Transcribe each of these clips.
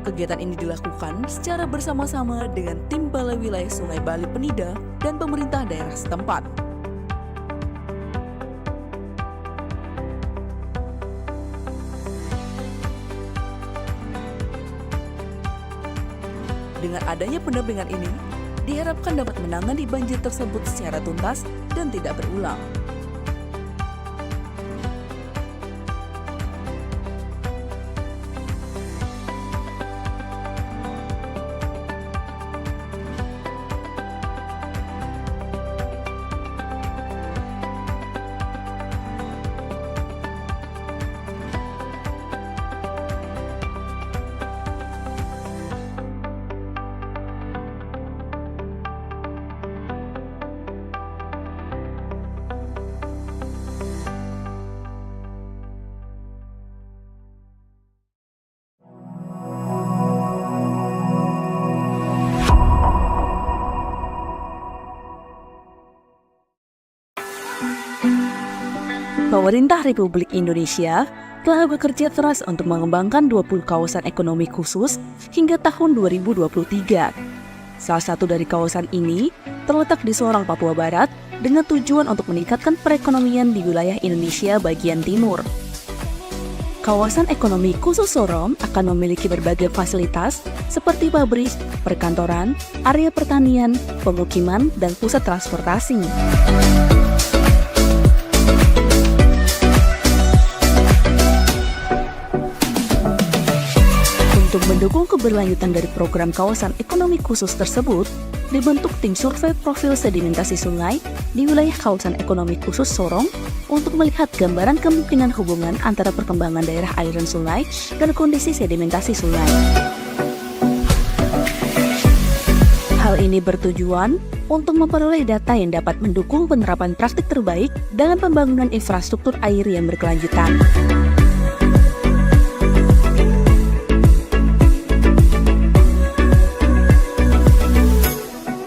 Kegiatan ini dilakukan secara bersama-sama dengan tim Balai Wilayah Sungai Bali Penida dan pemerintah daerah setempat. Dengan adanya pendampingan ini, diharapkan dapat menangani banjir tersebut secara tuntas dan tidak berulang. Pemerintah Republik Indonesia telah bekerja keras untuk mengembangkan 20 kawasan ekonomi khusus hingga tahun 2023. Salah satu dari kawasan ini terletak di Sorong, Papua Barat dengan tujuan untuk meningkatkan perekonomian di wilayah Indonesia bagian timur. Kawasan ekonomi khusus Sorong akan memiliki berbagai fasilitas seperti pabrik, perkantoran, area pertanian, pemukiman, dan pusat transportasi. Untuk mendukung keberlanjutan dari program kawasan ekonomi khusus tersebut, dibentuk tim survei profil sedimentasi sungai di wilayah kawasan ekonomi khusus Sorong untuk melihat gambaran kemungkinan hubungan antara perkembangan daerah aliran sungai dan kondisi sedimentasi sungai. Hal ini bertujuan untuk memperoleh data yang dapat mendukung penerapan praktik terbaik dalam pembangunan infrastruktur air yang berkelanjutan.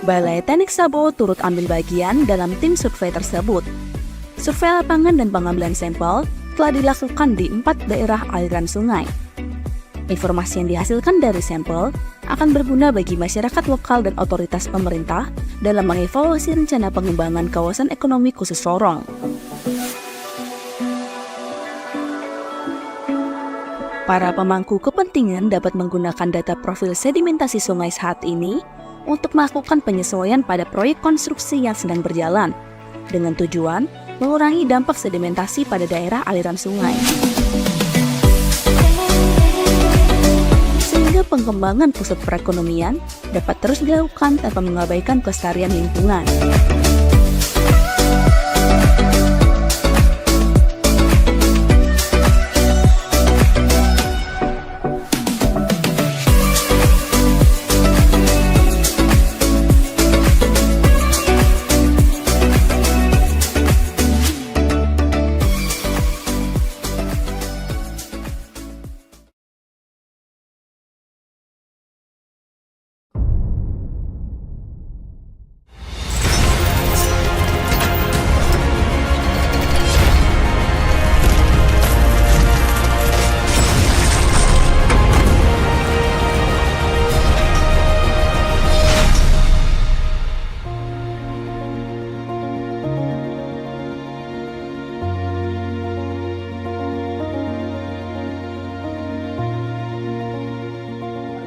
Balai Teknik Sabo turut ambil bagian dalam tim survei tersebut. Survei lapangan dan pengambilan sampel telah dilakukan di 4 daerah aliran sungai. Informasi yang dihasilkan dari sampel akan berguna bagi masyarakat lokal dan otoritas pemerintah dalam mengevaluasi rencana pengembangan kawasan ekonomi khusus Sorong. Para pemangku kepentingan dapat menggunakan data profil sedimentasi sungai saat ini untuk melakukan penyesuaian pada proyek konstruksi yang sedang berjalan, dengan tujuan mengurangi dampak sedimentasi pada daerah aliran sungai. Sehingga pengembangan pusat perekonomian dapat terus dilakukan tanpa mengabaikan kelestarian lingkungan.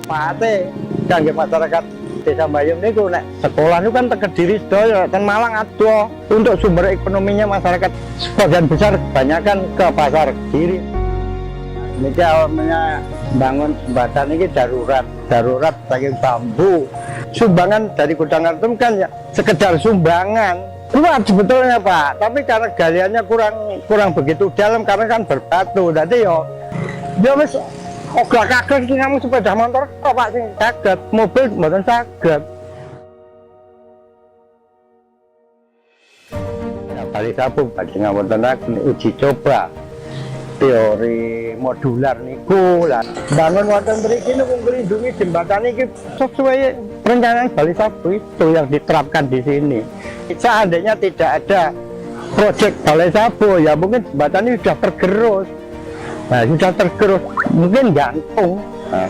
Manfaatnya kangge masyarakat Desa Bayem niku nek sekolah itu kan Kediri sedaya ten Malang adoh. Untuk sumber ekonominya masyarakat sebagian besar kebanyakan ke pasar Kediri. Niki awalnya bangun jembatan ini darurat saking bambu. Sumbangan dari Gudang Artum kan ya sekedar sumbangan. Kuat sebetulnya Pak, tapi karena galiannya kurang begitu dalam karena kan berbatu. Jadi yo wis ogah-agah iki ngamu sepeda motor kok Pak sing saged, mobil mboten saged. Ya kali Sabo badhe wonten uji coba teori modular niku lah. Bangun wonten mriki niku nglindungi jembatan iki sesuai rencana Bali Sabo itu yang diterapkan di sini. Seandainya tidak ada proyek Balai Sabo ya mungkin jembatan ini sudah tergerus. Nah, sudah tergerus, mungkin gantung. Nah.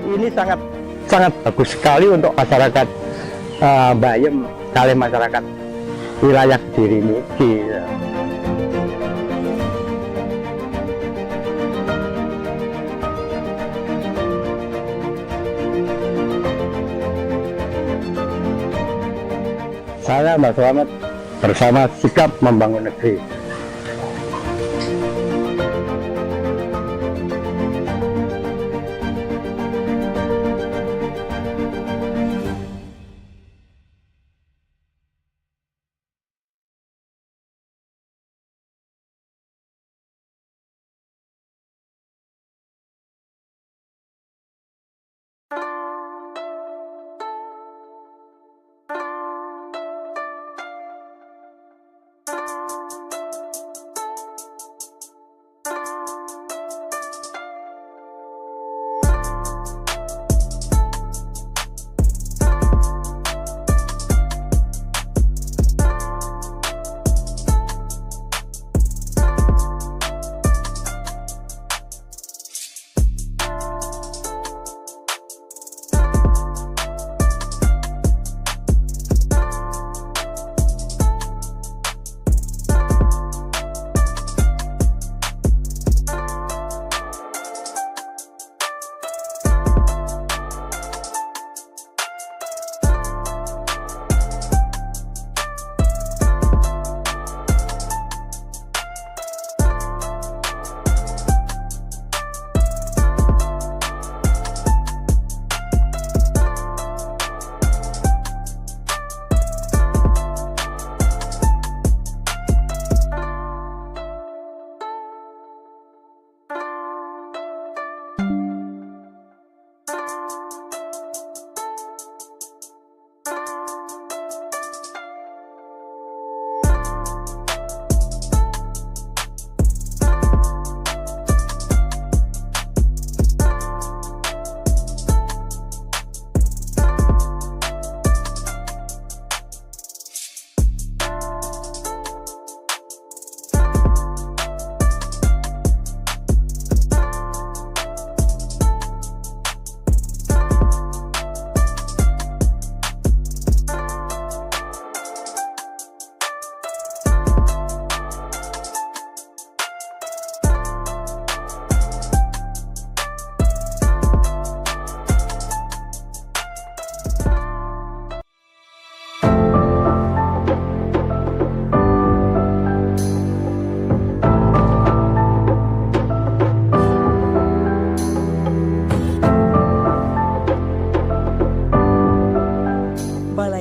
ini sangat sangat bagus sekali untuk masyarakat Bayem kali masyarakat wilayah Kediri ini. Saya Mbak Selamat bersama sikap membangun negeri.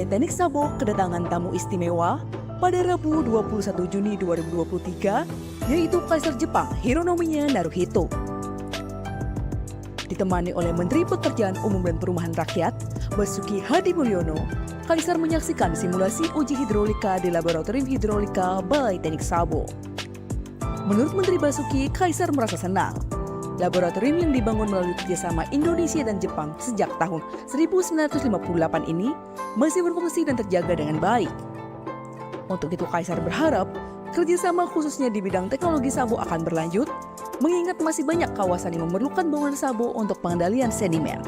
Teknik Sabo kedatangan tamu istimewa pada Rabu 21 Juni 2023, yaitu Kaisar Jepang Hironomiya Naruhito. Ditemani oleh Menteri Pekerjaan Umum dan Perumahan Rakyat, Basuki Hadimulyono, Kaisar menyaksikan simulasi uji hidrolika di Laboratorium Hidrolika Balai Teknik Sabo. Menurut Menteri Basuki, Kaisar merasa senang. Laboratorium yang dibangun melalui kerjasama Indonesia dan Jepang sejak tahun 1958 ini masih berfungsi dan terjaga dengan baik. Untuk itu Kaisar berharap kerjasama khususnya di bidang teknologi Sabo akan berlanjut, mengingat masih banyak kawasan yang memerlukan bangunan Sabo untuk pengendalian sedimen.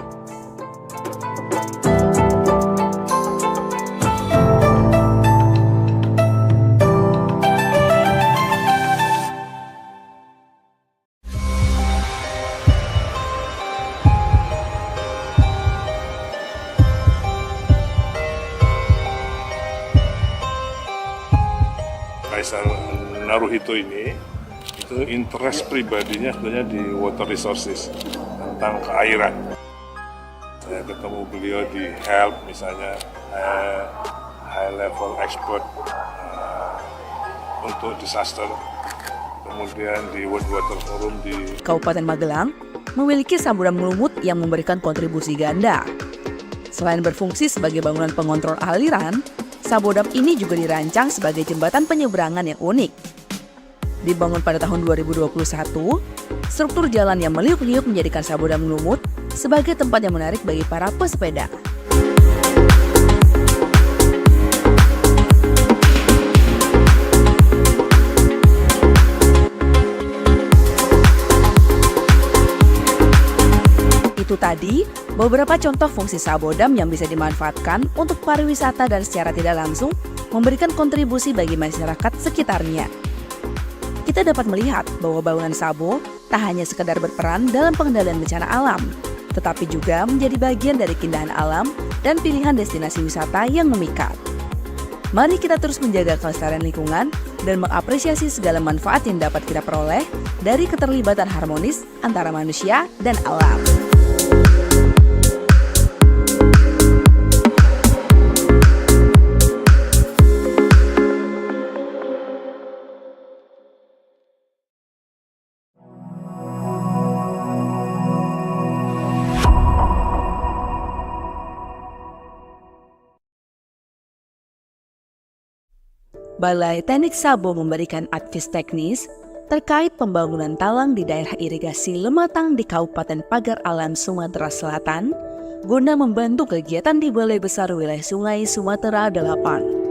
Kaisar Naruhito ini itu interest pribadinya sebenarnya di water resources, tentang keairan. Saya ketemu beliau di HELP misalnya, high level expert untuk disaster, kemudian di World Water Forum di Kabupaten Magelang memiliki saluran lumut yang memberikan kontribusi ganda. Selain berfungsi sebagai bangunan pengontrol aliran, Sabodam ini juga dirancang sebagai jembatan penyeberangan yang unik. Dibangun pada tahun 2021, struktur jalan yang meliuk-liuk menjadikan Sabodam lumut sebagai tempat yang menarik bagi para pesepeda. Itu tadi Beberapa contoh fungsi Sabo Dam yang bisa dimanfaatkan untuk pariwisata dan secara tidak langsung memberikan kontribusi bagi masyarakat sekitarnya. Kita dapat melihat bahwa bangunan Sabo tak hanya sekedar berperan dalam pengendalian bencana alam, tetapi juga menjadi bagian dari keindahan alam dan pilihan destinasi wisata yang memikat. Mari kita terus menjaga kelestarian lingkungan dan mengapresiasi segala manfaat yang dapat kita peroleh dari keterlibatan harmonis antara manusia dan alam. Balai Teknik Sabo memberikan advies teknis terkait pembangunan talang di daerah irigasi Lematang di Kabupaten Pagar Alam, Sumatera Selatan, guna membantu kegiatan di Balai Besar Wilayah Sungai Sumatera 8.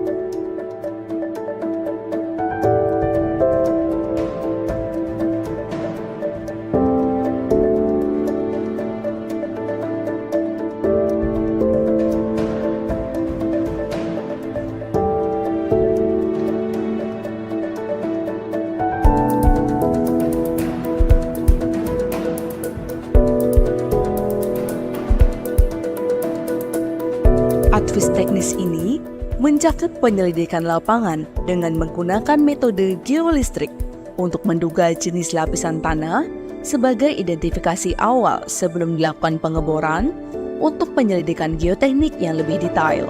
Advies teknis ini mencakup penyelidikan lapangan dengan menggunakan metode geolistrik untuk menduga jenis lapisan tanah sebagai identifikasi awal sebelum dilakukan pengeboran untuk penyelidikan geoteknik yang lebih detail.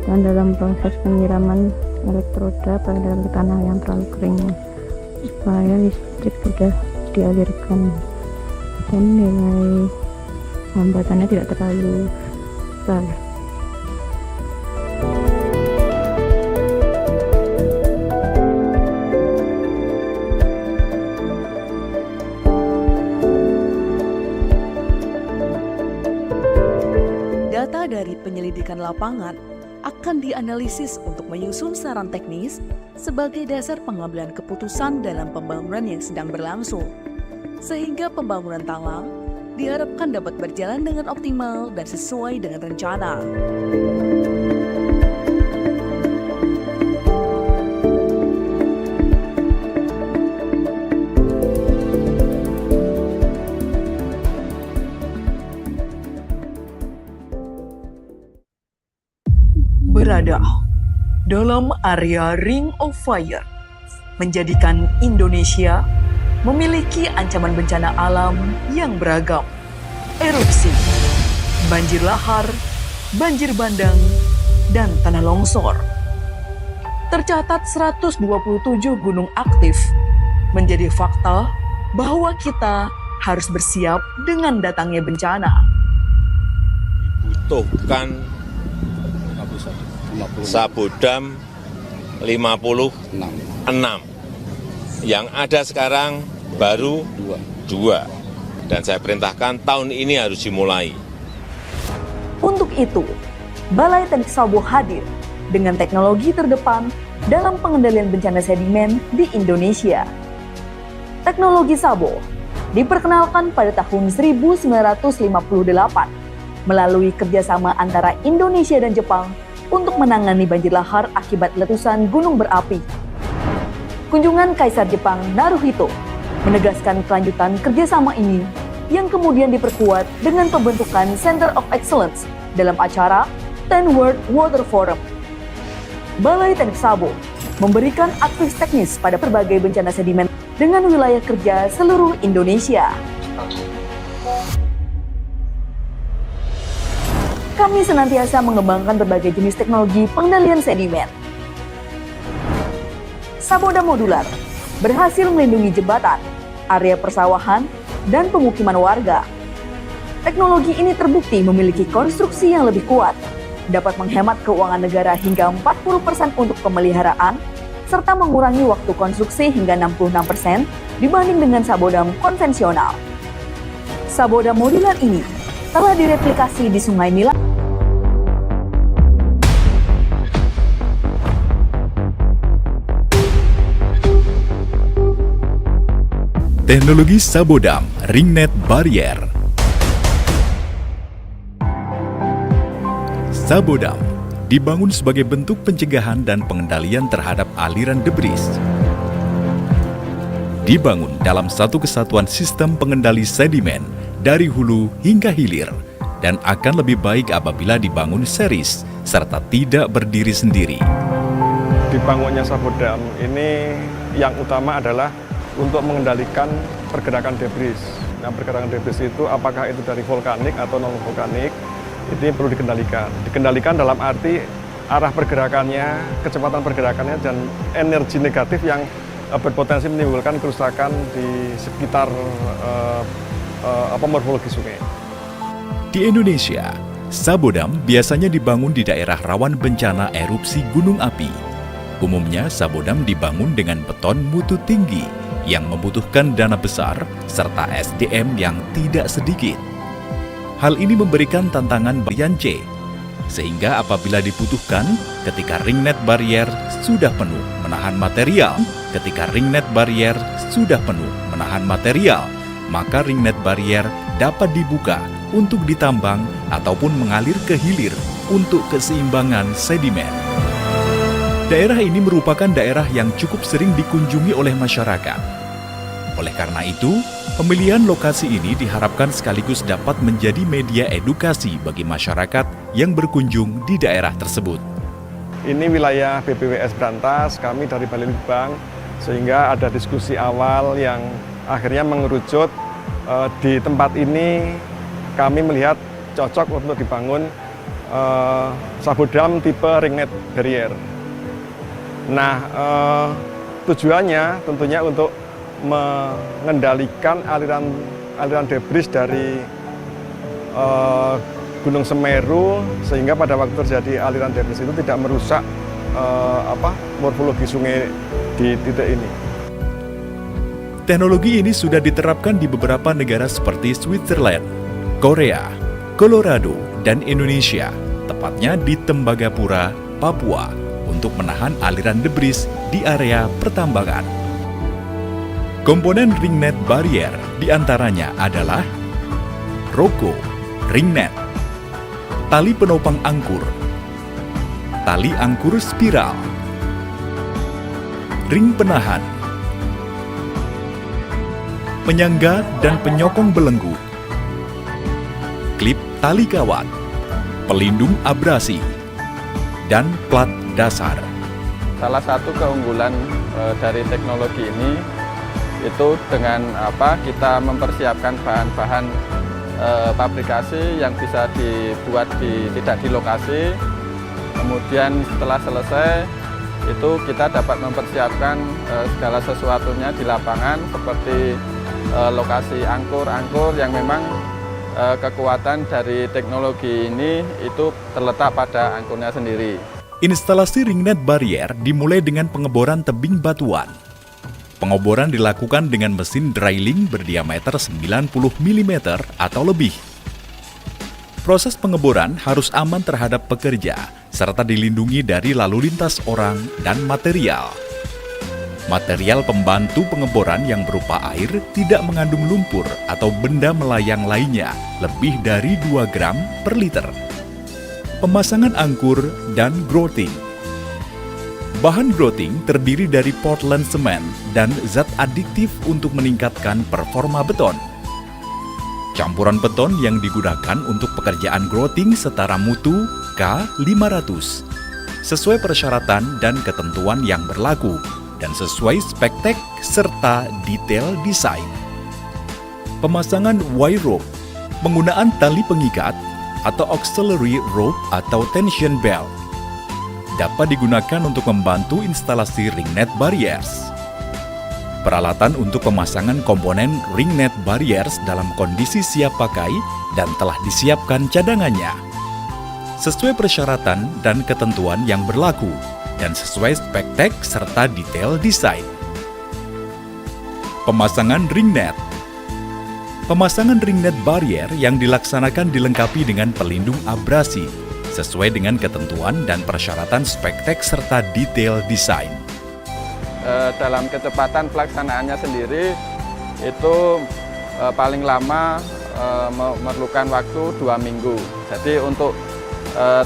Dan dalam proses penyiraman elektroda pada tanah yang terlalu kering supaya listrik tidak dialirkan dan nilai hambatannya tidak terlalu besar. Data dari penyelidikan lapangan akan dianalisis untuk menyusun saran teknis sebagai dasar pengambilan keputusan dalam pembangunan yang sedang berlangsung, sehingga pembangunan talang diharapkan dapat berjalan dengan optimal dan sesuai dengan rencana. Berada dalam area Ring of Fire menjadikan Indonesia memiliki ancaman bencana alam yang beragam. Erupsi, banjir lahar, banjir bandang, dan tanah longsor. Tercatat 127 gunung aktif, menjadi fakta bahwa kita harus bersiap dengan datangnya bencana. Dibutuhkan Sabo Dam 56. Yang ada sekarang baru 2. Dan saya perintahkan tahun ini harus dimulai. Untuk itu, Balai Teknik Sabo hadir dengan teknologi terdepan dalam pengendalian bencana sedimen di Indonesia. Teknologi Sabo diperkenalkan pada tahun 1958 melalui kerjasama antara Indonesia dan Jepang untuk menangani banjir lahar akibat letusan gunung berapi. Kunjungan Kaisar Jepang Naruhito menegaskan kelanjutan kerjasama ini yang kemudian diperkuat dengan pembentukan Center of Excellence dalam acara 10 World Water Forum. Balai Teknik Sabo memberikan advies teknis pada berbagai bencana sedimen dengan wilayah kerja seluruh Indonesia. Kami senantiasa mengembangkan berbagai jenis teknologi pengendalian sedimen. Saboda modular berhasil melindungi jembatan, area persawahan, dan pemukiman warga. Teknologi ini terbukti memiliki konstruksi yang lebih kuat, dapat menghemat keuangan negara hingga 40% untuk pemeliharaan, serta mengurangi waktu konstruksi hingga 66% dibanding dengan sabodam konvensional. Saboda modular ini telah direplikasi di Sungai Nila. Teknologi Sabodam Ringnet Barrier. Sabodam dibangun sebagai bentuk pencegahan dan pengendalian terhadap aliran debris. Dibangun dalam satu kesatuan sistem pengendali sedimen dari hulu hingga hilir dan akan lebih baik apabila dibangun series serta tidak berdiri sendiri. Dibangunnya Sabodam ini yang utama adalah untuk mengendalikan pergerakan debris. Nah, pergerakan debris itu apakah itu dari vulkanik atau non-vulkanik, ini perlu dikendalikan. Dikendalikan dalam arti arah pergerakannya, kecepatan pergerakannya, dan energi negatif yang berpotensi menimbulkan kerusakan di sekitar morfologi sungai. Di Indonesia, Sabodam biasanya dibangun di daerah rawan bencana erupsi gunung api. Umumnya, Sabodam dibangun dengan beton mutu tinggi yang membutuhkan dana besar serta SDM yang tidak sedikit. Hal ini memberikan tantangan bagian C, sehingga apabila dibutuhkan, ketika ringnet barrier sudah penuh menahan material, maka ringnet barrier dapat dibuka untuk ditambang ataupun mengalir ke hilir untuk keseimbangan sedimen. Daerah ini merupakan daerah yang cukup sering dikunjungi oleh masyarakat. Oleh karena itu, pemilihan lokasi ini diharapkan sekaligus dapat menjadi media edukasi bagi masyarakat yang berkunjung di daerah tersebut. Ini wilayah BPWS Brantas, kami dari Balitbang, sehingga ada diskusi awal yang akhirnya mengerucut di tempat ini kami melihat cocok untuk dibangun Sabodam tipe ringnet barrier. Nah, tujuannya tentunya untuk mengendalikan aliran debris dari Gunung Semeru, sehingga pada waktu terjadi aliran debris itu tidak merusak morfologi sungai di titik ini. Teknologi ini sudah diterapkan di beberapa negara seperti Switzerland, Korea, Colorado, dan Indonesia, tepatnya di Tembagapura, Papua, untuk menahan aliran debris di area pertambangan. Komponen ringnet barrier diantaranya adalah roko, ringnet, tali penopang angkur, tali angkur spiral, ring penahan, penyangga dan penyokong belenggu, klip tali kawat, pelindung abrasi, dan plat dasar. Salah satu keunggulan dari teknologi ini itu dengan kita mempersiapkan bahan-bahan pabrikasi yang bisa dibuat tidak di lokasi. Kemudian setelah selesai itu kita dapat mempersiapkan segala sesuatunya di lapangan, seperti lokasi angkur yang memang kekuatan dari teknologi ini itu terletak pada angkurnya sendiri. Instalasi ringnet barrier dimulai dengan pengeboran tebing batuan. Pengeboran dilakukan dengan mesin drilling berdiameter 90 mm atau lebih. Proses pengeboran harus aman terhadap pekerja, serta dilindungi dari lalu lintas orang dan material. Material pembantu pengeboran yang berupa air tidak mengandung lumpur atau benda melayang lainnya lebih dari 2 gram per liter. Pemasangan angkur dan grouting. Bahan grouting terdiri dari Portland semen dan zat adiktif untuk meningkatkan performa beton. Campuran beton yang digunakan untuk pekerjaan grouting setara mutu K500, sesuai persyaratan dan ketentuan yang berlaku, dan sesuai spek tek serta detail desain. Pemasangan wire rope, penggunaan tali pengikat atau auxiliary rope atau tension belt. dapat digunakan untuk membantu instalasi ring net barriers. Peralatan untuk pemasangan komponen ring net barriers dalam kondisi siap pakai dan telah disiapkan cadangannya. Sesuai persyaratan dan ketentuan yang berlaku, dan sesuai spek tek serta detail desain. Pemasangan ring net. Pemasangan ring net barrier yang dilaksanakan dilengkapi dengan pelindung abrasi, sesuai dengan ketentuan dan persyaratan spek tek serta detail desain. Dalam kecepatan pelaksanaannya sendiri itu paling lama memerlukan waktu 2 minggu. Jadi untuk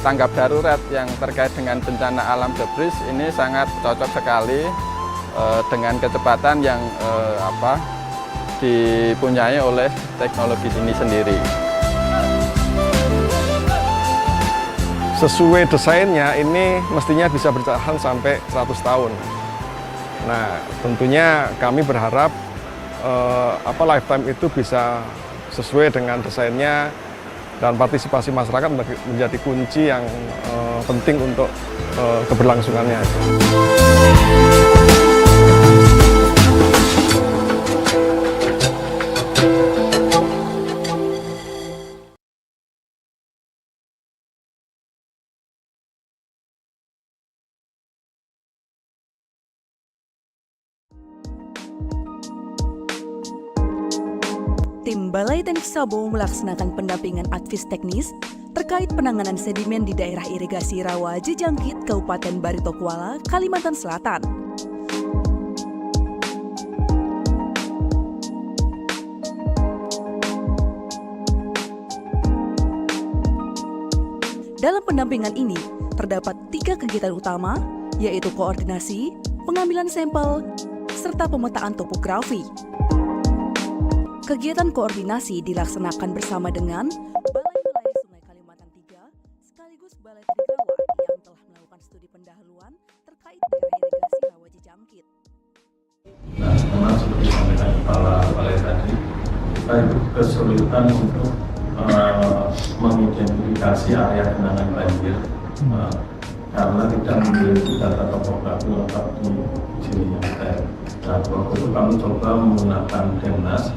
tanggap darurat yang terkait dengan bencana alam debris ini sangat cocok sekali dengan kecepatan yang dipunyai oleh teknologi ini sendiri. Sesuai desainnya ini mestinya bisa bertahan sampai 100 tahun. Nah, tentunya kami berharap lifetime itu bisa sesuai dengan desainnya, dan partisipasi masyarakat menjadi kunci yang penting untuk keberlangsungannya. Tim Balai Teknik Sabo melaksanakan pendampingan advis teknis terkait penanganan sedimen di daerah irigasi Rawa Jejangkit, Kabupaten Barito Kuala, Kalimantan Selatan. Dalam pendampingan ini, terdapat 3 kegiatan utama, yaitu koordinasi, pengambilan sampel, serta pemetaan topografi. Kegiatan koordinasi dilaksanakan bersama dengan Balai Wilayah Sungai Kalimantan III sekaligus Balai Teknik Rawa yang telah melakukan studi pendahuluan terkait daerah irigasi Rawa Jejangkit. Nah, memang seperti disampaikan Kepala Balai tadi, kita itu kesulitan untuk mengidentifikasi area genangan banjir karena tidak memiliki data topografi lengkap di sini yang ada. Nah, waktu itu kami coba menggunakan Demnas,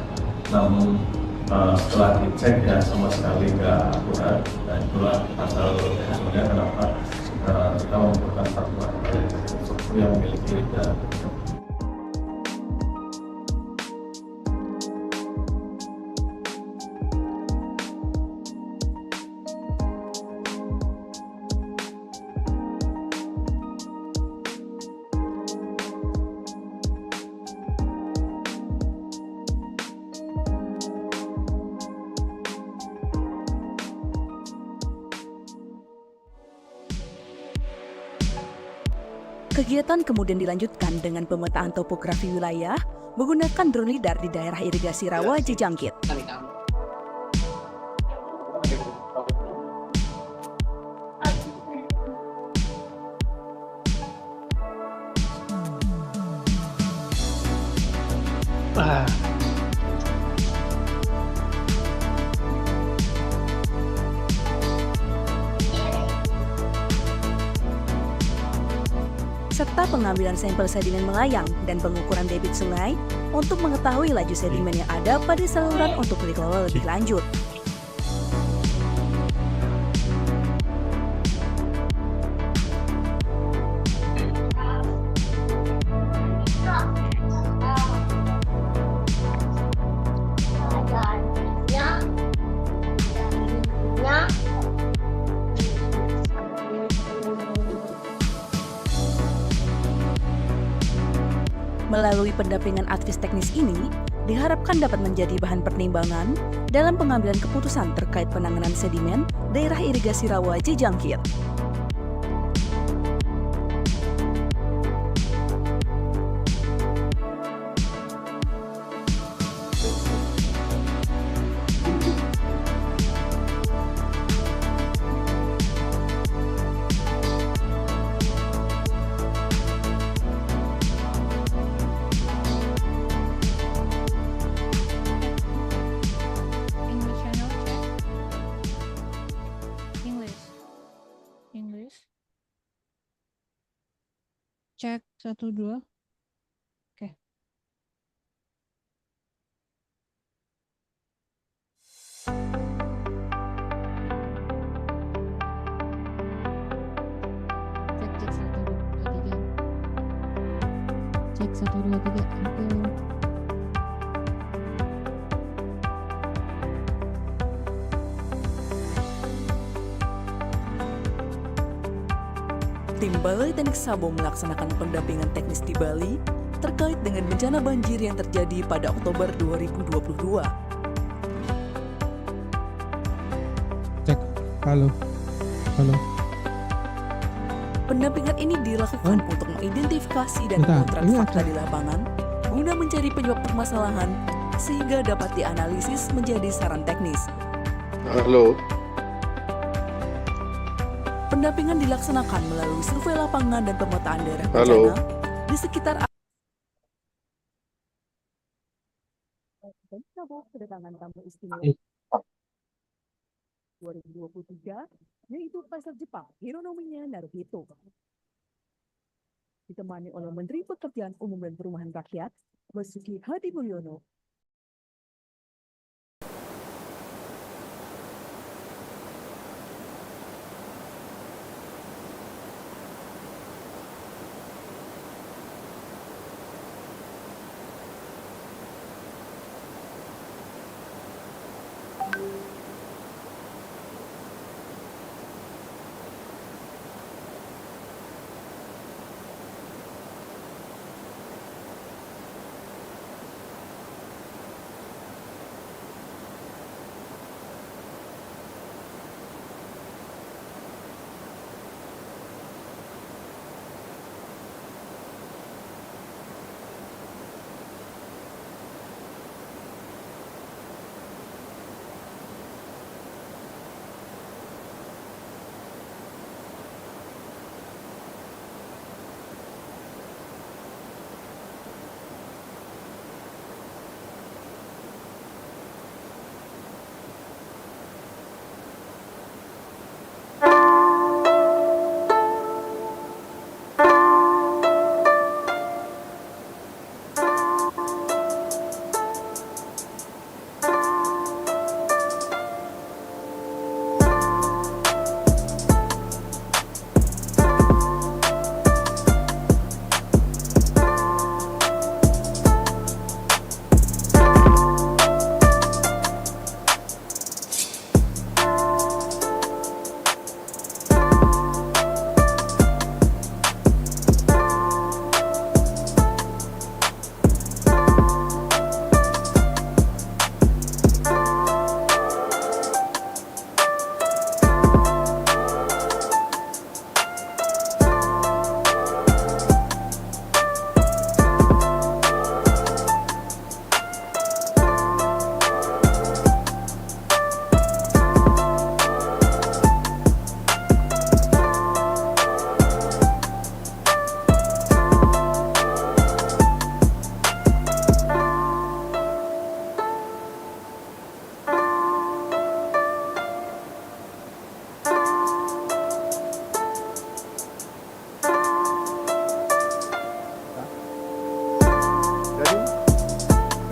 namun setelah dicek ya sama sekali nggak akurat. Nah, itulah asal sebenarnya kenapa kita membutuhkan satuan yang memiliki data. Kegiatan kemudian dilanjutkan dengan pemetaan topografi wilayah menggunakan drone lidar di daerah irigasi Rawa Jejangkit. Serta pengambilan sampel sedimen melayang dan pengukuran debit sungai untuk mengetahui laju sedimen yang ada pada saluran untuk dikelola lebih lanjut. Melalui pendampingan advis teknis ini, diharapkan dapat menjadi bahan pertimbangan dalam pengambilan keputusan terkait penanganan sedimen daerah irigasi Rawa Jejangkit. Cek 1 2. Oke. Cek 1 2 3. Oke. Tim Balai Teknik Sabo melaksanakan pendampingan teknis di Bali terkait dengan bencana banjir yang terjadi pada Oktober 2022. Cek, halo. Pendampingan ini dilakukan untuk mengidentifikasi dan memotret fakta di lapangan guna mencari penyebab permasalahan sehingga dapat dianalisis menjadi saran teknis. Halo. Pendampingan dilaksanakan melalui survei lapangan dan pemetaan daerah bencana di sekitar kedatangan tamu istimewa 2023, yaitu Kaisar Jepang Hironomiya Naruhito. Ditemani oleh Menteri Pekerjaan Umum dan Perumahan Rakyat, Basuki Hadimulyono.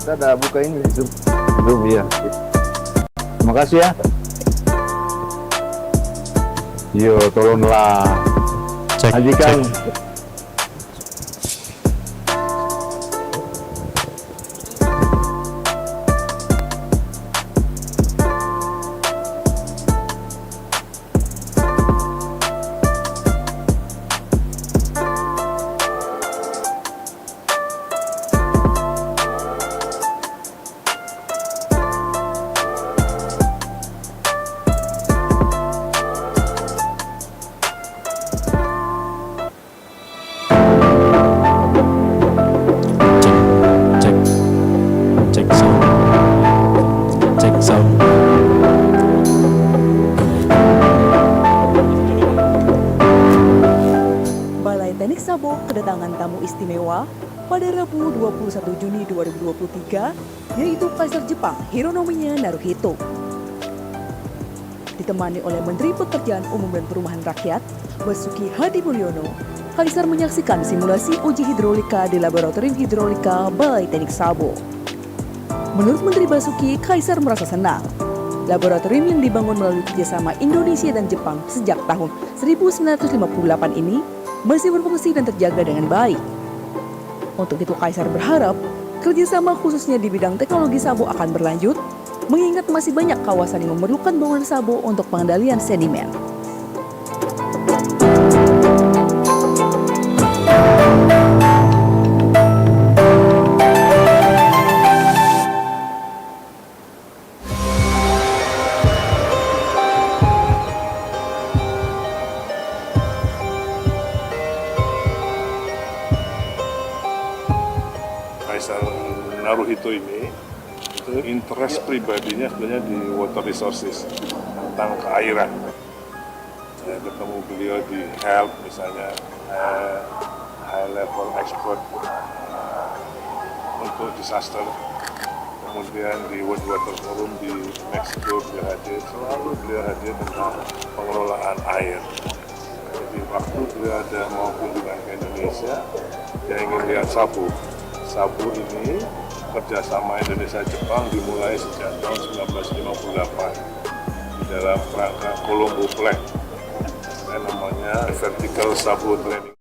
kita udah buka ini Zoom ya. Terima kasih ya. Yo, tolonglah. Ajikan. Sabo kedatangan tamu istimewa pada Rabu 21 Juni 2023, yaitu Kaisar Jepang Hironomiya Naruhito. Ditemani oleh Menteri Pekerjaan Umum dan Perumahan Rakyat, Basuki Hadimulyono, Kaisar menyaksikan simulasi uji hidrolika di Laboratorium Hidrolika Balai Teknik Sabo. Menurut Menteri Basuki, Kaisar merasa senang. Laboratorium yang dibangun melalui kerjasama Indonesia dan Jepang sejak tahun 1958 ini masih berfungsi dan terjaga dengan baik. Untuk itu Kaisar berharap kerjasama khususnya di bidang teknologi Sabo akan berlanjut, mengingat masih banyak kawasan yang memerlukan bangunan Sabo untuk pengendalian sedimen. Kaisar Naruhito ini itu interest pribadinya sebenarnya di water resources, tentang keairan. Saya ketemu beliau di HELP misalnya, high level expert untuk disaster. Kemudian di World Water Forum di Meksiko beliau hadir, selalu beliau hadir tentang pengelolaan air. Jadi waktu beliau ada mau kunjungan ke Indonesia, dia ingin lihat Sabo. Sabo ini kerjasama Indonesia-Jepang dimulai sejak tahun 1958 di dalam rangka Colombo Plan, namanya Vertical Sabo Training.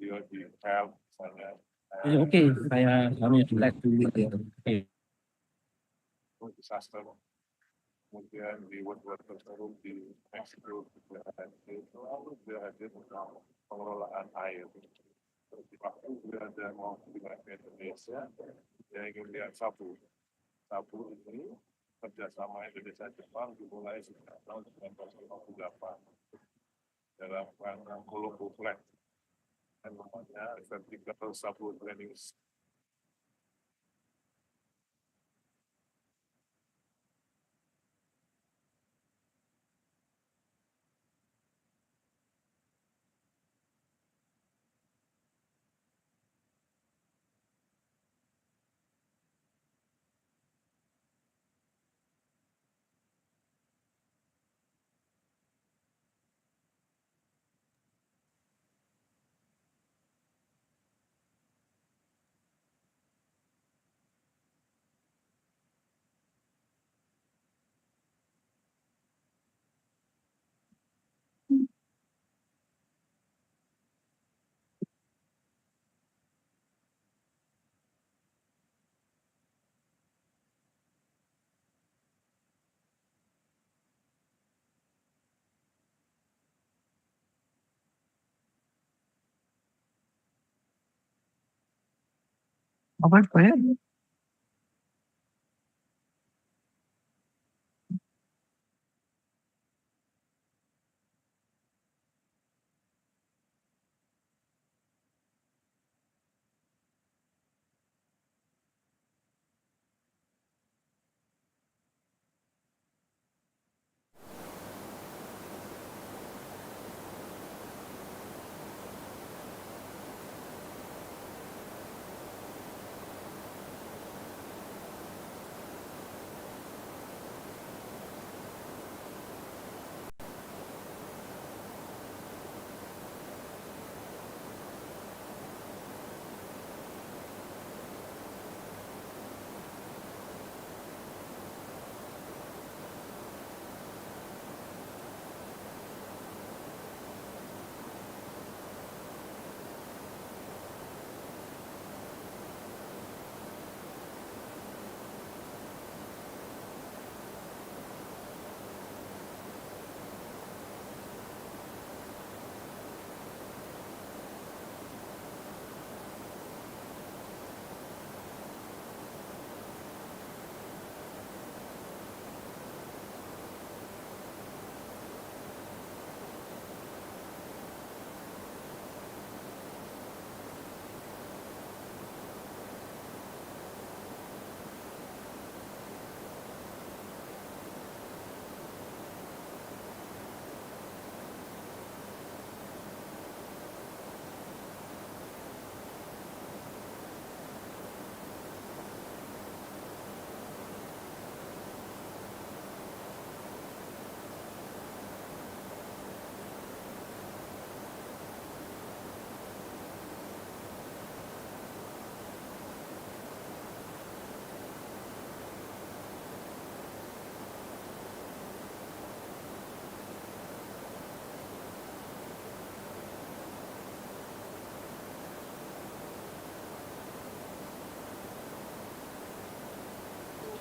beliau di help misalnya. Oke, kami like dulu ya. Disaster, kemudian di World Water Forum di Meksiko juga hadir tentang pengelolaan air. Di waktu juga ada mau di Indonesia yang ingin lihat Sabo. Sabo ini kerjasama Indonesia Jepang dimulai sejak tahun 1958 dalam rangka Colombo Plan yang namanya Vertical Sabo Training. Apa ya?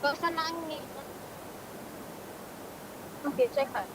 Gak usah nangis. Oke, sehat.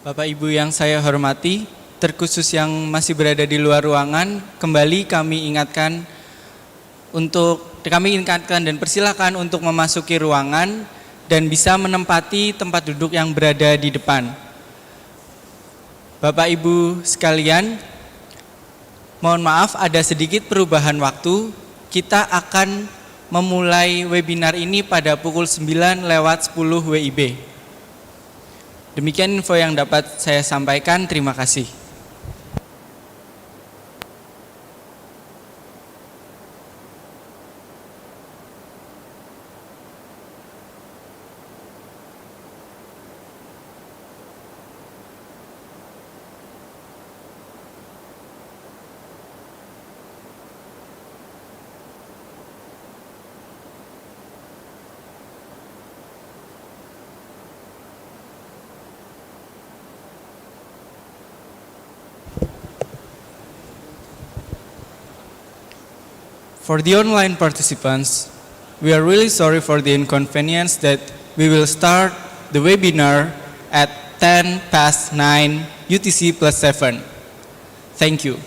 Bapak Ibu yang saya hormati, terkhusus yang masih berada di luar ruangan, kembali kami ingatkan dan persilakan untuk memasuki ruangan dan bisa menempati tempat duduk yang berada di depan. Bapak Ibu sekalian, mohon maaf ada sedikit perubahan waktu. Kita akan memulai webinar ini pada pukul 9:10 WIB. Demikian info yang dapat saya sampaikan. Terima kasih. For the online participants, we are really sorry for the inconvenience that we will start the webinar at 9:10 UTC plus 7. Thank you.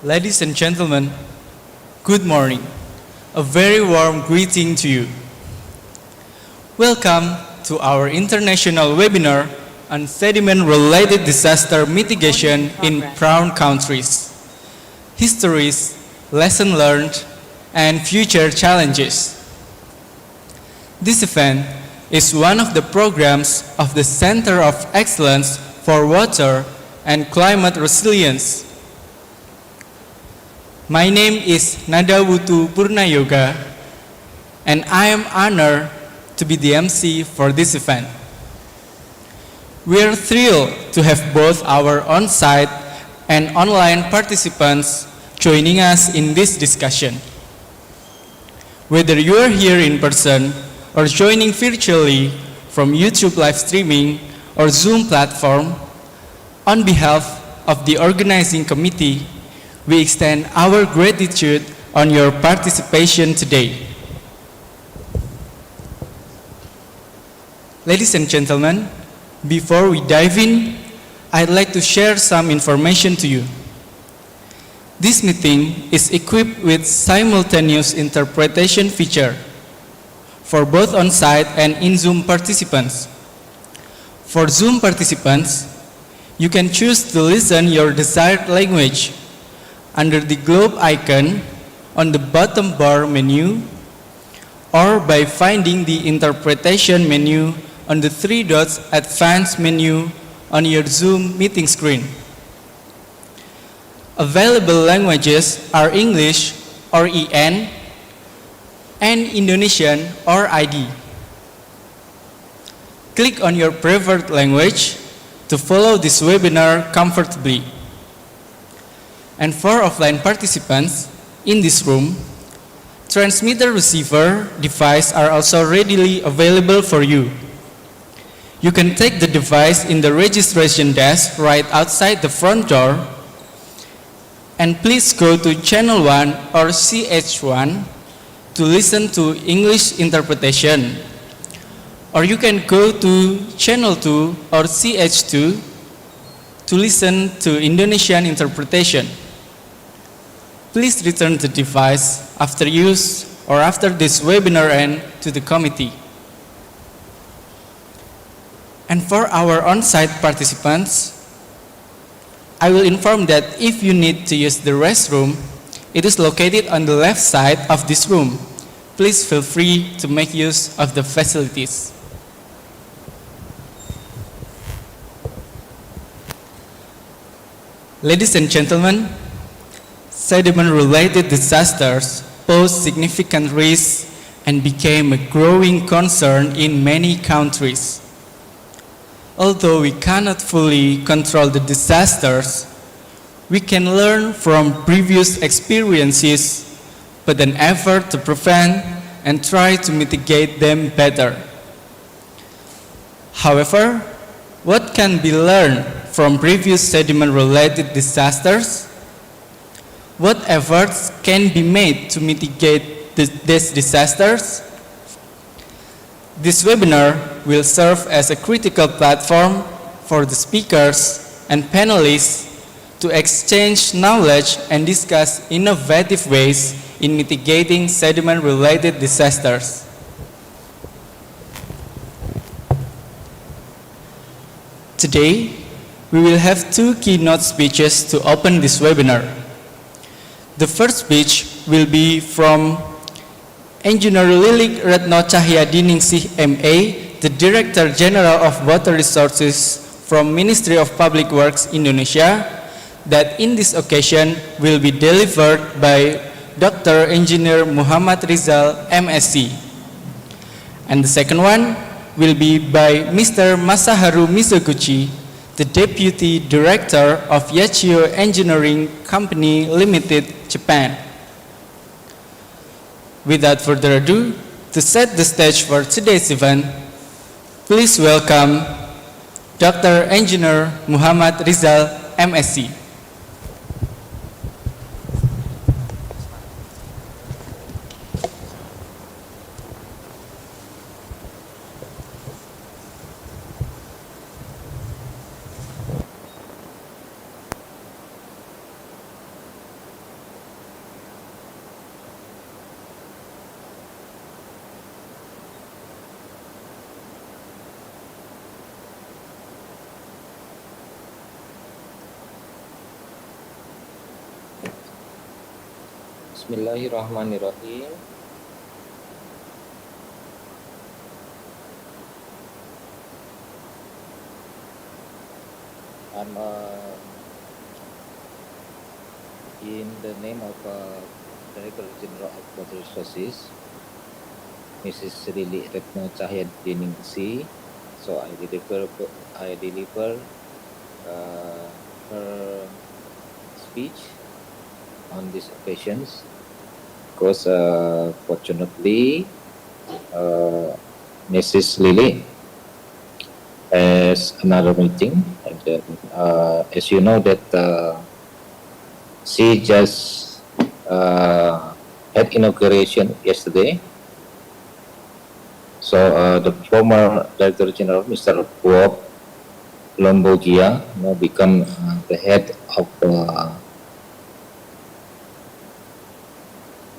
Ladies and gentlemen, good morning. A very warm greeting to you. Welcome to our international webinar on sediment-related disaster mitigation in brown countries, histories, lessons learned, and future challenges. This event is one of the programs of the Center of Excellence for Water and Climate Resilience. My name is Nada Wutu Purnayoga, and I am honored to be the MC for this event. We are thrilled to have both our on-site and online participants joining us in this discussion. Whether you are here in person or joining virtually from YouTube live streaming or Zoom platform, on behalf of the organizing committee, we extend our gratitude on your participation today. Ladies and gentlemen, before we dive in, I'd like to share some information to you. This meeting is equipped with simultaneous interpretation feature for both on-site and in-Zoom participants. For Zoom participants, you can choose to listen your desired language under the globe icon on the bottom bar menu, or by finding the interpretation menu on the 3 dots advanced menu on your Zoom meeting screen. Available languages are English or EN and Indonesian or ID. Click on your preferred language to follow this webinar comfortably. And for offline participants in this room, transmitter receiver devices are also readily available for you. You can take the device in the registration desk right outside the front door, and please go to channel 1 or CH1 to listen to English interpretation, or you can go to channel 2 or CH2 to listen to Indonesian interpretation. Please return the device after use or after this webinar ends to the committee. And for our on-site participants, I will inform that if you need to use the restroom, it is located on the left side of this room. Please feel free to make use of the facilities. Ladies and gentlemen, sediment-related disasters pose significant risks and became a growing concern in many countries. Although we cannot fully control the disasters, we can learn from previous experiences, put an effort to prevent and try to mitigate them better. However, what can be learned from previous sediment-related disasters? What efforts can be made to mitigate these disasters? This webinar will serve as a critical platform for the speakers and panelists to exchange knowledge and discuss innovative ways in mitigating sediment-related disasters. Today, we will have 2 keynote speeches to open this webinar. The first speech will be from Engineer Lilik Retno Cahyadiningsih MA, the Director General of Water Resources from Ministry of Public Works Indonesia, that in this occasion will be delivered by Dr. Engineer Muhammad Rizal, MSc. And the second one will be by Mr. Masaharu Mizoguchi, the Deputy Director of Yachio Engineering Company Limited, Japan. Without further ado, to set the stage for today's event, please welcome Dr. Engineer Muhammad Rizal, MSc. Bismillahirrahmanirrahim. I'm in the name of Director General of Water Resources, Mrs. Lili Retno Cahyadiningsi. So I deliver her speech on these occasions because fortunately Mrs. Lili has another meeting, and then as you know that she just had inauguration yesterday. So the former Director General, Mr. Bob Lombogia, now become the head of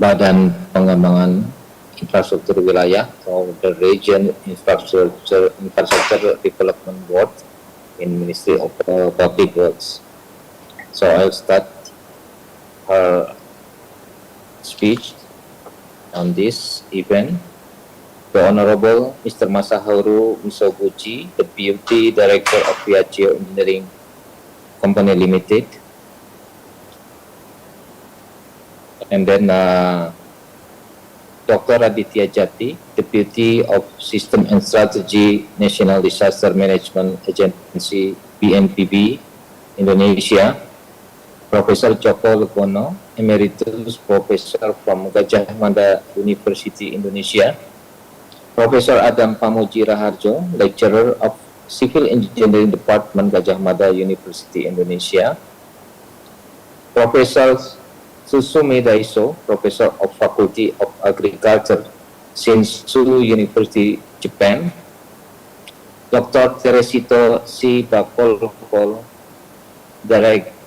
Badan Pengembangan Infrastruktur Wilayah, or the Region Infrastructure Development Board in Ministry of Public Works. So I'll start her speech on this event. The Honorable Mr. Masaharu Misoguchi, Deputy Director of Piaggio Engineering Company Limited, and then Dr. Aditya Jati, Deputy of System and Strategy, National Disaster Management Agency, BNPB, Indonesia, Professor Joko Legono, Emeritus Professor from Gajah Mada University, Indonesia, Professor Adam Pamuji Raharjo, Lecturer of Civil Engineering Department, Gajah Mada University, Indonesia, Professor Susumi Daiso, Professor of Faculty of Agriculture, Shinshu University, Japan, Dr. Teresito C. Bacolcol, Director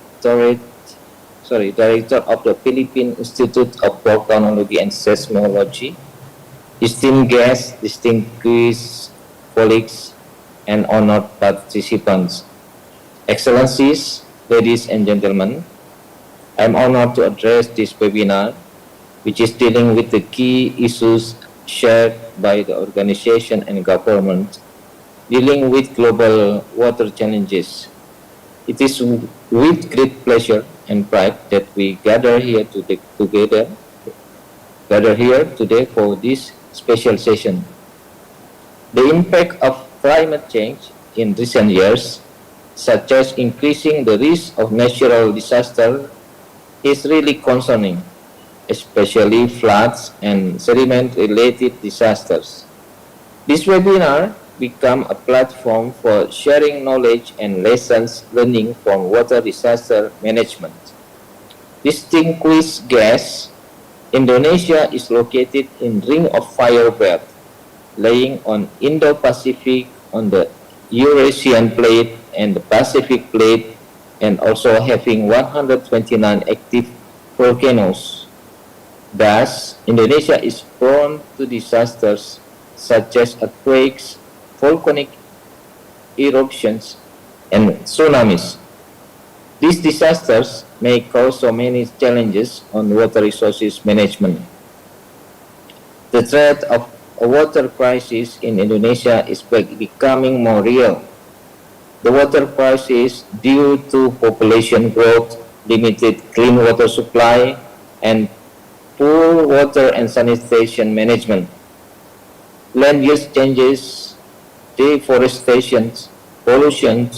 of the Philippine Institute of Volcanology and Seismology, distinguished guests, distinguished colleagues, and honored participants. Excellencies, ladies and gentlemen, I am honored to address this webinar, which is dealing with the key issues shared by the organization and government dealing with global water challenges. It is with great pleasure and pride that we gather here today for this special session. The impact of climate change in recent years, such as increasing the risk of natural disaster, is really concerning, especially floods and sediment-related disasters. This webinar become a platform for sharing knowledge and lessons learning from water disaster management. Distinguished guests, Indonesia is located in Ring of Fire belt, laying on Indo-Pacific, on the Eurasian plate and the Pacific plate, and also having 129 active volcanoes. Thus, Indonesia is prone to disasters such as earthquakes, volcanic eruptions, and tsunamis. These disasters may cause so many challenges on water resources management. The threat of a water crisis in Indonesia is becoming more real. The water crisis due to population growth, limited clean water supply, and poor water and sanitation management. Land use changes, deforestation, pollution,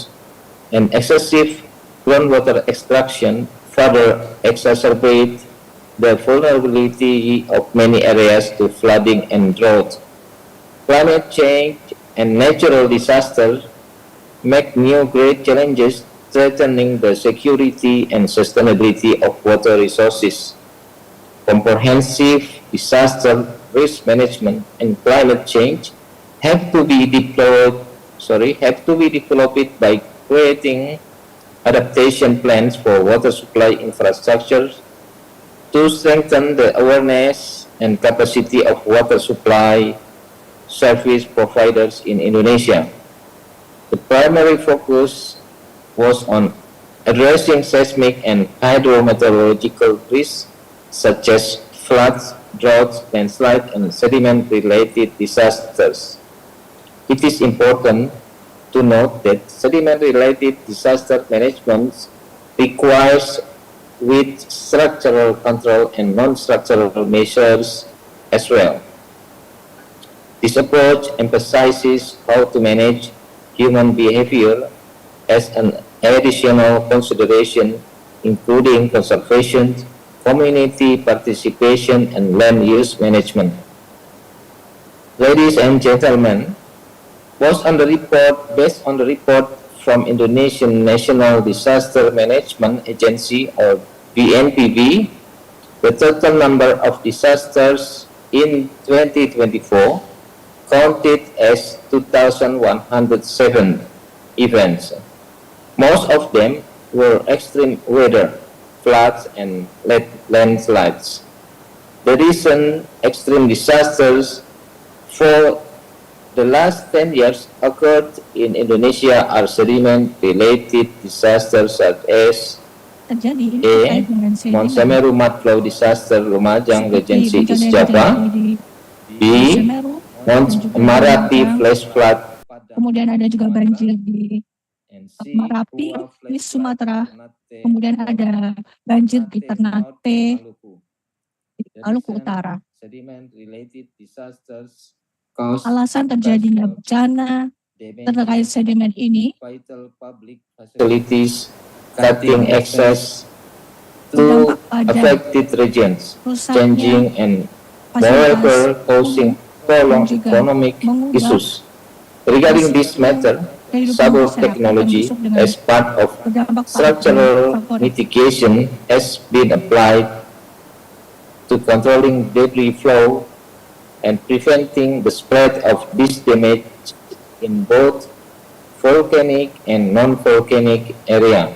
and excessive groundwater extraction further exacerbate the vulnerability of many areas to flooding and drought. Climate change and natural disasters make new great challenges, threatening the security and sustainability of water resources. Comprehensive disaster risk management and climate change have to be developed by creating adaptation plans for water supply infrastructure to strengthen the awareness and capacity of water supply service providers in Indonesia. The primary focus was on addressing seismic and hydrometeorological risks such as floods, droughts, landslides, and sediment-related disasters. It is important to note that sediment-related disaster management requires with structural control and non-structural measures as well. This approach emphasizes how to manage human behavior as an additional consideration, including conservation, community participation, and land use management. Ladies and gentlemen, based on the report from Indonesian National Disaster Management Agency, or BNPB, the total number of disasters in 2024 counted as 2,107 events. Most of them were extreme weather, floods, and landslides. The recent extreme disasters for the last 10 years occurred in Indonesia are sediment-related disasters such as A. Mount Semeru mud flow disaster Lumajang Regency East Java. B. Mount Marapi flash flood. Kemudian ada juga banjir di Marapi, di Sumatera. Kemudian ada banjir di Ternate, di Maluku Utara. Alasan terjadinya bencana terkait sedimen ini facilities cutting access to affected regions, changing and moreover causing prolonged economic issues. Regarding this matter, Sabo technology as part of structural mitigation has been applied to controlling debris flow and preventing the spread of this damage in both volcanic and non-volcanic area.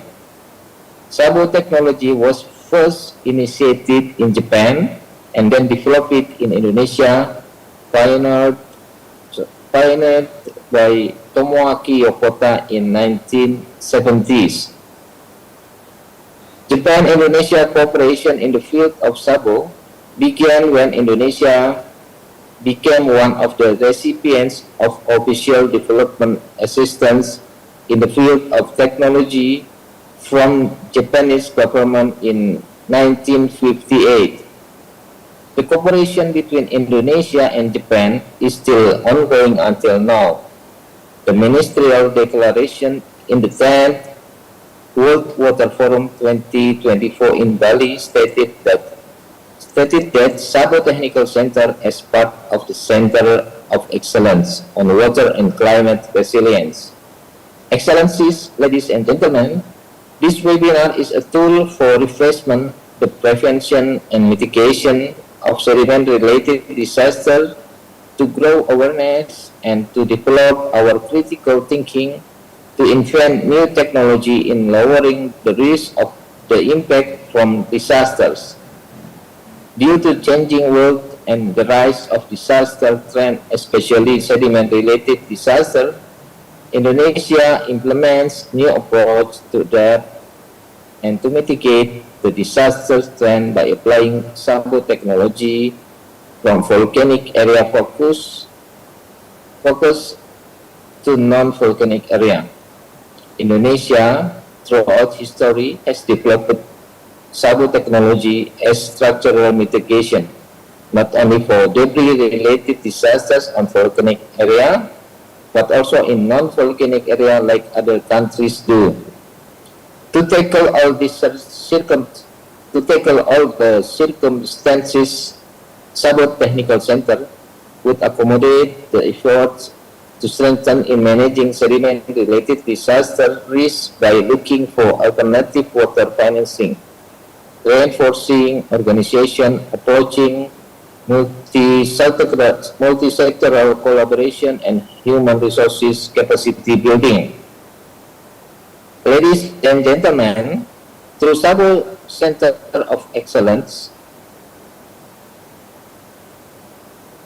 Sabo technology was first initiated in Japan and then developed in Indonesia, pioneered by Tomoaki Yokota in 1970s. Japan-Indonesia cooperation in the field of Sabo began when Indonesia became one of the recipients of official development assistance in the field of technology from Japanese government in 1958. The cooperation between Indonesia and Japan is still ongoing until now. The ministerial declaration in the 10th World Water Forum 2024 in Bali stated that Sabo Technical Center as part of the Center of Excellence on Water and Climate Resilience. Excellencies, ladies and gentlemen, this webinar is a tool for refreshment, the prevention and mitigation of sediment-related disasters, to grow awareness and to develop our critical thinking, to invent new technology in lowering the risk of the impact from disasters. Due to changing world and the rise of disaster trend, especially sediment-related disaster, Indonesia implements new approach to adapt and to mitigate the disaster trend by applying Sabo technology from volcanic area focus to non-volcanic area. Indonesia, throughout history, has developed Sabo technology as structural mitigation, not only for debris-related disasters on volcanic area, but also in non-volcanic area like other countries do. To tackle all the circumstances, Sabo Technical Center would accommodate the efforts to strengthen in managing sediment-related disaster risk by looking for alternative water financing, reinforcing organization, approaching multi-sectoral collaboration, and human resources capacity building. Ladies and gentlemen, through Sabo Center of Excellence,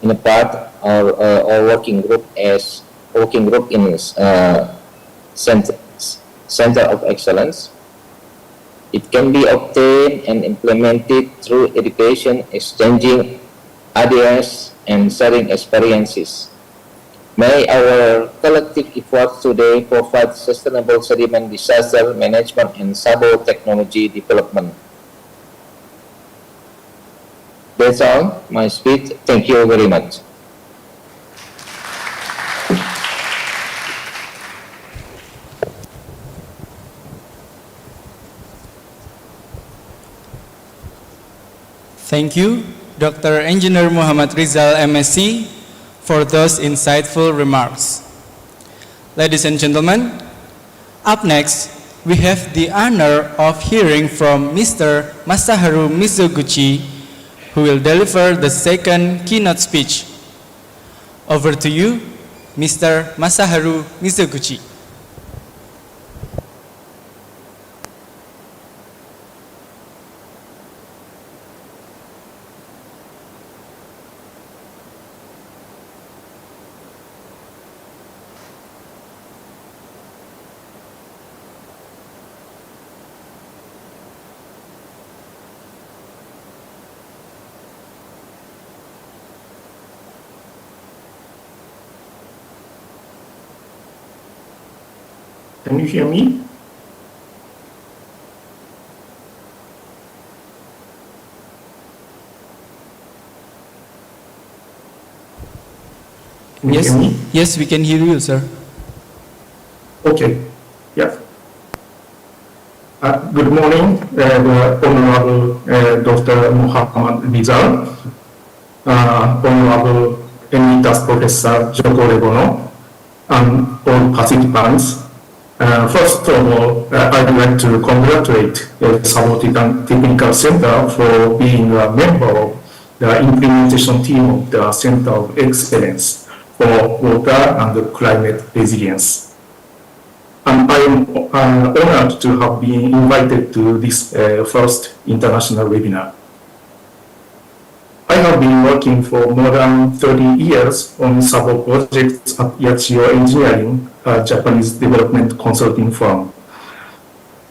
in a part our working group in Center of Excellence, It can be obtained and implemented through education, exchanging ideas, and sharing experiences. May our collective efforts today provide sustainable sediment disaster management and Sabo technology development. That's all my speech. Thank you very much. Thank you, Dr. Engineer Muhammad Rizal, MSc, for those insightful remarks. Ladies and gentlemen, up next, we have the honor of hearing from Mr. Masaharu Mizoguchi, who will deliver the second keynote speech. Over to you, Mr. Masaharu Mizoguchi. Can you hear me? Can you Yes, hear me? yes, we can hear you, sir. Okay. Yeah. Good morning, the Honorable Dr. Muhammad Rizal, Honorable Emeritus Professor Joko Rebono, and all participants. First of all, I'd like to congratulate the Sabo Technical Center for being a member of the implementation team of the Center of Excellence for Water and Climate Resilience. And I am honored to have been invited to this first international webinar. I have been working for more than 30 years on Sabo projects at Yachio Engineering, a Japanese development consulting firm.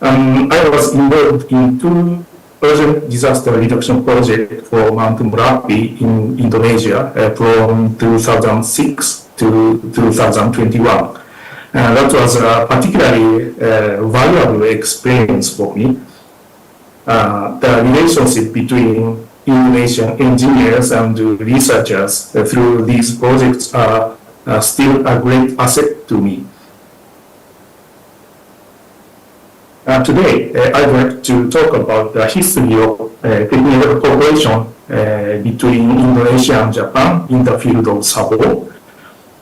I was involved in 2 urgent disaster reduction projects for Mount Merapi in Indonesia from 2006 to 2021. That was a particularly valuable experience for me. The relationship between Indonesian engineers and researchers through these projects are still a great asset to me. Today, I'd like to talk about the history of technical cooperation between Indonesia and Japan in the field of Sabo,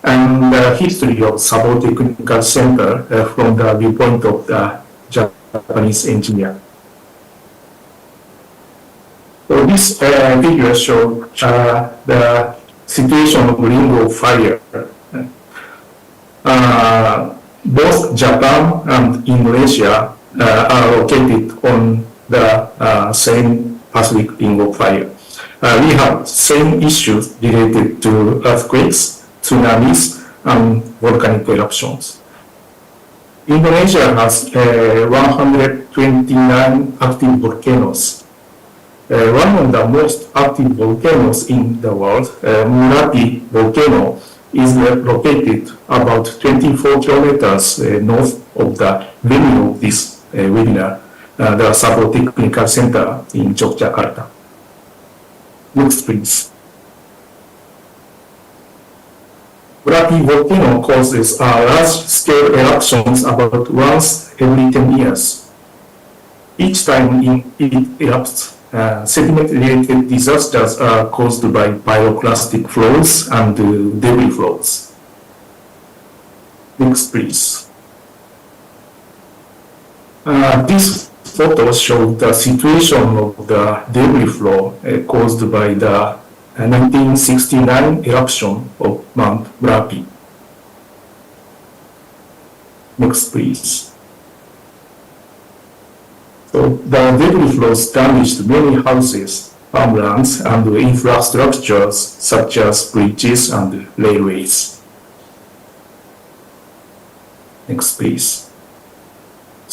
and the history of Sabo Technical Center from the viewpoint of the Japanese engineer. So this video shows the situation of ring of fire. Both Japan and Indonesia are located on the same Pacific ring of fire. We have same issues related to earthquakes, tsunamis, and volcanic eruptions. Indonesia has 129 active volcanoes. One of the most active volcanoes in the world, Merapi volcano, is located about 24 kilometers north of the venue of this webinar, the Sabo Technical Center in Yogyakarta. Next, please. Merapi volcano causes large-scale eruptions about once every 10 years. Each time it erupts, sediment-related disasters are caused by pyroclastic flows and debris flows. Next, please. This photo shows the situation of the debris flow caused by the 1969 eruption of Mount Merapi. Next, please. So the debris flows damaged many houses, farmlands, and infrastructures such as bridges and railways. Next, please.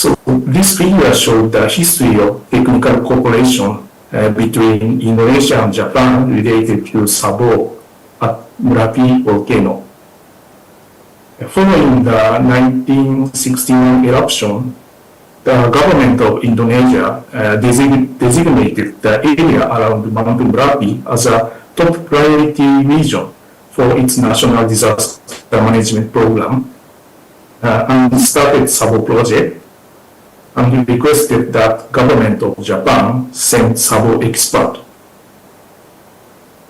So this figure showed the history of technical cooperation between Indonesia and Japan related to Sabo at Merapi volcano. Following the 1961 eruption, the government of Indonesia designated the area around Mountain Merapi as a top priority region for its national disaster management program and started Sabo project, and requested that government of Japan send Sabo expert.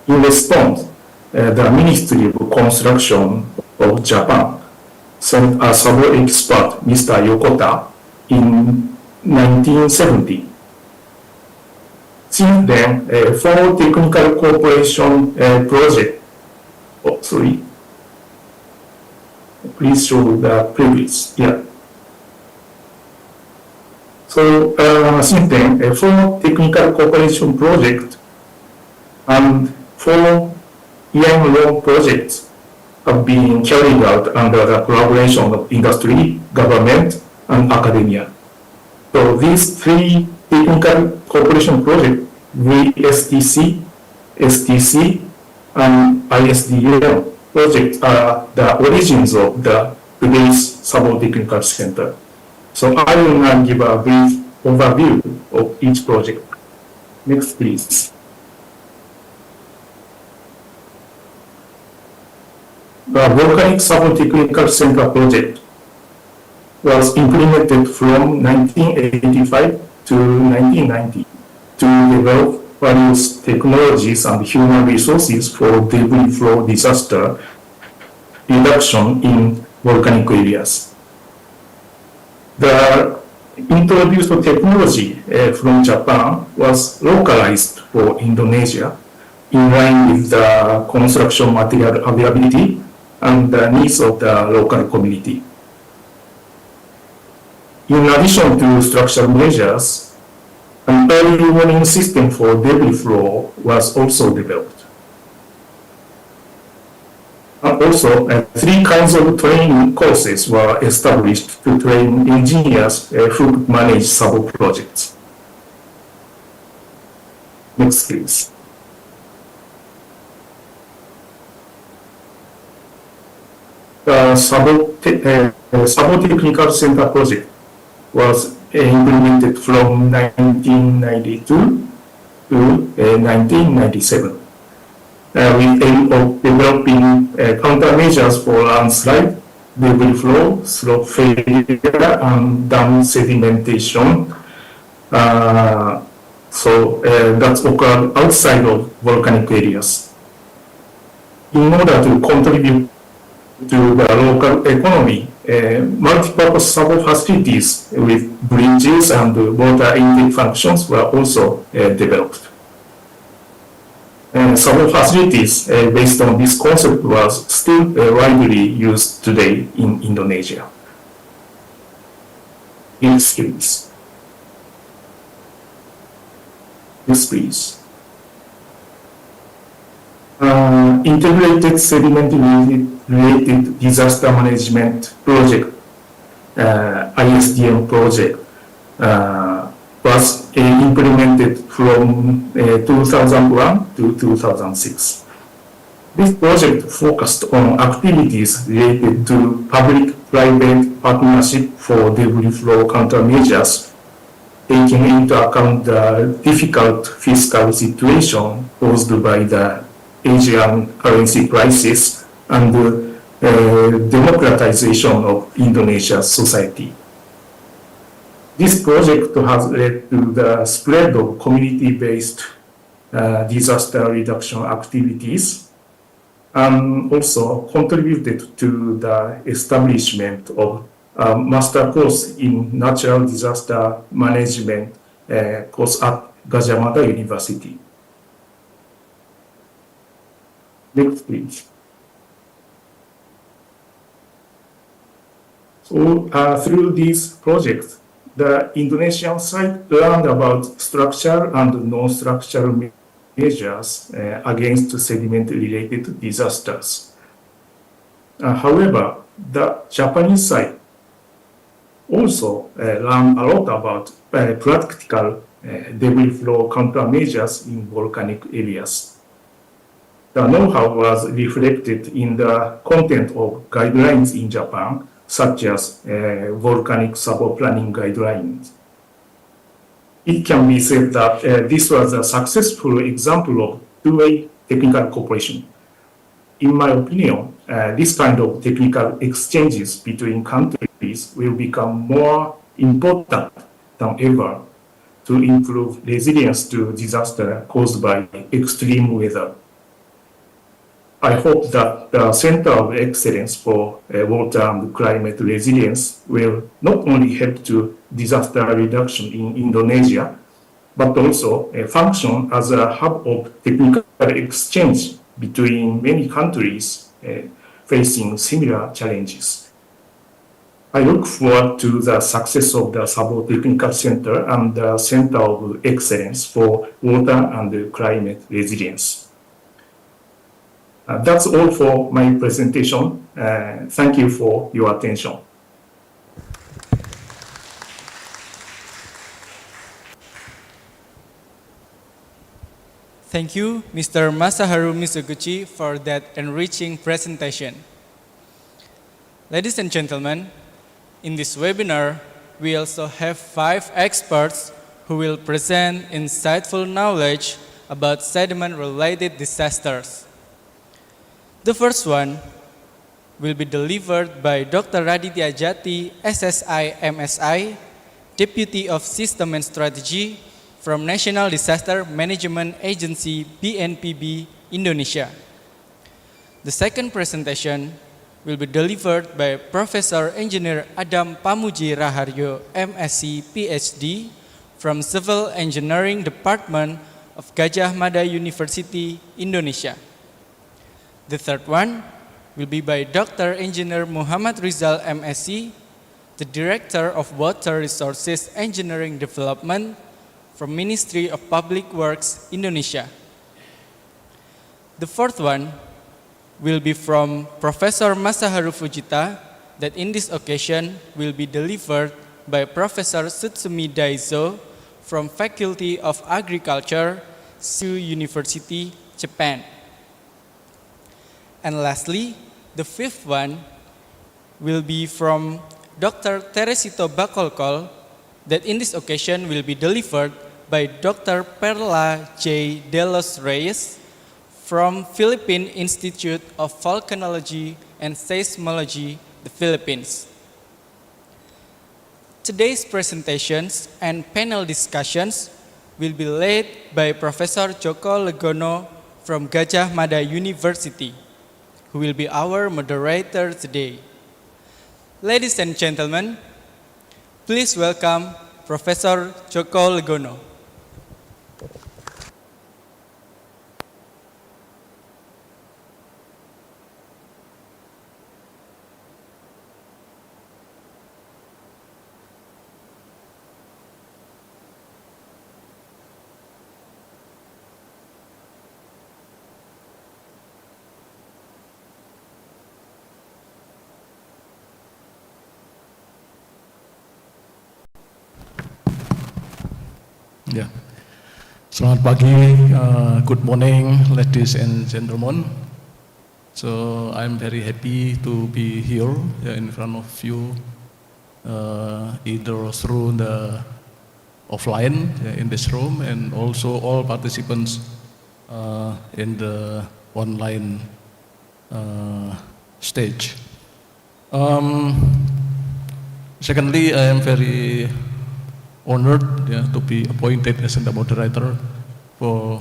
In response, the Ministry of Construction of Japan sent a Sabo expert, Mr. Yokota, in 1970. Since then, four technical cooperation project. Oh, sorry. Please show the previous. Yeah. So since then, four technical cooperation projects and four year-long projects have been carried out under the collaboration of industry, government, and academia. So these three technical cooperation projects, VSTC, STC, and ISDM projects are the origins of the today's Sabo Technical Center. So I will now give a brief overview of each project. Next, please. The Volcanic Sabo Technical Center project was implemented from 1985 to 1990 to develop various technologies and human resources for debris flow disaster reduction in volcanic areas. The introduced technology from Japan was localized for Indonesia in line with the construction material availability and the needs of the local community. In addition to structural measures, an early warning system for debris flow was also developed. And also, three kinds of training courses were established to train engineers who could manage Sabo projects. Next, please. The Sabo Technical Center project was implemented from 1992 to 1997. With aim of developing countermeasures for landslide, debris flow, slope failure, and dam sedimentation. That's occurred outside of volcanic areas. In order to contribute to the local economy, multi-purpose Sabo facilities with bridges and water intake functions were also developed. Sabo facilities based on this concept was still widely used today in Indonesia. Next, please. Yes, please. Integrated sediment-related disaster management project, ISDM project, was implemented from 2001 to 2006. This project focused on activities related to public-private partnership for debris flow countermeasures, taking into account the difficult fiscal situation caused by the Asian currency crisis and the democratization of Indonesia's society. This project has led to the spread of community-based disaster reduction activities and also contributed to the establishment of a master course in natural disaster management course at Gajah Mada University. Next, please. So through these projects, the Indonesian side learned about structural and non-structural measures against sediment-related disasters. However, the Japanese side also learn a lot about practical debris flow countermeasures in volcanic areas. The know-how was reflected in the content of guidelines in Japan, such as volcanic Sabo planning guidelines. It can be said that this was a successful example of two-way technical cooperation. In my opinion, this kind of technical exchanges between countries will become more important than ever to improve resilience to disaster caused by extreme weather. I hope that the Center of Excellence for Water and Climate Resilience will not only help to disaster reduction in Indonesia, but also function as a hub of technical exchange between many countries facing similar challenges. I look forward to the success of the Sabo Technical Center and the Center of Excellence for Water and Climate Resilience. That's all for my presentation. Thank you for your attention. Thank you, Mr. Masaharu Mizuguchi, for that enriching presentation. Ladies and gentlemen, in this webinar, we also have 5 experts who will present insightful knowledge about sediment-related disasters. The first one will be delivered by Dr. Raditya Jati, SSI MSI, Deputy of System and Strategy from National Disaster Management Agency BNPB, Indonesia. The second presentation will be delivered by Professor Engineer Adam Pamuji Raharjo, MSc PhD from Civil Engineering Department of Gajah Mada University, Indonesia. The third one will be by Dr. Engineer Muhammad Rizal, MSc, the Director of Water Resources Engineering Development from Ministry of Public Works, Indonesia. The fourth one will be from Professor Masaharu Fujita, that in this occasion will be delivered by Professor Tsutsumi Daizo from Faculty of Agriculture, Seiyu University, Japan. And lastly, the fifth one will be from Dr. Teresito Bacolcol, that in this occasion will be delivered by Dr. Perla J. De Los Reyes from Philippine Institute of Volcanology and Seismology, the Philippines. Today's presentations and panel discussions will be led by Professor Joko Legono from Gajah Mada University, who will be our moderator today. Ladies and gentlemen, please welcome Professor Joko Legono. Ya, selamat pagi, good morning, ladies and gentlemen. So I'm very happy to be here in front of you, either through the offline in this room and also all participants in the online stage. Secondly, I am very honored to be appointed as the moderator for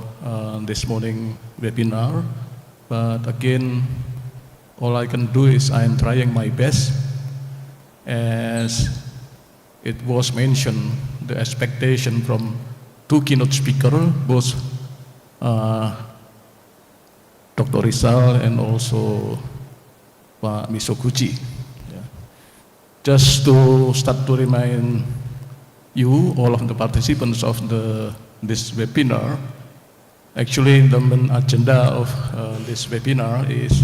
this morning webinar. But again, all I can do is I am trying my best. As it was mentioned, the expectation from 2 keynote speakers, both Dr. Rizal and also Pak Mizoguchi. Just to start to remind you, all of the participants of this webinar, actually the main agenda of this webinar is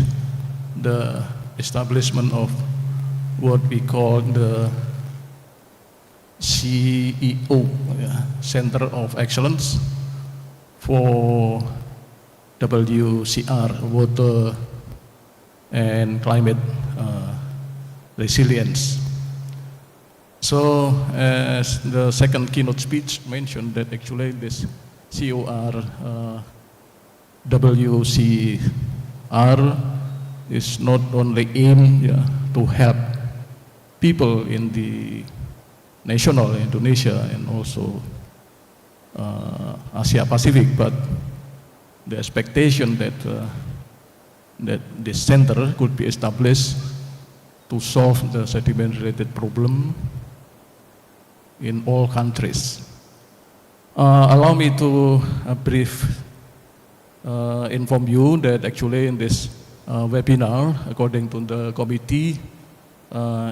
the establishment of what we call the CEO, Center of Excellence for WCR, Water and Climate Resilience. So, as the second keynote speech mentioned, that actually this COR WCR is not only aimed to help people in the national Indonesia and also Asia Pacific, but the expectation that that this center could be established to solve the sediment-related problem in all countries. Allow me to brief inform you that actually in this webinar, according to the committee,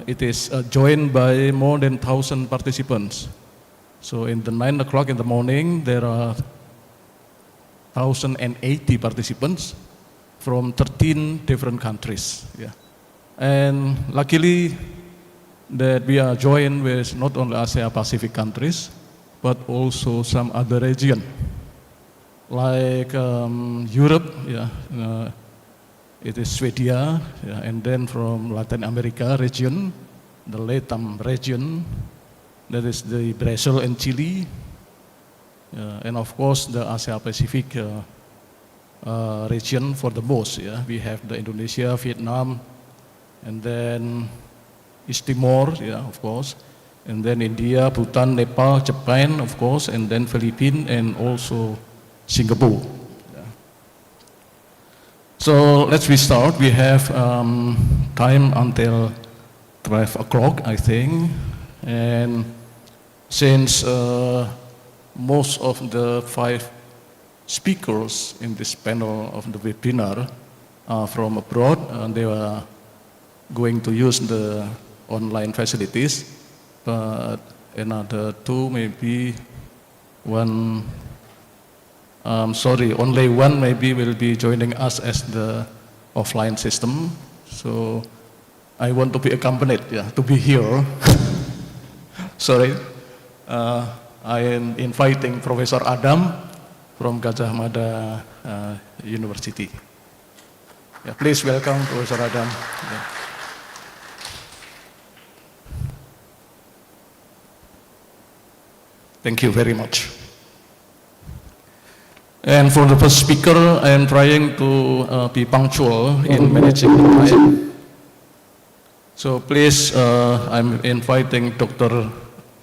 it is joined by more than 1,000 participants. So in the 9 o'clock in the morning, there are 1,080 participants from 13 different countries. Yeah. And luckily that we are joined with not only Asia Pacific countries, but also some other region, like Europe, it is Sweden, and then from Latin America region, the LATAM region, that is the Brazil and Chile, and of course the Asia Pacific region for the most. We have the Indonesia, Vietnam, and then East Timor, of course, and then India, Bhutan, Nepal, Japan, of course, and then Philippines, and also Singapore. So let's restart. We have time until 12 o'clock, I think, and since most of the 5 speakers in this panel of the webinar are from abroad, they are going to use the online facilities, but another 2, maybe one, only one maybe will be joining us as the offline system. So I want to be accompanied, to be here. Sorry. I am inviting Professor Adam from Gajah Mada University. Please welcome Professor Adam. Thank you very much. And for the first speaker, I am trying to be punctual in managing the time. So please, I'm inviting Dr.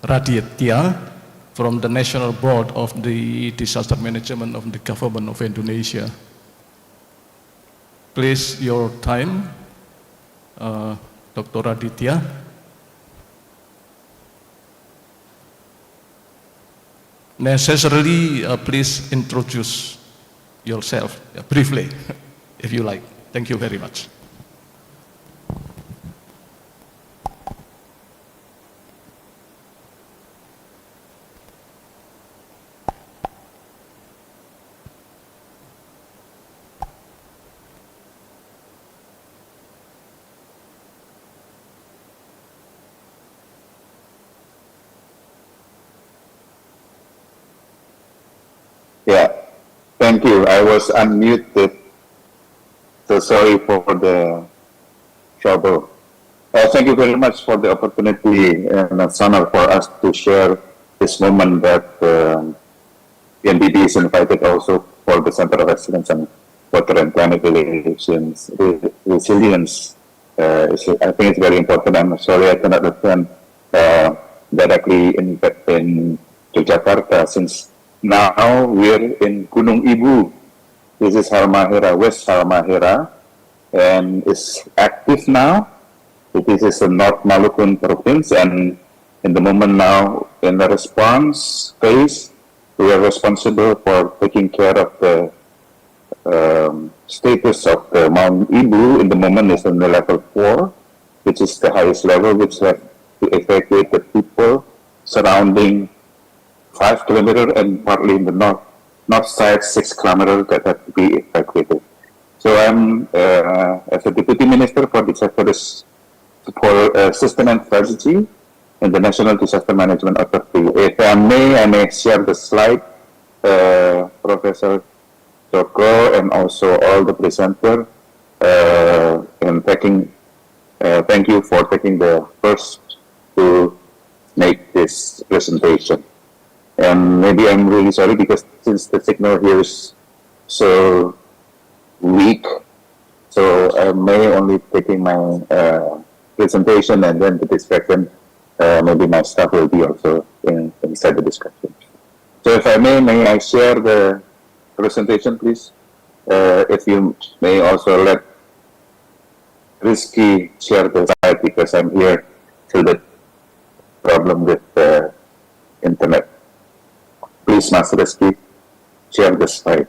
Raditya from the National Board of the Disaster Management of the Government of Indonesia. Please, your time, Dr. Raditya. Necessarily, please introduce yourself briefly, if you like. Thank you very much. Yeah, thank you. I was unmuted, so sorry for the trouble. Thank you very much for the opportunity and it's an honor for us to share this moment that NBD is invited also for the Center of Excellence on Water and Climate Resilience. I think it's very important. I'm sorry I cannot attend directly in Jakarta, since now we're in Gunung Ibu. This is Halmahera, West Halmahera, and it's active now. This is the North Maluku province, and in the moment now, in the response phase, we are responsible for taking care of the status of the Mount Ibu. In the moment is on the level 4, which is the highest level, which have to evacuate the people surrounding 5 kilometers and partly in the north side 6 kilometers that have to be evacuated. So I'm as a deputy minister for the sector for system and strategy, in the National Disaster Management Authority. If I may share the slide, Professor Joko and also all the presenter, and thank you for taking the first to make this presentation. And maybe I'm really sorry because since the signal here is so weak, so I may only taking my presentation and then the discussion, maybe my staff will be also inside the discussion. So if I may I share the presentation, please? If you may also let Rizky share the slide because I'm here through the problem with the internet. Please, Mas Rizky, share the slide.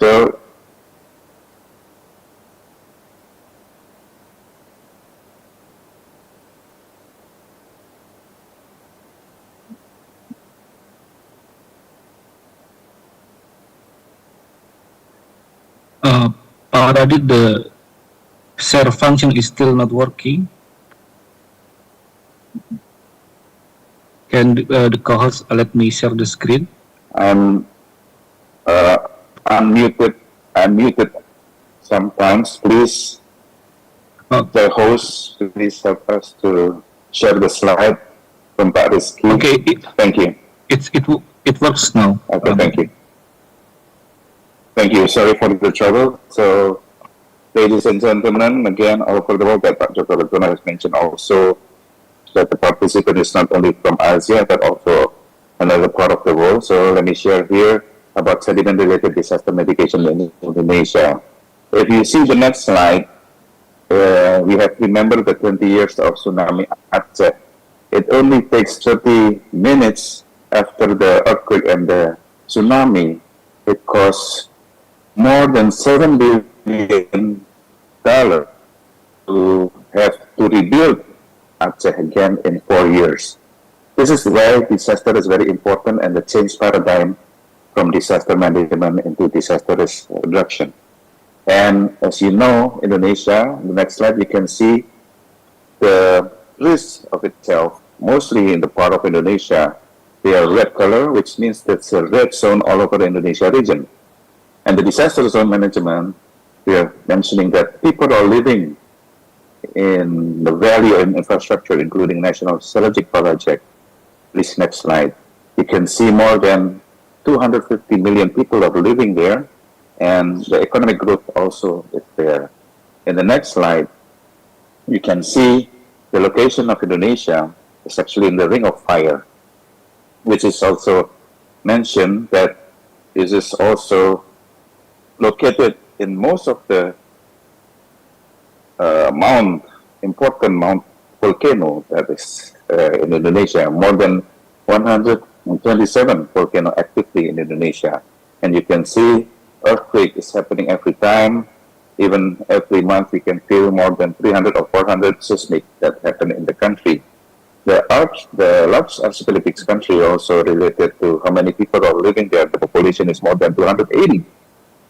So, Pak Radit, the share function is still not working. Can the co-host let me share the screen? I'm unmuted sometimes. Please, the host, please help us to share the slide from Pak Rizky. Okay. Thank you. It works now. Okay, thank you. Thank you. Sorry for the trouble. So, ladies and gentlemen, again, all over the world, that Pak Joko Laguna has mentioned also that the participant is not only from Asia, but also another part of the world. So let me share here about sediment-related disaster mitigation in Indonesia. If you see the next slide, we have remembered the 20 years of tsunami Aceh. It only takes 30 minutes after the earthquake and the tsunami. It costs more than $7 billion to have to rebuild Aceh again in 4 years. This is why disaster is very important and the change paradigm from disaster management into disaster risk reduction. And as you know, Indonesia, the next slide, you can see the risk of itself, mostly in the part of Indonesia, they are red color, which means that's a red zone all over the Indonesia region. And the disaster zone management, we are mentioning that people are living in the value and infrastructure, including National Strategic Project. Please, next slide. You can see more than 250 million people are living there, and the economic growth also is there. In the next slide, you can see the location of Indonesia is actually in the Ring of Fire, which is also mentioned that this is also located in most of the important mount volcano that is in Indonesia, more than 127 volcano actively in Indonesia. And you can see earthquake is happening every time. Even every month we can feel more than 300 or 400 seismic that happen in the country. The large archipelagic country also related to how many people are living there. The population is more than 280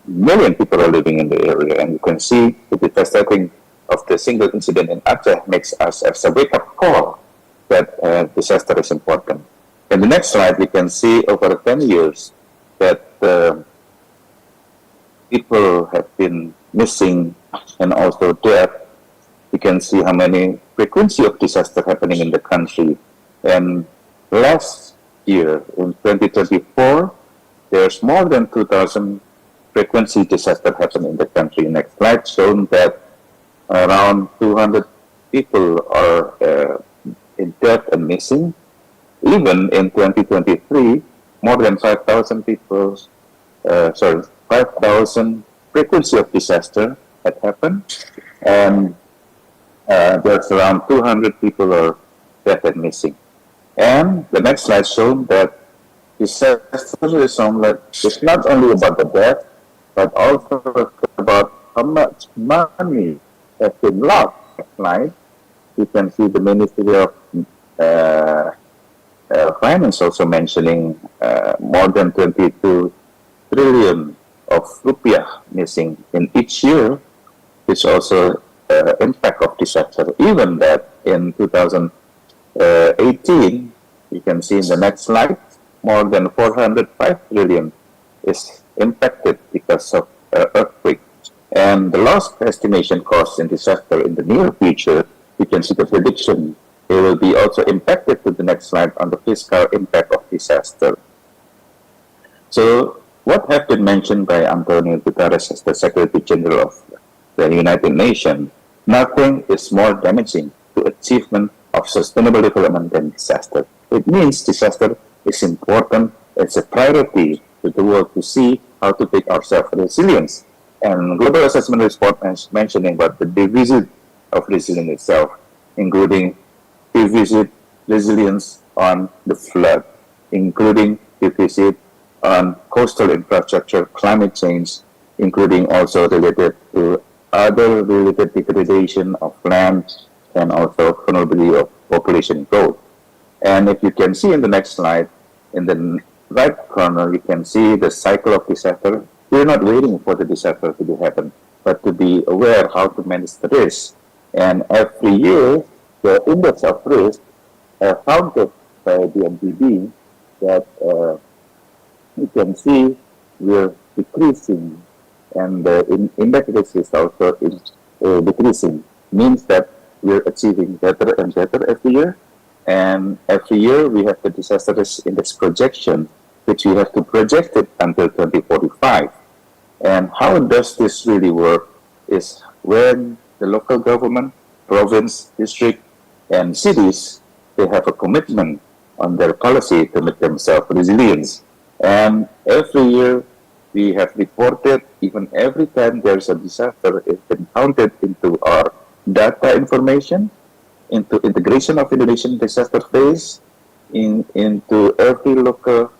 million people are living in the area. And you can see the devastating of the single incident in Aceh makes us as a wake-up call that disaster is important. In the next slide, we can see over 10 years that people have been missing and also dead. You can see how many frequency of disaster happening in the country. And last year, in 2024, there's more than 2,000 frequency disaster happening in the country. Next slide shown that around 200 people are dead and missing. Even in 2023, more than 5,000 people, 5,000 frequency of disaster had happened, and there's around 200 people are dead and missing. And the next slide shown that disasterism is not only about the death, but also about how much money has been lost. Next slide. You can see the Ministry of Finance also mentioning more than 22 trillion of rupiah missing in each year, which also impact of disaster. Even that in 2018, you can see in the next slide, more than 405 trillion is impacted because of earthquake. And the loss estimation costs in disaster in the near future, you can see the prediction. It will be also impacted to the next slide on the fiscal impact of disaster. So what have been mentioned by Antonio Guterres as the Secretary General of the United Nations, nothing is more damaging to achievement of sustainable development than disaster. It means disaster is important, it's a priority to the world to see how to make ourselves resilient. And Global Assessment Report is mentioning about the deficit of resilience itself, including deficit resilience on the flood, including deficit on coastal infrastructure, climate change, including also related to other related degradation of land and also vulnerability of population growth. And if you can see in the next slide, in the right corner, you can see the cycle of disaster. We're not waiting for the disaster to happen, but to be aware how to manage the risk. And every year, the index of risk counted by the MDB that you can see we're decreasing, and the index risk is also decreasing. Means that we're achieving better and better every year. And every year we have the disaster risk index projection, which we have to project it until 2045. And how does this really work is when the local government, province, district, and cities, they have a commitment on their policy to make themselves resilient. And every year we have reported, even every time there's a disaster, it's been counted into our data information, into integration of Indonesian disaster phase, into every local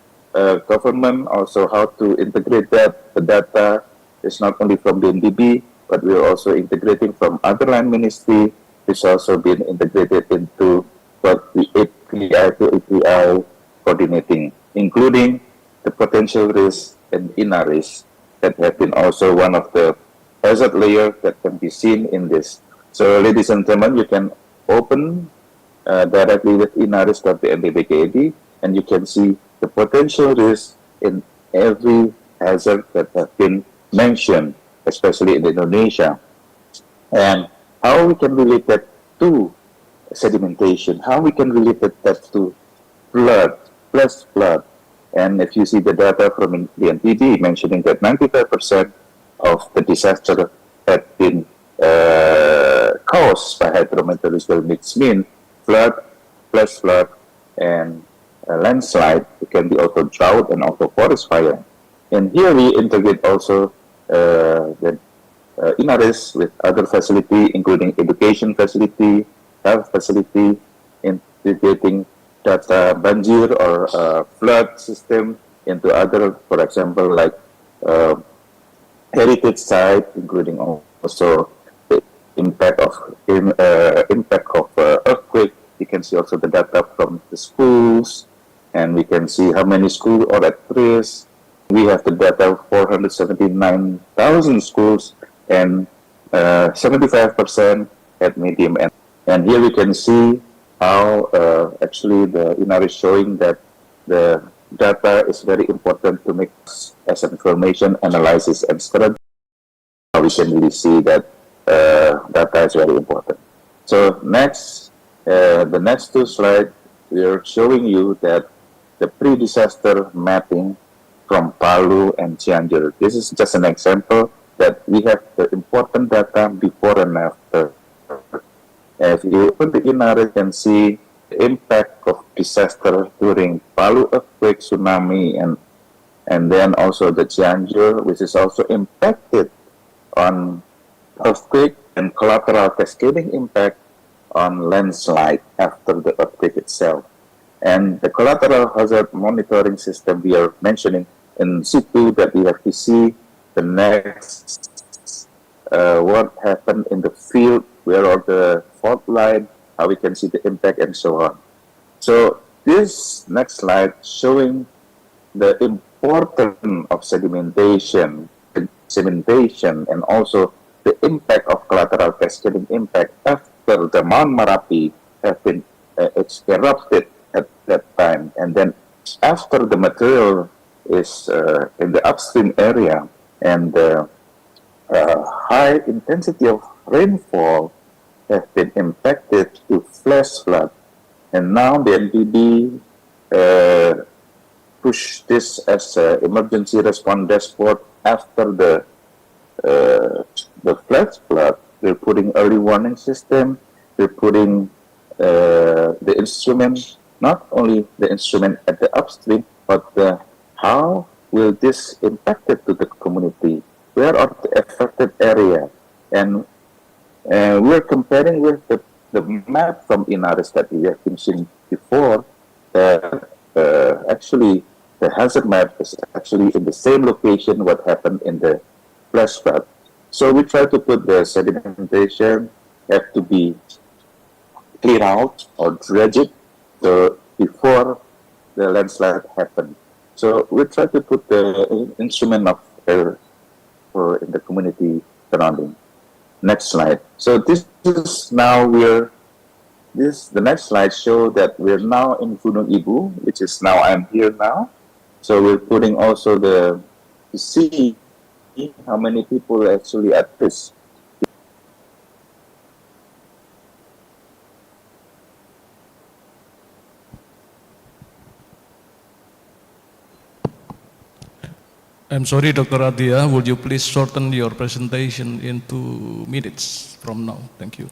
government, also how to integrate that. The data is not only from the NDB, but we're also integrating from other land ministry. It's also been integrated into what the API to API coordinating, including the potential risk and inner risk that have been also one of the hazard layer that can be seen in this. So ladies and gentlemen, you can open directly with inaris.bnpbkd and you can see the potential risk in every hazard that have been mentioned, especially in Indonesia. And how we can relate that to sedimentation, how we can relate that to flood, plus flood. And if you see the data from the NTD mentioning that 95% of the disaster had been caused by hydrometeorological mixed mean, flood, plus flood, and landslide. It can be also drought and also forest fire. And here we integrate also the INARIS with other facility, including education facility, health facility, integrating data banjir or flood system into other, for example, like heritage site, including also the impact of earthquake. You can see also the data from the schools, and we can see how many schools are at risk. We have the data of 479,000 schools, and 75% at medium end. And here we can see how actually the INAR is showing that the data is very important to make as information analysis and strategy. We can really see that data is very important. So next, the next two slides, we are showing you that the pre-disaster mapping from Palu and Cianjur. This is just an example that we have the important data before and after. If you open the INAR, you can see the impact of disaster during Palu earthquake, tsunami, and then also the Cianjur, which is also impacted on earthquake and collateral cascading impact on landslide after the earthquake itself. And the collateral hazard monitoring system we are mentioning in situ, that we have to see the next what happened in the field, where are the fault line, how we can see the impact, and so on. So this next slide showing the importance of sedimentation sedimentation, and also the impact of collateral cascading impact after the Mount Marapi have been erupted at that time, and then after the material is in the upstream area, and the high intensity of rainfall have been impacted to flash flood, and now the NPB push this as an emergency response dashboard after the flash flood. They're putting early warning system. They're putting the instrument, not only the instrument at the upstream, but how will this impact it to the community? Where are the affected area? And we're comparing with the map from Inaris that we have been seeing before. Actually, the hazard map is actually in the same location what happened in the flash flood. So we try to put the sedimentation have to be clear out or dredge it before the landslide happened. So we try to put the instrument of for in the community surrounding. Next slide. So this is now the next slide show that we're now in Gunung Ibu, which is now I'm here now. So we're putting also to see how many people actually at this. I'm sorry, Dr. Aditya, would you please shorten your presentation in 2 minutes from now? Thank you.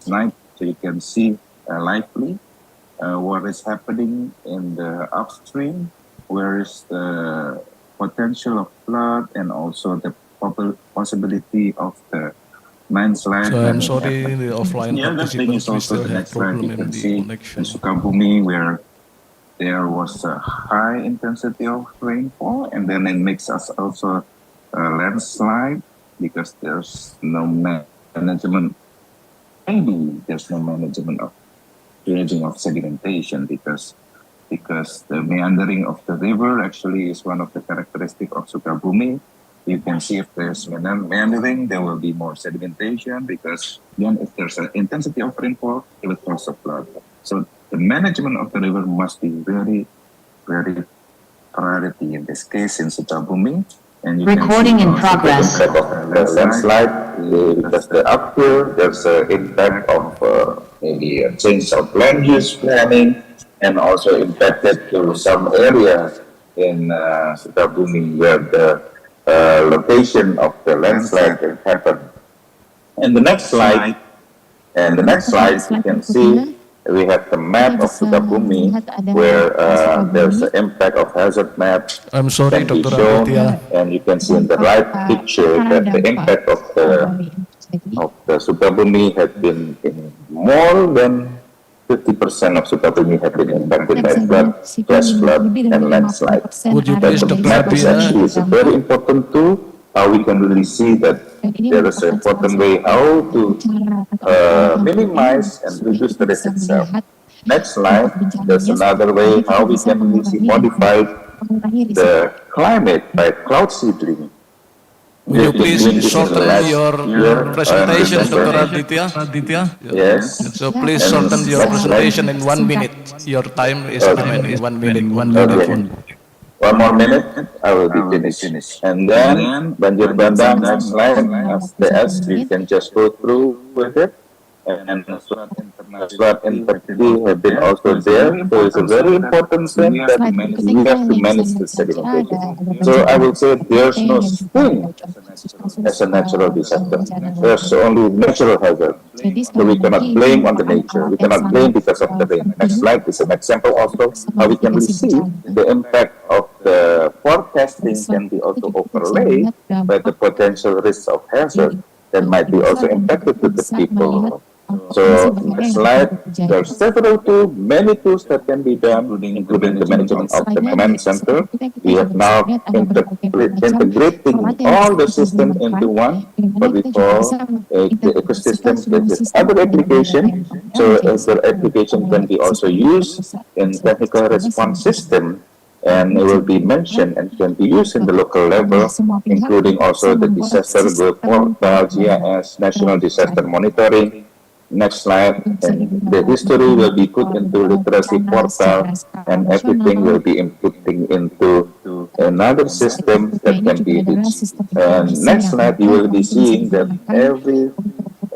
Slide so you can see lively what is happening in the upstream, where is the potential of flood and also the possibility of the landslide. So I'm sorry, the offline the other thing is participants, we also still the have next slide problem you in can the see connection. in Sukabumi, where there was a high intensity of rainfall, and then it makes us also a landslide because there's no management. Maybe there's no management of dredging of sedimentation because the meandering of the river actually is one of the characteristics of Sukabumi. You can see if there's meandering, there will be more sedimentation because then if there's an intensity of rainfall, it will cause a flood. So the management of the river must be very, very priority in this case in Sukabumi. And you Recording can see in progress. The impact of the landslide because the uphill, there's an impact of maybe a change of land use planning, and also impacted to some area in Sukabumi where the location of the landslide can happen. And the next slide, you can see we have the map of Sukabumi where there's the impact of hazard map I'm sorry, can be Dr. shown, Aditya. and you can see in the right picture that the impact of the Sukabumi has been in more than 50% of Sukabumi have been impacted by flood, flash flood, and landslide. Would you please, The Dr. map is actually Aditya? a very important tool. How we can really see that there is an important way how to minimize and reduce the risk itself. Next slide, there's another way how we can really modify the climate by cloud seedling. Would you please shorten your presentation, Dr. Aditya? Yes. So please And shorten your next slide. presentation in 1 minute. Your time is Okay. remaining 1 minute. Okay. One more minute, I will be finished. And then Banjir Bandang, next slide, as you can just go through with it. and flood integrity have been also there. So it's a very important thing that we have to manage the sedimentation. So I will say there's no thing as a natural disaster. There's only natural hazard. So we cannot blame on the nature. We cannot blame because of the rain. Next slide is an example also how we can really see the impact of the forecasting can be also overlaid by the potential risks of hazard that might be also impacted to the people. So next slide, there are several tools, many tools that can be done, including the management of the command center. We have now integrating all the system into one, what we call the ecosystem with other application. So the application can be also used in technical response system, and it will be mentioned and can be used in the local level, including also the disaster portal, GIS, National Disaster Monitoring. Next slide, and the history will be put into literacy portal, and everything will be inputting into another system that can be reached. And next slide, you will be seeing that every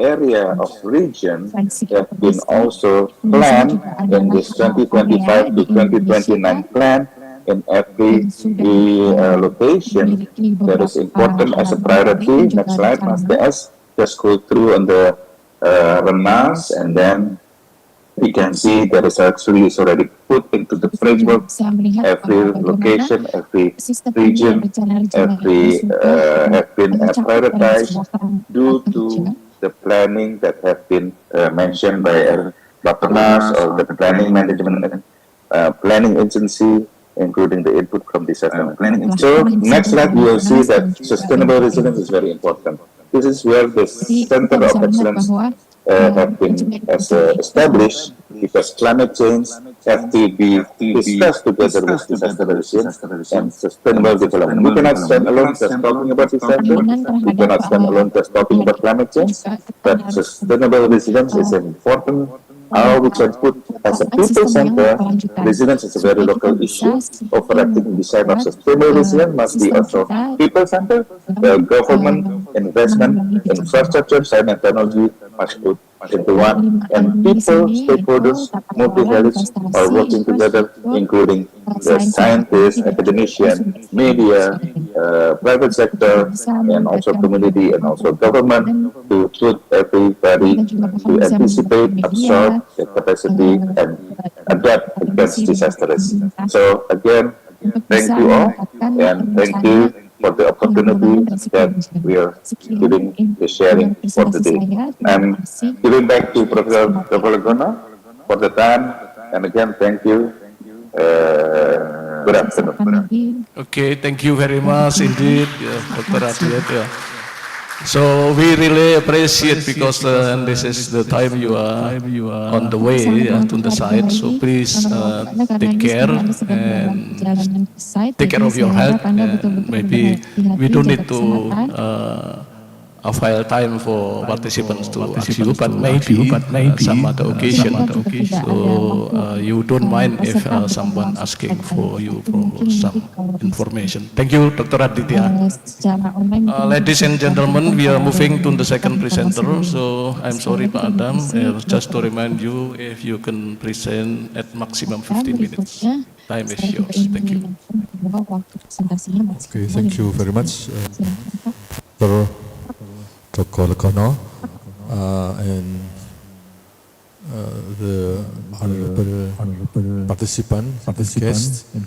area of region have been also planned in this 2025 to 2029 plan in every location that is important as a priority. Next slide, Mas DS. Just go through on the Renas, and then we can see that is actually is already put into the framework. Every location, every region, every have been prioritized due to the planning that have been mentioned by Bapenas or the planning management planning agency, including the input from disaster planning. So next slide, you will see that sustainable resilience is very important. This is where the center of excellence have been established, because climate change have to be discussed together with disaster resilience and sustainable development. We cannot stand alone just talking about disaster. We cannot stand alone just talking about climate change. But sustainable resilience is an important how we can put as a people center. Resilience is a very local issue. Overacting design of sustainable resilience must be also people center. The government, investment, infrastructure, science and technology must put into one, and people, stakeholders, multi-health are working together, including the scientists, academicians, media, private sector, and also community, and also government, to put everybody to anticipate, absorb the capacity, and adapt against disaster risk. So again, thank you all, and thank you for the opportunity that we are giving the sharing for today. I'm giving back to Professor Gono for the time, and again, thank you. Good afternoon. Okay, thank you very much indeed, Dr. Adiat. So we really appreciate, because this is the time you are on the way to the site. So please take care and take care of your health. And maybe we don't need to avail time for participants to ask you, but maybe some other occasion. So you don't mind if someone asking for you for some information. Thank you, Dr. Aditya. Ladies and gentlemen, we are moving to the second presenter. So I'm sorry, Pak Adam, just to remind you, if you can present at maximum 15 minutes. Time is yours. Thank you. Okay, thank you very much, Dr. Legono, and the honorable participant,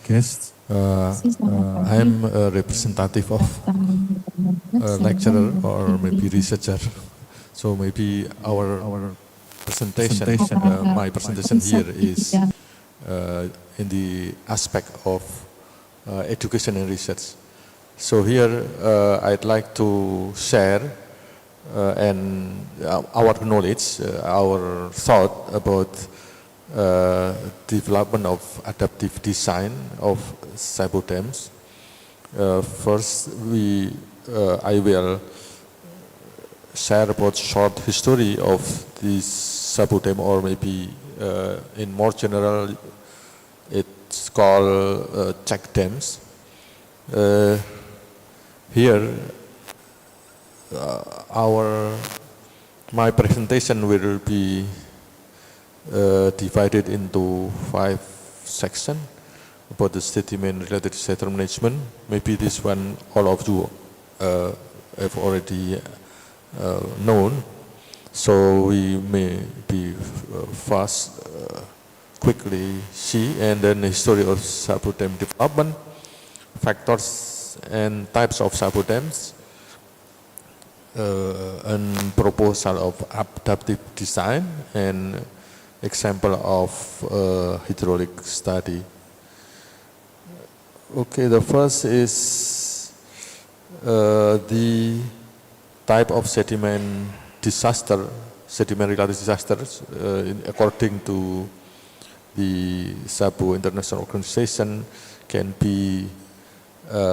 guests. I'm a representative of a lecturer or maybe researcher. So maybe our presentation, my presentation here is in the aspect of education and research. So here I'd like to share and our knowledge, our thought about development of adaptive design of Sabo dams. First, I will share about short history of this Sabo dam, or maybe in more general, it's called check dams. Here, our My presentation will be divided into 5 sections about the sediment-related disaster management. Maybe this one all of you have already known, so we may be fast, quickly see, and then the history of Sabo dam development, factors and types of Sabo dams, and proposal of adaptive design, and example of hydraulic study. Okay, the first is the type of sediment disaster, sediment-related disasters, according to the Sabo International Organization, can be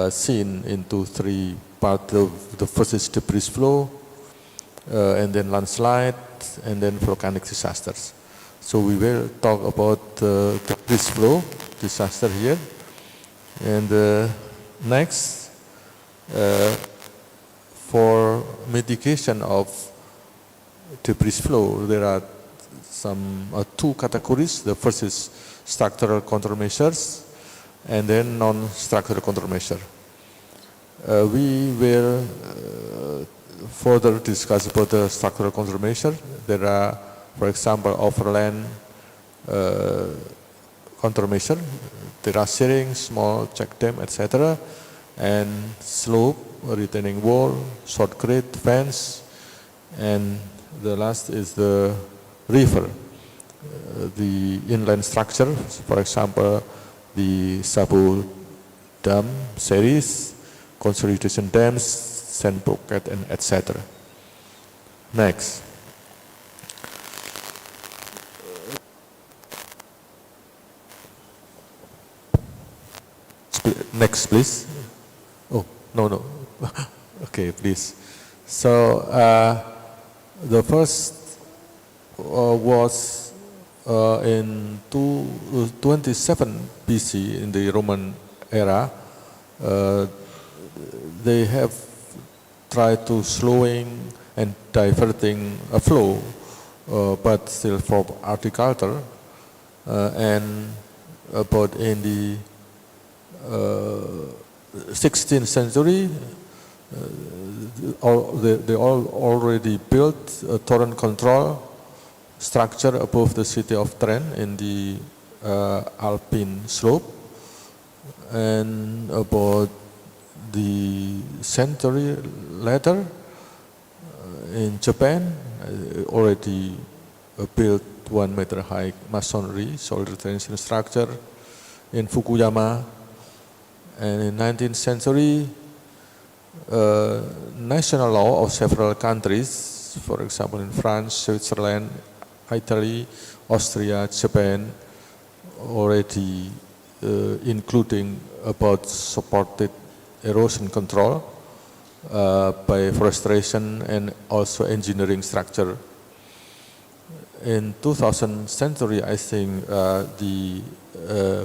seen into 3 parts. The first is debris flow, and then landslide, and then volcanic disasters. So we will talk about the debris flow disaster here. And next, for mitigation of debris flow, there are some 2 categories. The first is structural countermeasures, and then non-structural countermeasure. We will further discuss about the structural countermeasure. There are, for example, overland countermeasure. There are shearing, small check dam, etc., and slope, retaining wall, short grade, fence, and the last is the river, the inland structure, for example, the Sabo dam series, consolidation dams, sand pocket, and etc. Next. Next, please. Oh, no. Okay, please. So, the first was in 27 BC in the Roman era. They have tried to slowing and diverting a flow, but still for agriculture, and about in the 16th century, they all already built a torrent control structure above the city of Trent in the Alpine slope, and about the century later in Japan already built 1 meter high masonry soil retention structure in Fukuyama. And in 19th century, national law of several countries, for example in France, Switzerland, Italy, Austria, Japan, already including about supported erosion control by forestation and also engineering structure. In 2000th century, I think the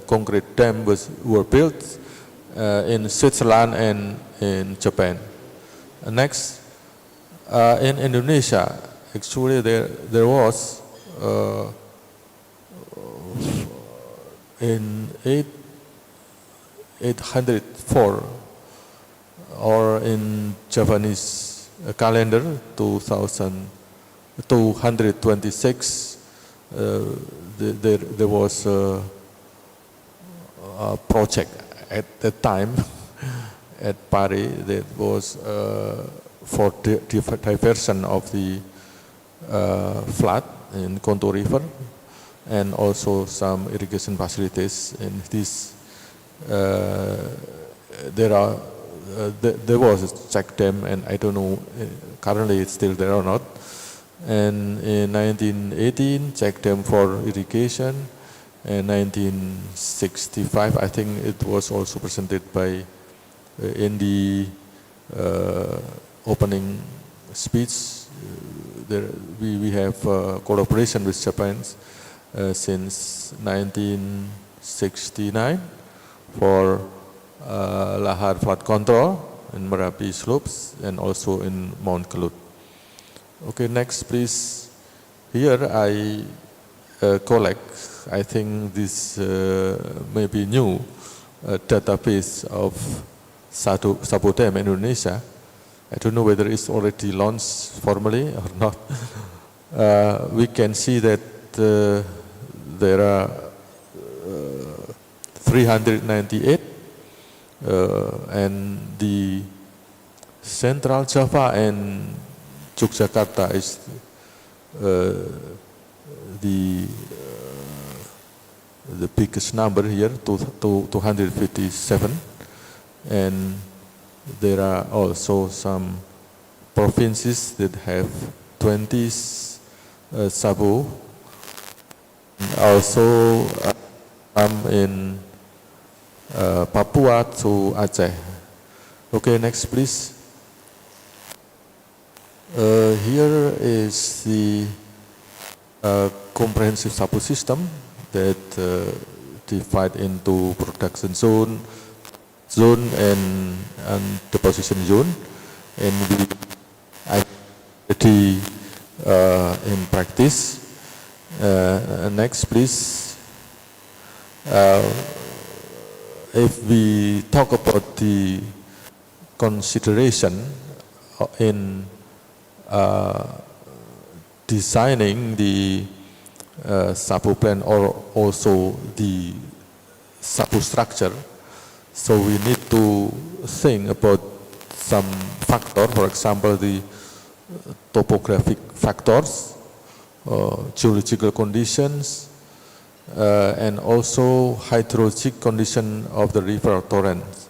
concrete dam were built in Switzerland and in Japan. Next, in Indonesia, actually there was in 804, or in Japanese calendar 2226, there was a project at that time at Paris that was for diversion of the flood in Konto River, and also some irrigation facilities in this. There was a check dam, and I don't know currently it's still there or not. And in 1918, check dam for irrigation. In 1965, I think it was also presented by in the opening speech. We have collaboration with Japan since 1969 for lahar flood control in Merapi slopes and also in Mount Kelut. Okay, next please. Here I collect, I think this may be new database of Sabo Dam in Indonesia. I don't know whether it's already launched formally or not. We can see that there are 398 and the Central Java and Yogyakarta is the biggest number here, 257, and there are also some provinces that have 20 Sabo, also in Papua to Aceh. Okay, next please. Here is the comprehensive Sabo system that divide into production zone and deposition zone, and we already in practice. Next please. If we talk about the consideration in designing the Sabo plan or also the Sabo structure, so we need to think about some factor, for example the topographic factors, geological conditions, and also hydrologic condition of the river torrents,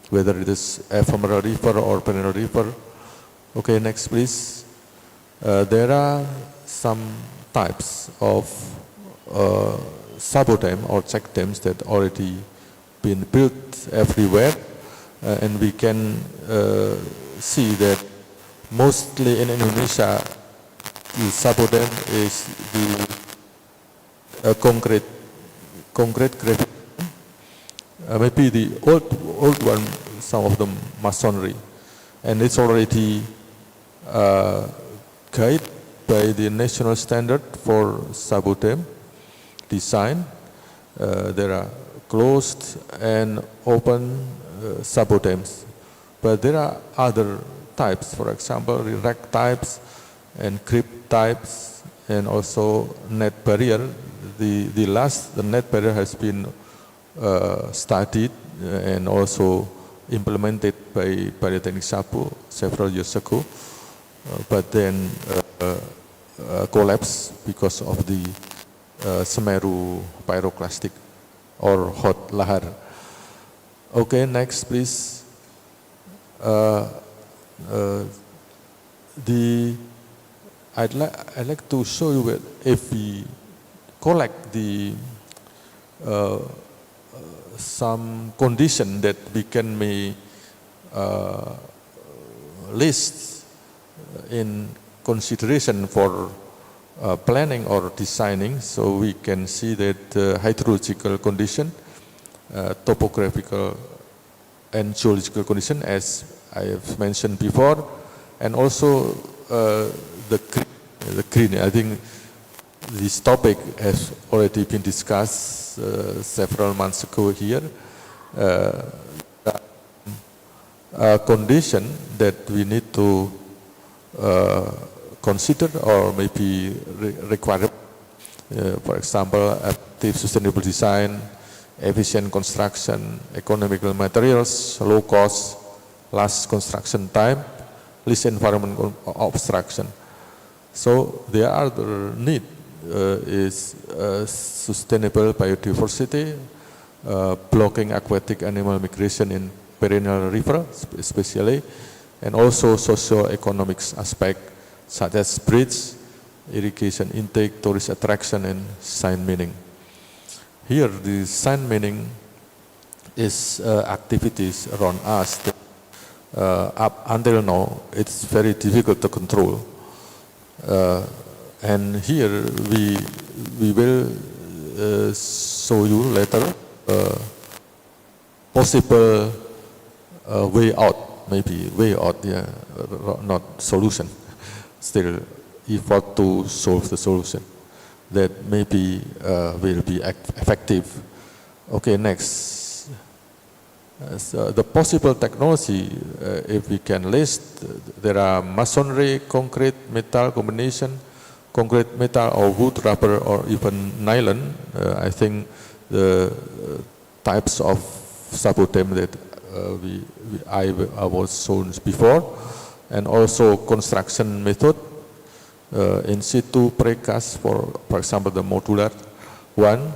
whether it is ephemeral river or perennial river. Okay, next please. There are some types of Sabo dam or check dams that already been built everywhere, and we can see that mostly in Indonesia the Sabo dam is the concrete gravity. Maybe the old one, some of them masonry, and it's already guided by the national standard for Sabo dam design. There are closed and open Sabo dams, but there are other types, for example rack types and crypt types, and also net barrier. The net barrier has been studied and also implemented by Polytechnic Sabo several years ago, but then collapsed because of the Semeru pyroclastic or hot lahar. Okay, next please. I'd like to show you that if we collect the some condition that we can list in consideration for planning or designing, so we can see that hydrological condition, topographical and geological condition, as I have mentioned before, and also the green. I think this topic has already been discussed several months ago here. Condition that we need to consider or maybe require, for example, active sustainable design, efficient construction, economical materials, low cost, last construction time, least environment obstruction. So the other need is sustainable biodiversity, blocking aquatic animal migration in perennial river especially, and also socio-economic aspect such as bridge, irrigation intake, tourist attraction, and sign meaning. Here the sign meaning is activities around us that up until now it's very difficult to control. And here we will show you later possible way out, maybe way out, yeah, not solution. still effort to solve the solution that maybe will be effective. Okay, next. So the possible technology, if we can list, there are masonry, concrete, metal combination, concrete, metal, or wood, rubber, or even nylon. I think the types of Sabo dam that I was shown before, and also construction method, in situ, precast, for example, the modular one,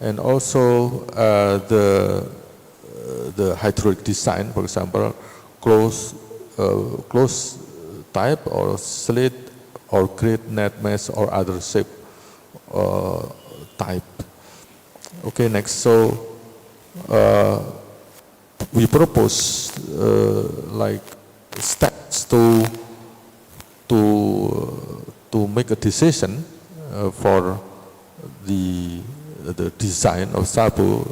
and also the hydraulic design, for example, close type or slit or grid net mesh or other shape type. Okay, next. So we propose like steps to make a decision for the design of Sabo.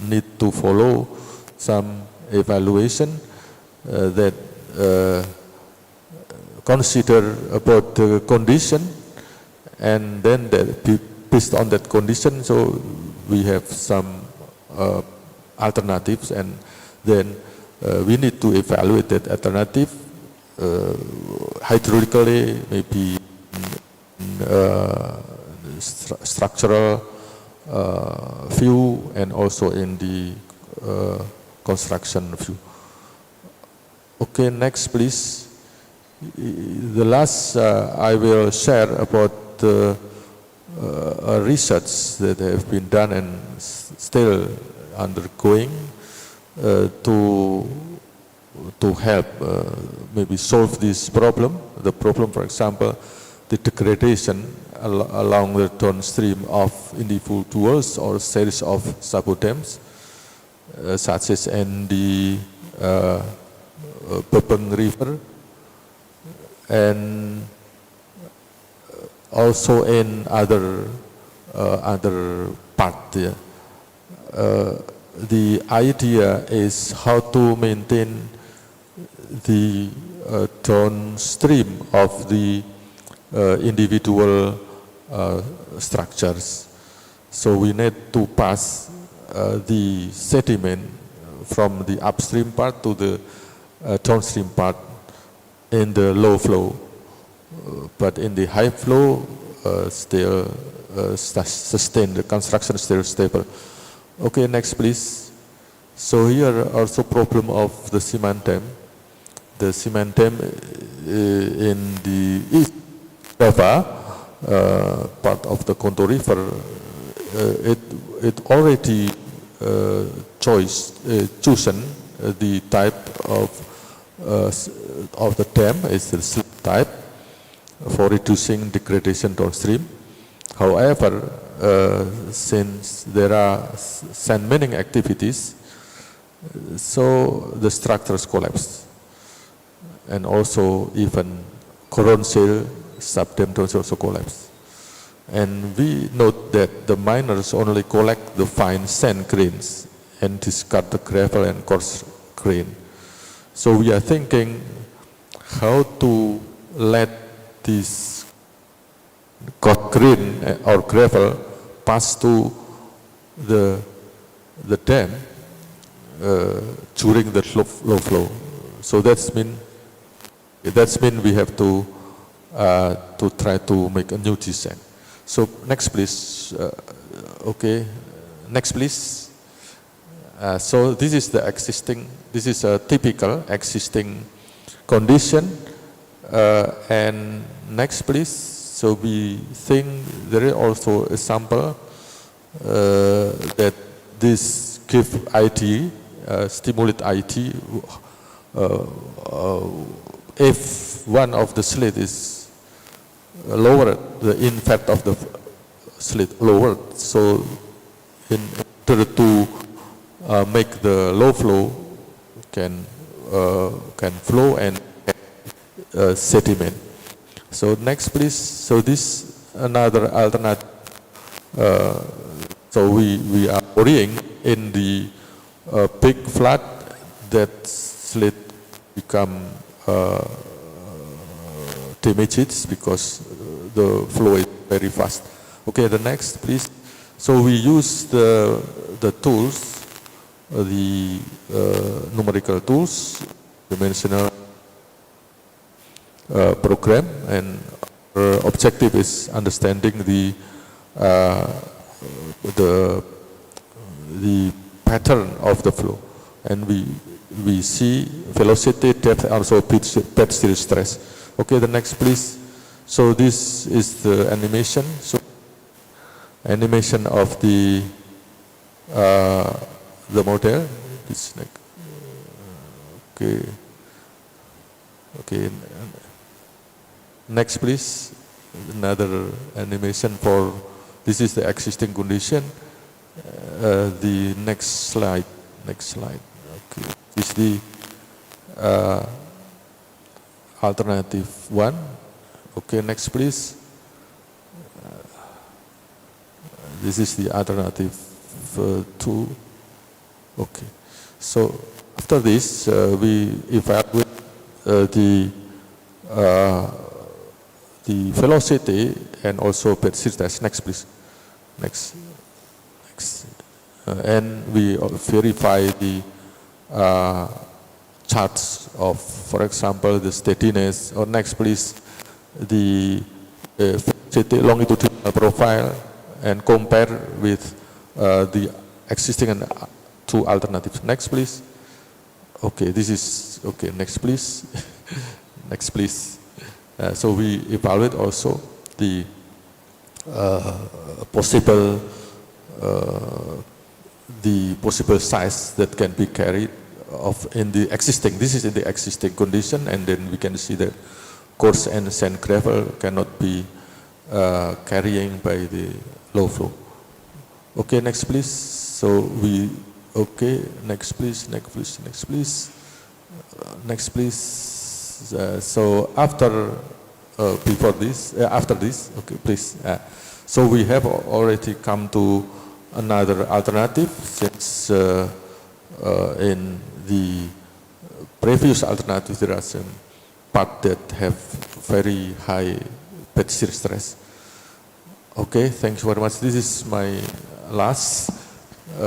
Need to follow some evaluation that consider about the condition, and then based on that condition, so we have some alternatives, and then we need to evaluate that alternative hydraulically, maybe structural view, and also in the construction view. Okay, next please. The last I will share about the research that have been done and still undergoing to help maybe solve this problem. The problem, for example, the degradation along the downstream of individuals or series of Sabo dams, such as in the Bebeng River, and also in other part. Yeah. The idea is how to maintain the downstream of the individual structures. So we need to pass the sediment from the upstream part to the downstream part in the low flow, but in the high flow still sustain, the construction is still stable. Okay, next please. So here also problem of the cement dam. The cement dam in the East Java part of the Konto River, it already chosen the type of the dam is the slip type for reducing degradation downstream. However, since there are sand mining activities, so the structures collapse, and also even Coron Shale sub-dam also collapse. And we note that the miners only collect the fine sand grains and discard the gravel and coarse grain. So we are thinking how to let this coarse grain or gravel pass to the dam during the low flow. So that's mean we have to try to make a new design. So next please. Okay, next please. So this is the existing, this is a typical existing condition. And next please. So we think there is also a sample that this give IT, stimulate IT, if one of the slit is lowered, the infect of the slit lowered, so in order to make the low flow can flow and sediment. So next please. So this another alternative. So we are worrying in the big flood that slit become damaged because the flow is very fast. Okay, the next, please. So we use the tools, the numerical tools, dimensional program, and our objective is understanding the pattern of the flow, and we see velocity, depth, also bed shear stress. Okay, the next, please. So this is the animation. So animation of the model. This next. Okay. Okay. Next, please. Another animation for this is the existing condition. The next slide. Next slide. Okay. This is the alternative one. Okay. Next, please. This is the alternative two. Okay. So after this, we evaluate the velocity and also bed shear stress. Next, please. Next. Next. And we verify the charts of, for example, the steadiness. Or next, please, the velocity longitudinal profile, and compare with the existing two alternatives. Next, please. Okay, this is okay. Next, please. Next, please. So we evaluate also the possible size that can be carried in the existing. This is in the existing condition, and then we can see that coarse and sand gravel cannot be carrying by the low flow. Okay, next, please. So okay, next, please. Next, please. Next, please. Next, please. So after this, okay, please. So we have already come to another alternative, since in the previous alternative there are some parts that have very high bed shear stress. Okay, thank you very much. This is my last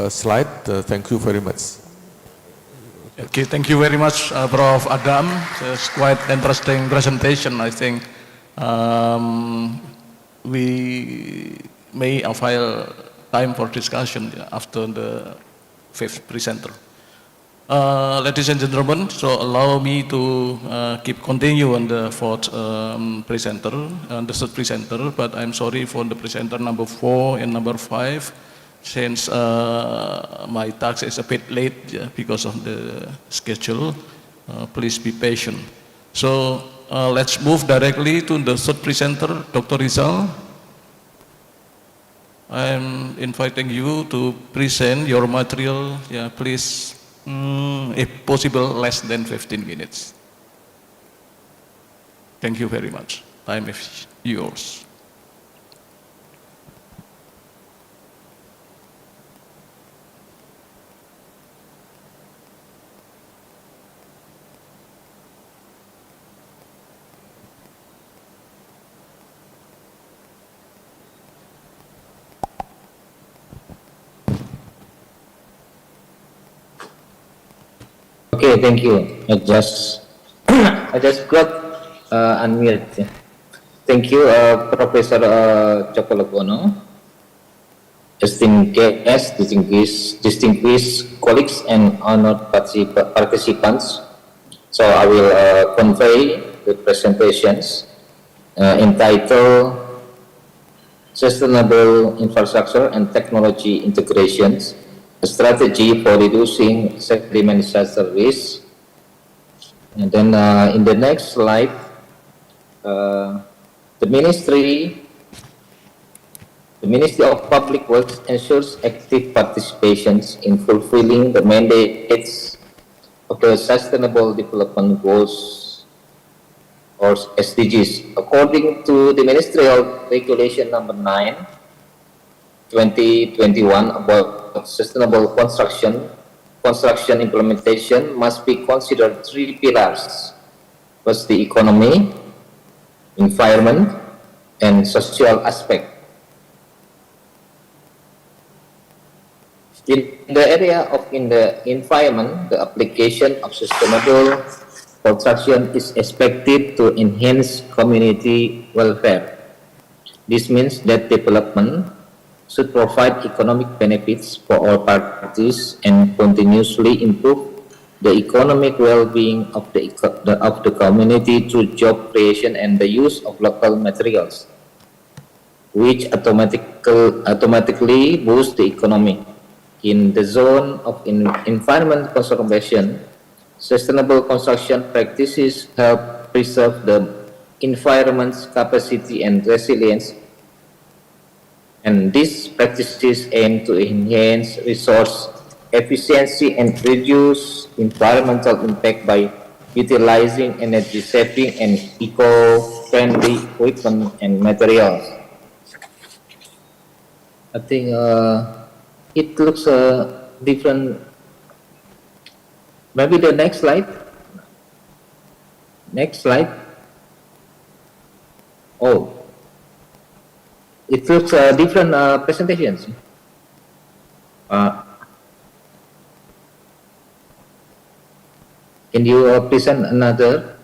slide. Thank you very much. Okay, thank you very much, Prof. Adam. It's quite interesting presentation. I think we may avail time for discussion after the fifth presenter. Ladies and gentlemen, so allow me to continue on the fourth presenter, the third presenter, but I'm sorry for the presenter number 4 and number 5, since my task is a bit late because of the schedule. Please be patient. So let's move directly to the third presenter, Dr. Rizal. I'm inviting you to present your material. Yeah, please. If possible, less than 15 minutes. Thank you very much. Time is yours. Okay, thank you. I just got unmuted. Thank you, Professor Joko Legono, esteemed guests, distinguished colleagues, and honored participants. So I will convey the presentations entitled Sustainable Infrastructure and Technology Integrations, a strategy for reducing sediment disaster risk. And then in the next slide, the Ministry of Public Works ensures active participations in fulfilling the mandates of the Sustainable Development Goals, or SDGs, according to the Ministerial Regulation number 9, 2021 about sustainable construction implementation must be considered 3 pillars. First, the economy, environment, and social aspect. In the area of the environment, the application of sustainable construction is expected to enhance community welfare. This means that development should provide economic benefits for all parties and continuously improve the economic well-being of the community through job creation and the use of local materials, which automatically boost the economy. In the zone of environment conservation, sustainable construction practices help preserve the environment's capacity and resilience, and these practices aim to enhance resource efficiency and reduce environmental impact by utilizing energy-saving and eco-friendly equipment and materials. I think it looks different. Maybe the next slide. Next slide. Oh, it looks different presentations. Can you present another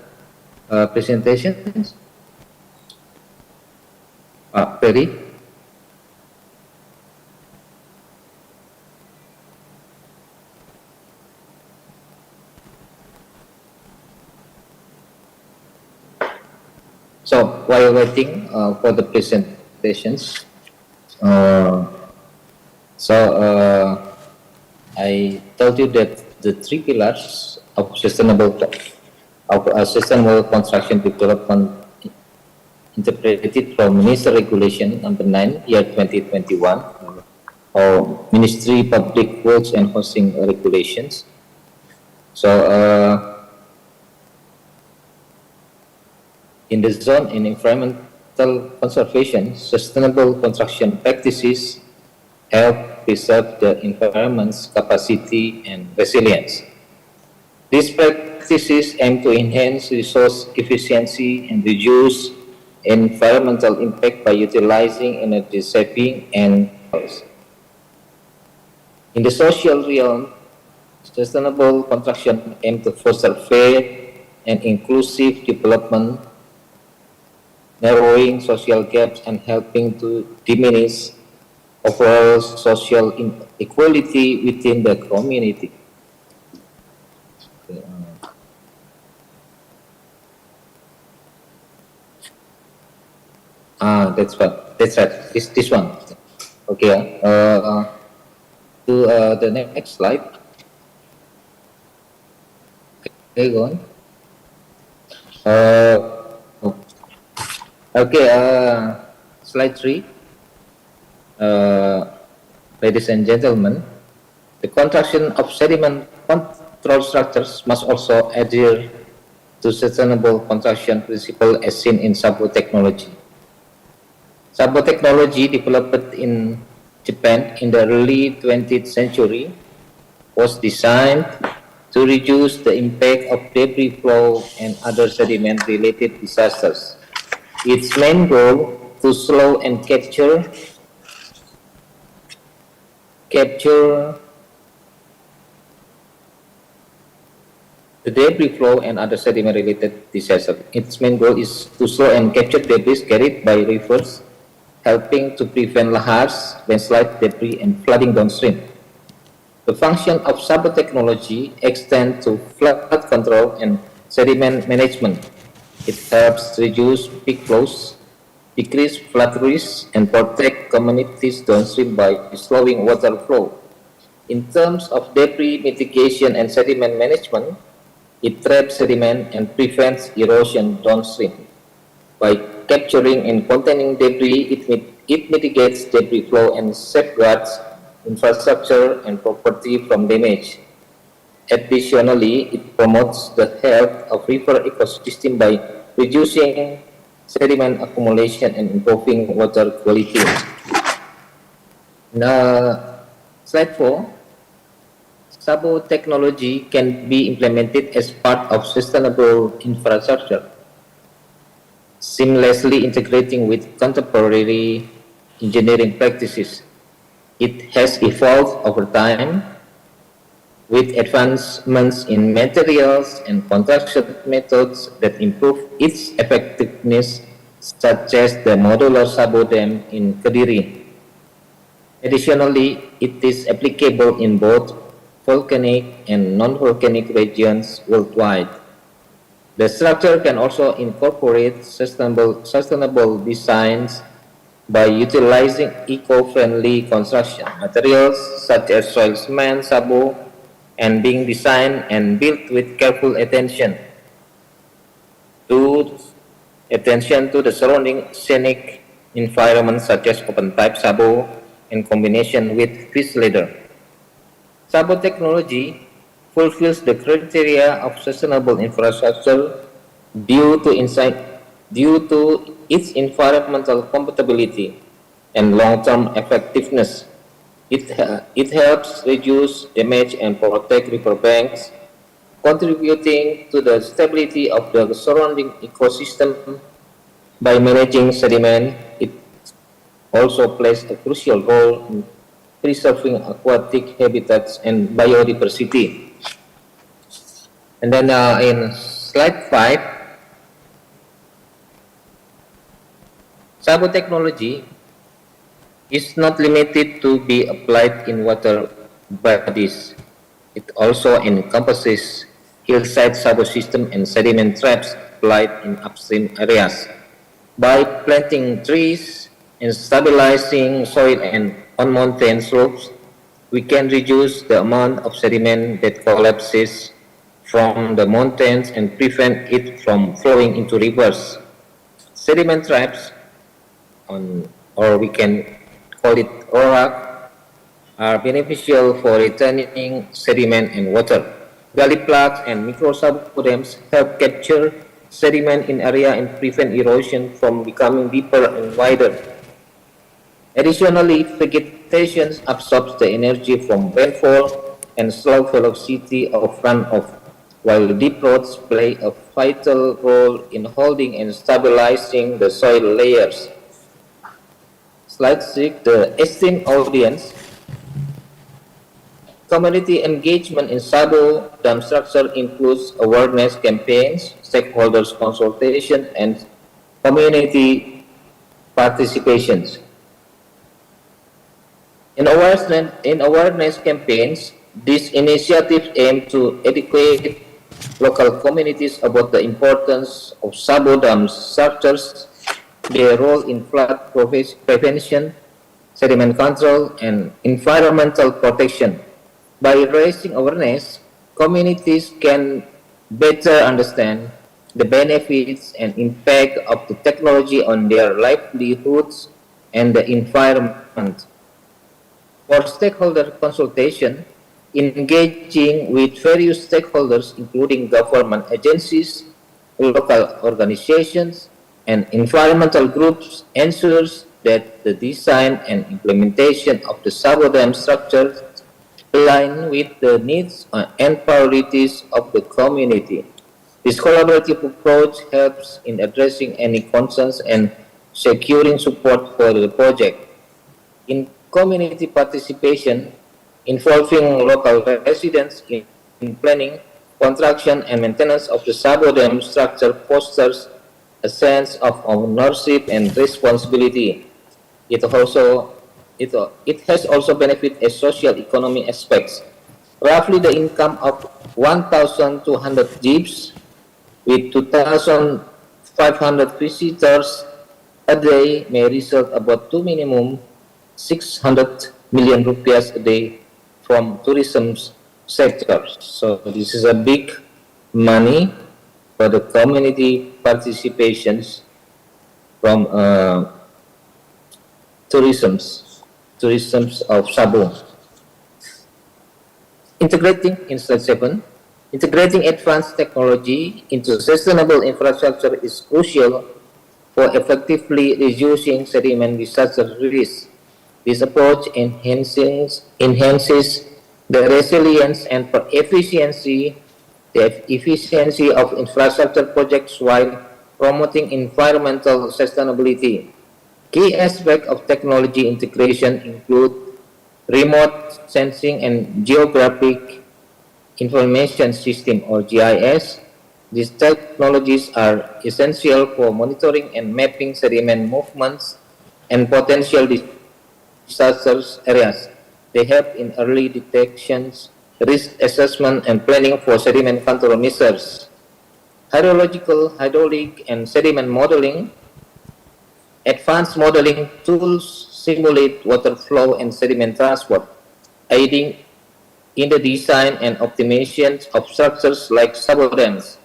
presentation? Perry? So while waiting for the presentations, I told you that the three pillars of sustainable construction development interpreted from Minister Regulation Number 9, year 2021, or Ministry Public Works and Housing Regulations. So in the zone in environmental conservation, sustainable construction practices help preserve the environment's capacity and resilience. These practices aim to enhance resource efficiency and reduce environmental impact by utilizing energy saving and in the social realm, sustainable construction aims to foster fair and inclusive development, narrowing social gaps and helping to diminish overall social inequality within the community. That's right. This one. Okay. To the next slide. Okay, go on. Okay. Slide 3. Ladies and gentlemen, the construction of sediment control structures must also adhere to sustainable construction principle as seen in Sabo technology. Sabo technology, developed in Japan in the early 20th century, was designed to reduce the impact of debris flow and other sediment-related disasters. Its main goal to slow and capture the debris flow and other sediment-related disasters. Its main goal is to slow and capture debris carried by rivers, helping to prevent lahars, landslide, debris, and flooding downstream. The function of Sabo technology extends to flood control and sediment management. It helps reduce peak flows, decrease flood risk, and protect communities downstream by slowing water flow. In terms of debris mitigation and sediment management, it traps sediment and prevents erosion downstream. By capturing and containing debris, it mitigates debris flow and safeguards infrastructure and property from damage. Additionally, it promotes the health of river ecosystem by reducing sediment accumulation and improving water quality. Now, slide 4. Sabo technology can be implemented as part of sustainable infrastructure. seamlessly integrating with contemporary engineering practices. It has evolved over time with advancements in materials and construction methods that improve its effectiveness, such as the modular Sabo Dam in Kediri. Additionally, it is applicable in both volcanic and non-volcanic regions worldwide. The structure can also incorporate sustainable designs by utilizing eco-friendly construction materials such as soil cement, Sabo, and being designed and built with careful attention to the surrounding scenic environment such as open type Sabo in combination with fish ladder. Sabo technology fulfills the criteria of sustainable infrastructure due to its environmental compatibility and long-term effectiveness. It helps reduce damage and protect riverbanks, contributing to the stability of the surrounding ecosystem. By managing sediment, it also plays a crucial role in preserving aquatic habitats and biodiversity. And then in slide 5, Sabo technology is not limited to be applied in water bodies. It also encompasses hillside Sabo system and sediment traps applied in upstream areas. By planting trees and stabilizing soil and on mountain slopes, we can reduce the amount of sediment that collapses from the mountains and prevent it from flowing into rivers. Sediment traps, or we can call it RORAC, are beneficial for retaining sediment and water. Gully plugs and micro-Sabo dams help capture sediment in area and prevent erosion from becoming deeper and wider. Additionally, vegetation absorbs the energy from rainfall and slow velocity of runoff, while deep roots play a vital role in holding and stabilizing the soil layers. Slide 6, the esteemed audience. Community engagement in Sabo dam structure includes awareness campaigns, stakeholders consultation, and community participations. In awareness campaigns, these initiatives aim to educate local communities about the importance of Sabo dam structures, their role in flood prevention, sediment control, and environmental protection. By raising awareness, communities can better understand the benefits and impact of the technology on their livelihoods and the environment. For stakeholder consultation, engaging with various stakeholders including government agencies, local organizations, and environmental groups ensures that the design and implementation of the Sabo dam structure align with the needs and priorities of the community. This collaborative approach helps in addressing any concerns and securing support for the project. In community participation, involving local residents in planning, construction, and maintenance of the Sabo dam structure fosters a sense of ownership and responsibility. It has also benefit as social economic aspects. Roughly the income of 1,200 jeeps with 2,500 visitors a day may result about to minimum 600 million rupiahs a day from tourism sector. So this is a big money for the community participations from tourism of Sabo. In slide 7, integrating advanced technology into sustainable infrastructure is crucial for effectively reducing sediment disaster risk. This approach enhances the resilience and efficiency of infrastructure projects while promoting environmental sustainability. Key aspects of technology integration include remote sensing and geographic information system or GIS. These technologies are essential for monitoring and mapping sediment movements and potential disaster areas. They help in early detections, risk assessment, and planning for sediment control measures. Hydrological, hydraulic, and sediment modeling. Advanced modeling tools simulate water flow and sediment transport, aiding in the design and optimization of structures like Sabo dams.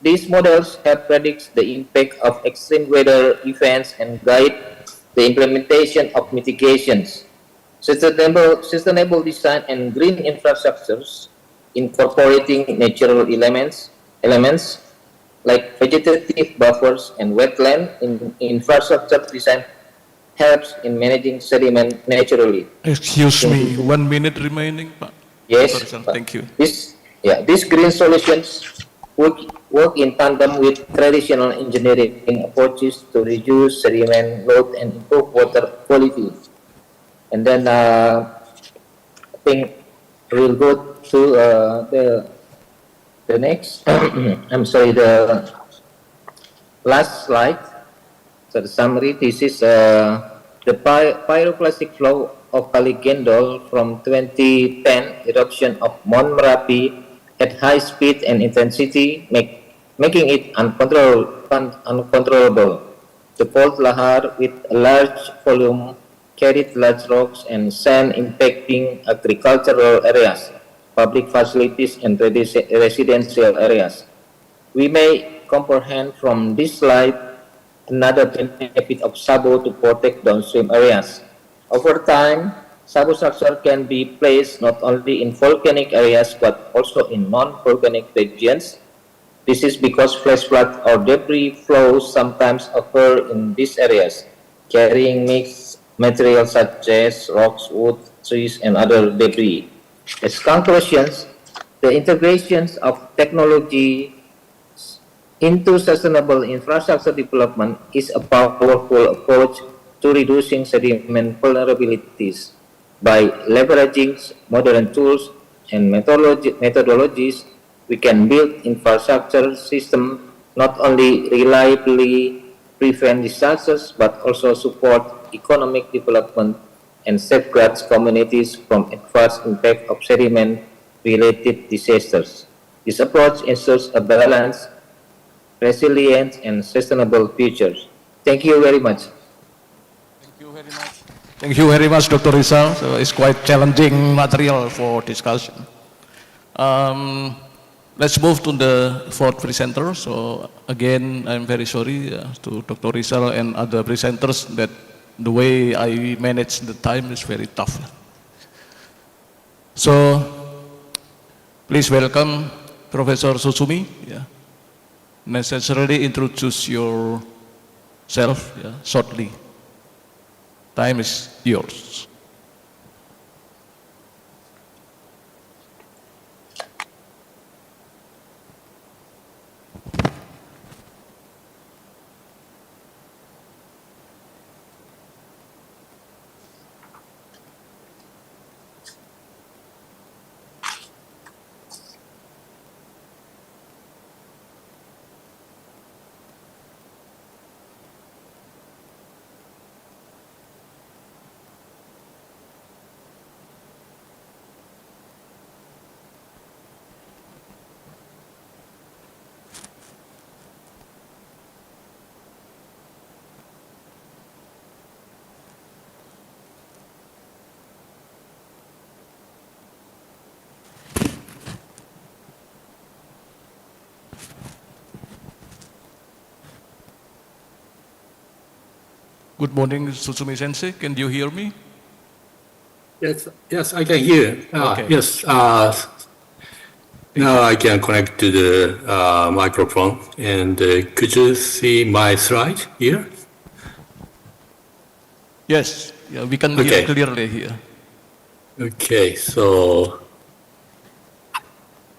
These models help predict the impact of extreme weather events and guide the implementation of mitigations. Sustainable design and green infrastructures, incorporating natural elements like vegetative buffers and wetland in infrastructure design helps in managing sediment naturally. Excuse me, 1 minute remaining, Pak. Yes, Thank you. These green solutions work in tandem with traditional engineering approaches to reduce sediment load and improve water quality. And then I think we'll go to the next. I'm sorry, the last slide. So the summary. This is the pyroclastic flow of Kali Gendol from 2010 eruption of Mount Merapi at high speed and intensity, making it uncontrollable. The fault lahar with a large volume carried large rocks and sand impacting agricultural areas, public facilities, and residential areas. We may comprehend from this slide another benefit of Sabo to protect downstream areas. Over time, Sabo structure can be placed not only in volcanic areas but also in non-volcanic regions. This is because flash flood or debris flows sometimes occur in these areas, carrying mixed materials such as rocks, wood, trees, and other debris. As conclusions, the integrations of technology into sustainable infrastructure development is a powerful approach to reducing sediment vulnerabilities. By leveraging modern tools and methodologies, we can build infrastructure systems not only reliably prevent disasters but also support economic development and safeguards communities from adverse impact of sediment-related disasters. This approach ensures a balanced, resilient, and sustainable future. Thank you very much. Thank you very much, Dr. Rizal. So it's quite challenging material for discussion. Let's move to the fourth presenter. So again, I'm very sorry to Dr. Rizal and other presenters that the way I manage the time is very tough. So please welcome Professor Susumi. Necessarily introduce yourself shortly. Time is yours. Good morning, Susumi Sensei. Can you hear me? Yes, I can hear. Okay. Yes, now I can connect to the microphone. And could you see my slide here? Yes, we can hear clearly here. Okay, so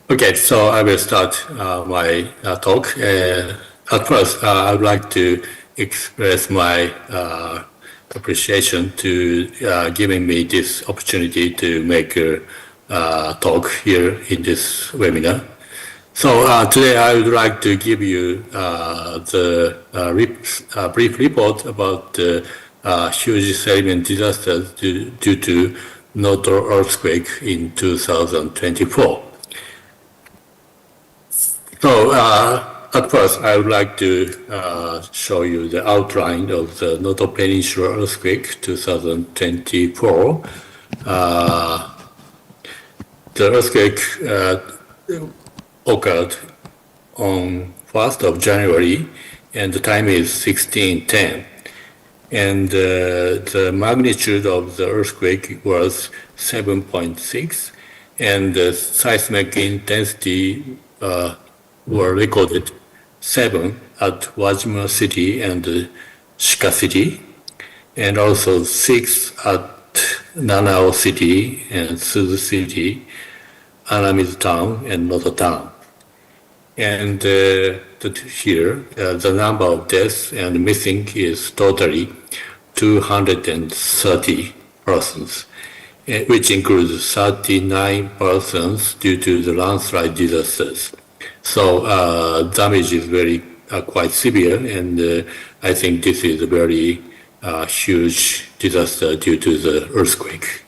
I will start my talk. at first, I would like to express my appreciation to giving me this opportunity to make a talk here in this webinar. So today I would like to give you the brief report about the huge sediment disasters due to Noto earthquake in 2024. So at first I would like to show you the outline of the Noto Peninsula earthquake 2024. The earthquake occurred on 1st of January, and the time is 1610. And the magnitude of the earthquake was 7.6, and the seismic intensity were recorded 7 at Wajima City and Shika City, and also 6 at Nanao City and Suzu City, Anamizu Town, and Noto Town. And here, the number of deaths and missing is totally 230 persons, which includes 39 persons due to the landslide disasters. So damage is very quite severe, and I think this is a very huge disaster due to the earthquake.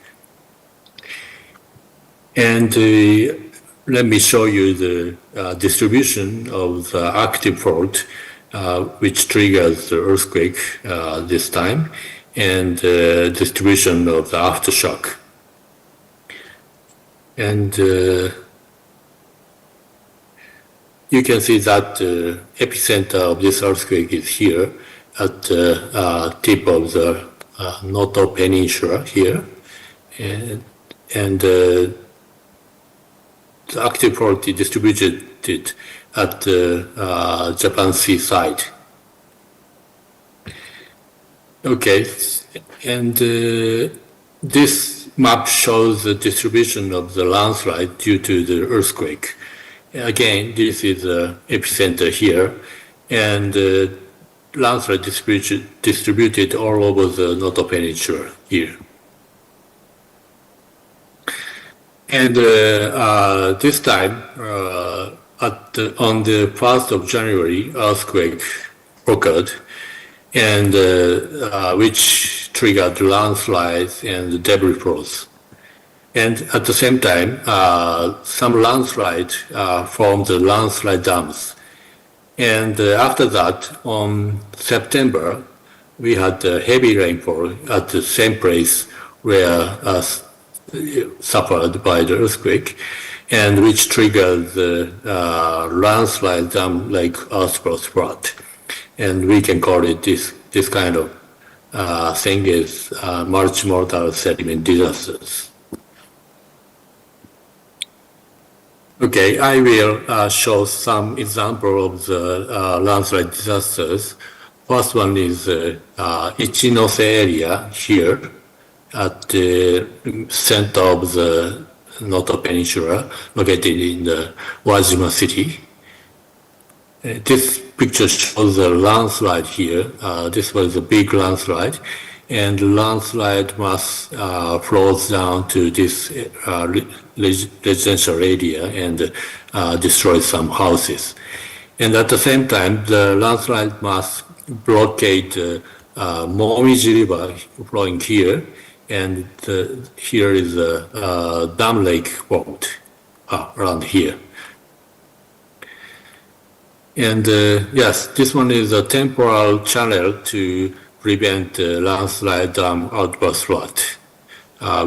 And let me show you the distribution of the active fault, which triggers the earthquake this time, and distribution of the aftershock. And you can see that the epicenter of this earthquake is here at the tip of the Noto Peninsula here, and the active fault is distributed at the Japan Sea side. Okay, and this map shows the distribution of the landslide due to the earthquake. Again, this is the epicenter here, and landslide distributed all over the Noto Peninsula here. And this time, on the 1st of January, earthquake occurred, and which triggered landslides and debris flows. And at the same time, some landslides formed the landslide dams. And after that, on September, we had heavy rainfall at the same place where suffered by the earthquake, and which triggered the landslide dam like earthquake flood. And we can call it this kind of thing is multimodal sediment disasters. Okay, I will show some example of the landslide disasters. First one is Ichinose area here at the center of the Noto Peninsula, located in the Wajima City. This picture shows the landslide here. This was a big landslide, and the landslide mass flows down to this residential area and destroys some houses. And at the same time, the landslide mass blockade Momiji River flowing here, and here is a dam lake formed around here. And yes, this one is a temporal channel to prevent landslide dam outburst flood,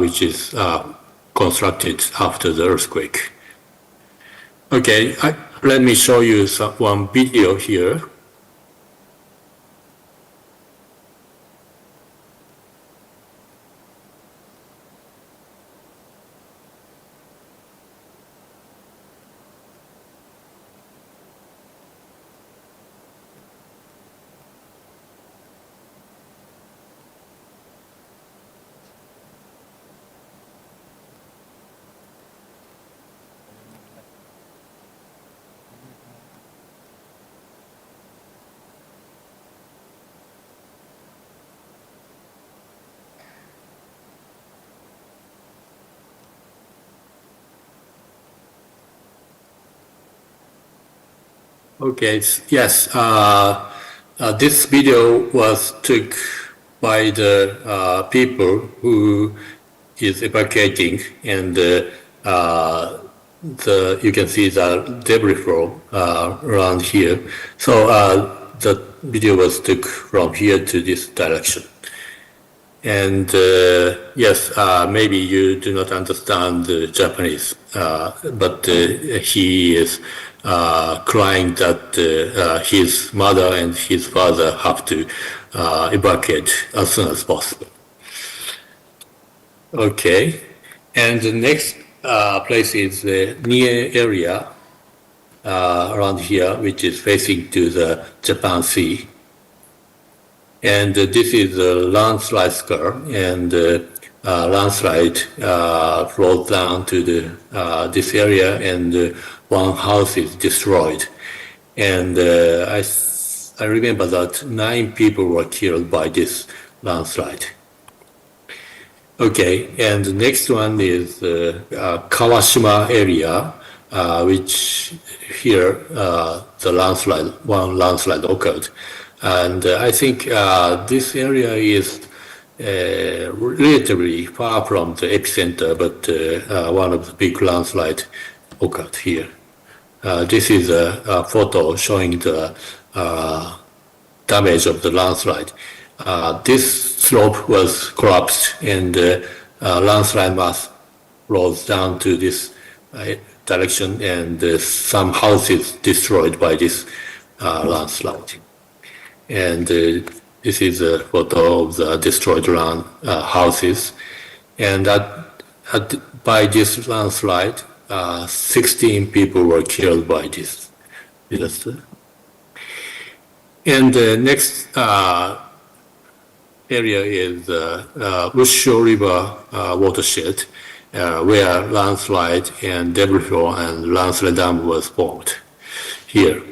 which is constructed after the earthquake. Okay, let me show you one video here. Okay, yes. This video was took by the people who is evacuating, and you can see the debris flow around here. So the video was took from here to this direction. And yes, maybe you do not understand Japanese, but he is crying that his mother and his father have to evacuate as soon as possible. Okay, and the next place is the near area around here, which is facing to the Japan Sea. And this is a landslide scar, and landslide flows down to this area, and one house is destroyed. And I remember that 9 people were killed by this landslide. Okay, and the next one is Kawashima area, which here one landslide occurred. And I think this area is relatively far from the epicenter, but one of the big landslides occurred here. This is a photo showing the damage of the landslide. This slope was collapsed, and landslide mass rolls down to this direction, and some houses destroyed by this landslide. And this is a photo of the destroyed houses. And by this landslide, 16 people were killed by this disaster. And the next area is Ussho River watershed, where landslide and debris flow and landslide dam was formed here.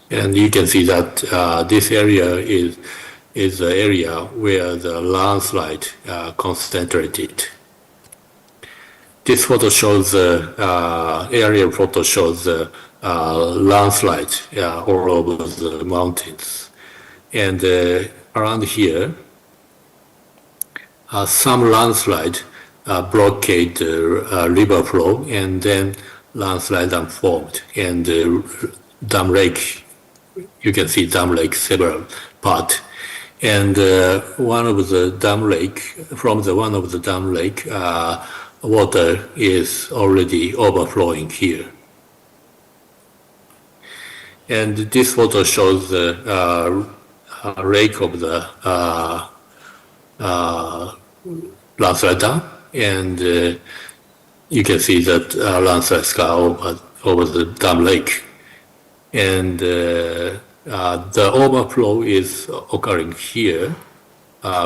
And you can see that this area is the area where the landslide concentrated. This photo shows aerial photo shows the landslide all over the mountains. And around here, some landslide blockade the river flow, and then landslide dam formed, and dam lake. You can see dam lake several parts, and one of the dam lake, water is already overflowing here. And this photo shows the lake of the landslide dam, and you can see that landslide scar over the dam lake. And the overflow is occurring here,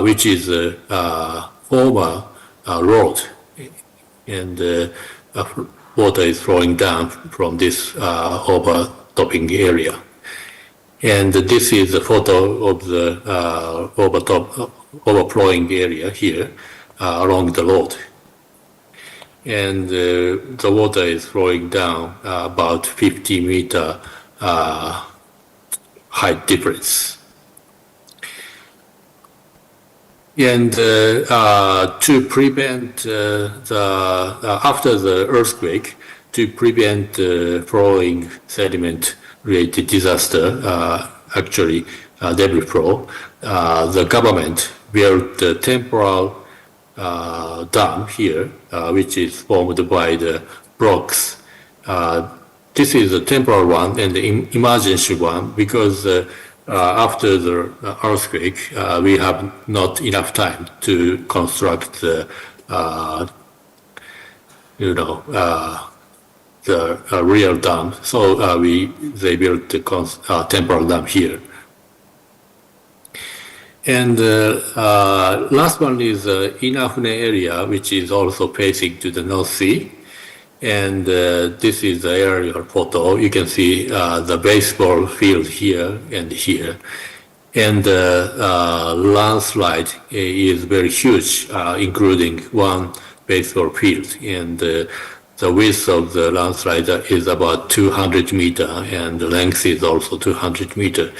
which is a former road, and water is flowing down from this overtopping area. And this is a photo of the overflowing area here along the road. And the water is flowing down about 50-meter height difference. And to prevent after the earthquake, to prevent flowing sediment-related disaster, actually debris flow, the government built a temporary dam here, which is formed by the blocks. This is a temporary one and the emergency one, because after the earthquake, we have not enough time to construct the real dam. So they built the temporary dam here. And last one is Inafune area, which is also facing to the North Sea. And this is the aerial photo. You can see the baseball field here and here. And landslide is very huge, including one baseball field. And the width of the landslide is about 200 meter, and the length is also 200 meter.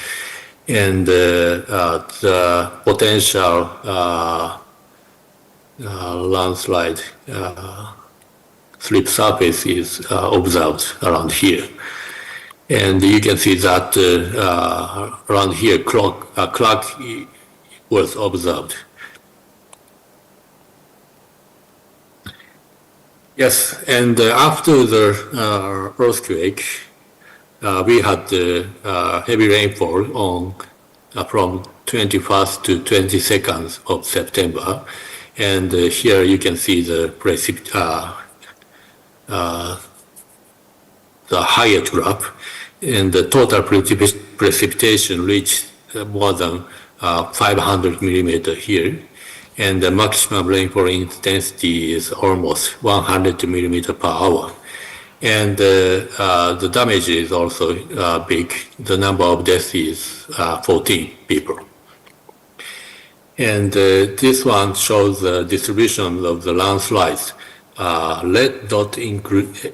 And the potential landslide slip surface is observed around here. And you can see that around here, crack was observed. Yes, and after the earthquake, we had heavy rainfall on from 21st to 22nd of September, and here you can see the Hyatt graph, and the total precipitation reached more than 500 millimeter here, and the maximum rainfall intensity is almost 100 millimeter per hour. And the damage is also big. The number of deaths is 14 people. And this one shows the distribution of the landslides. Red dot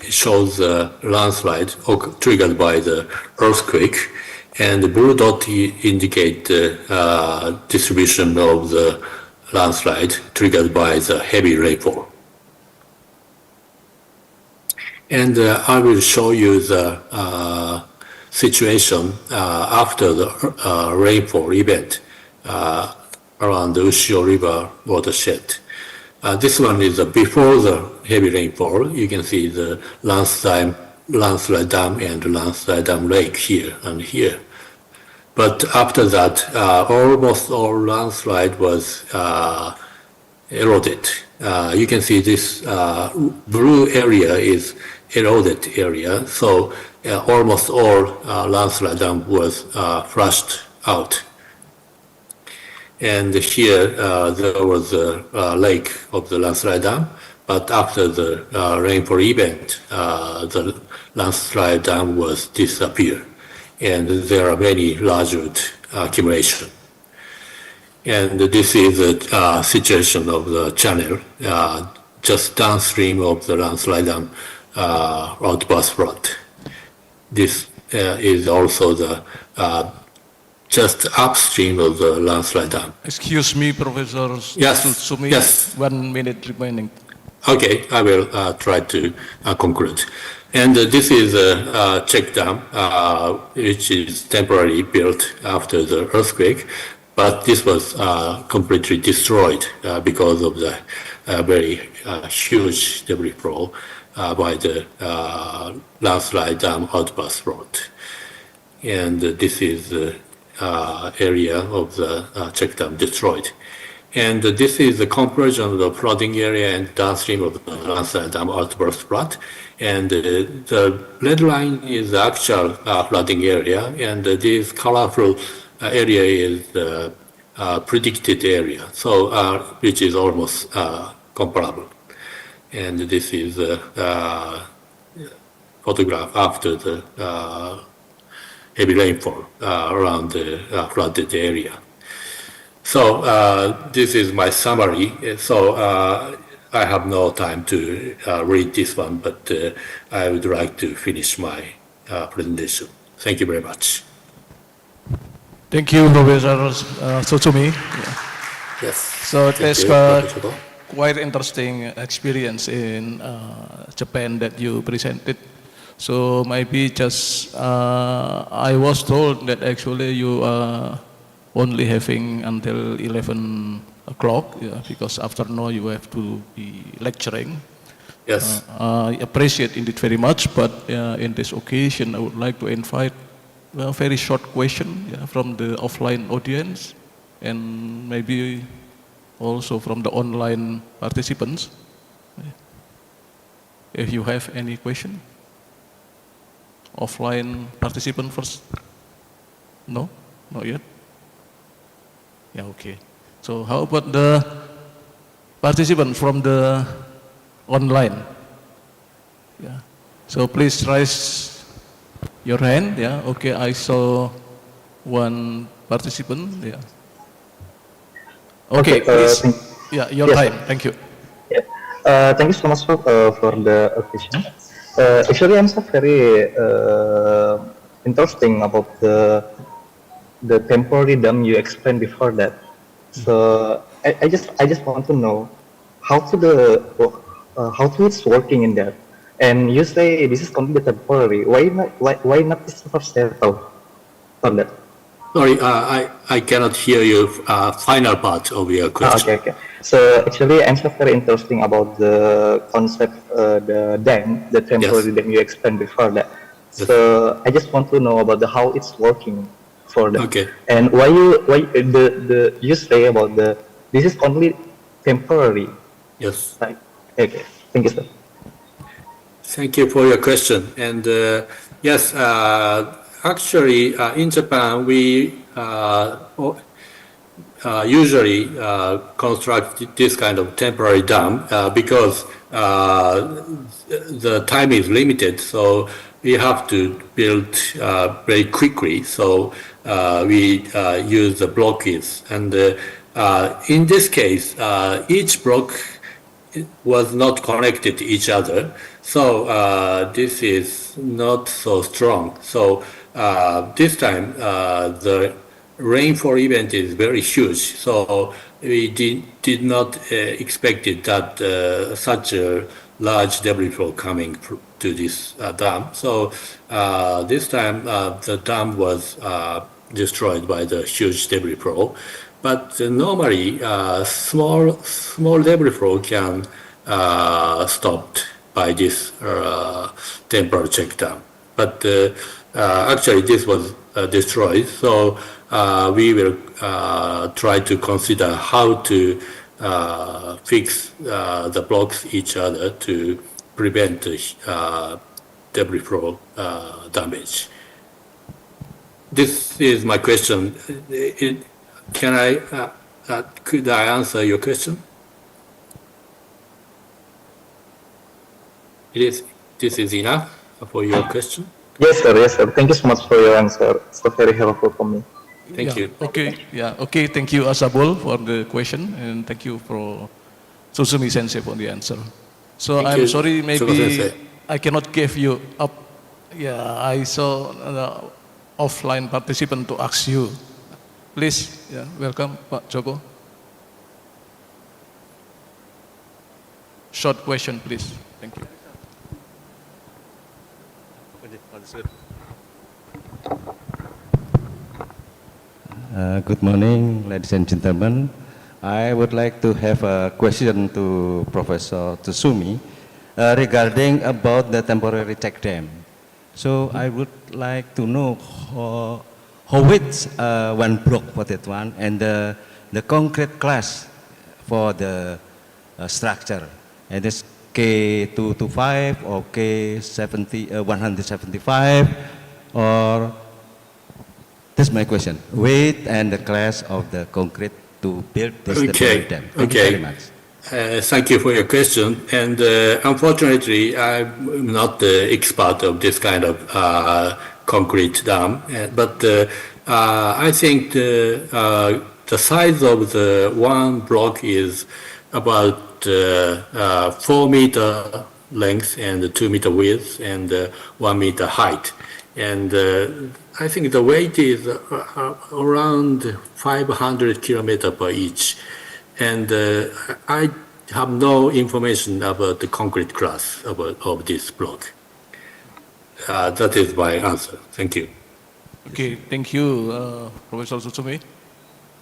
shows the landslide triggered by the earthquake, and the blue dot indicate the distribution of the landslide triggered by the heavy rainfall. And I will show you the situation after the rainfall event around the Ushio River watershed. This one is before the heavy rainfall. You can see the landslide dam and landslide dam lake here and here. But after that, almost all landslide was eroded. You can see this blue area is eroded area, so almost all landslide dam was flushed out. And here there was a lake of the landslide dam, but after the rainfall event, the landslide dam was disappeared, and there are many larger accumulation. And this is the situation of the channel just downstream of the landslide dam outburst flood. This is also the just upstream of the landslide dam. Excuse me, Professor. Yes. Yes. 1 minute remaining. Okay, I will try to conclude. And this is a check dam, which is temporarily built after the earthquake, but this was completely destroyed because of the very huge debris flow by the landslide dam outburst flood. And this is the area of the check dam destroyed. And this is the comparison of the flooding area and downstream of the landslide dam outburst flood. And the red line is the actual flooding area, and this colorful area is the predicted area, so which is almost comparable. And this is a photograph after the heavy rainfall around the flooded area. So this is my summary. So I have no time to read this one, but I would like to finish my presentation. Thank you very much. Thank you, Professor Tsutsumi. Yes. So that's quite interesting experience in Japan that you presented. So maybe just I was told that actually you are only having until 11 o'clock, because afternoon you have to be lecturing. Yes. I appreciate it very much, but in this occasion I would like to invite a very short question from the offline audience, and maybe also from the online participants. If you have any question. Offline participant first? No? Not yet? Yeah, okay. So how about the participant from the online? Yeah. So please raise your hand. Yeah. Okay. I saw one participant. Yeah. Okay. Please. Yeah. Your time. Thank you. Thank you so much for the question. Actually, I'm so very interesting about the temporary dam you explained before that. So I just want to know how to how to it's working in that. And you say this is completely temporary. Why not this for settle for that? Sorry, I cannot hear you final part of your question. Okay. So actually, I'm so very interesting about the concept, the dam, the temporary dam you explained before that. So I just want to know about how it's working for that. Okay. And why you say about this is only temporary. Yes. Right. Okay. Thank you, sir. Thank you for your question. And yes, actually, in Japan, we usually construct this kind of temporary dam because the time is limited. So we have to build very quickly. So we use the blocks. And in this case, each block was not connected to each other. So this is not so strong. So this time the rainfall event is very huge. So we did not expect it that such a large debris flow coming to this dam. So this time the dam was destroyed by the huge debris flow. But normally, small debris flow can stopped by this temporary check dam. But actually, this was destroyed. So we will try to consider how to fix the blocks each other to prevent debris flow damage. This is my question. Could I answer your question? This is enough for your question? Yes, sir. Yes, sir. Thank you so much for your answer. It's very helpful for me. Thank you. Okay. Thank you, Sabo, for the question, and thank you for Susumi Sensei for the answer. So Thank I'm you, sorry, maybe Sensei. I cannot give you up. Yeah, I saw the offline participant to ask you. Please, welcome, Pak Joko. Short question, please. Thank you. Good morning, ladies and gentlemen. I would like to have a question to Professor Tsumi regarding about the temporary check dam. So I would like to know how it's one block for that one and the concrete class for the structure. And it's K225 or K175 or that's my question. Weight and the class of the concrete to build this temporary dam. Thank you very much. Thank you for your question. And unfortunately, I'm not the expert of this kind of concrete dam. But I think the size of the one block is about 4 meter length and 2 meter width and 1 meter height. And I think the weight is around 500 kilometers per each. And I have no information about the concrete class of this block. That is my answer. Thank you. Okay, thank you, Professor Tsumi.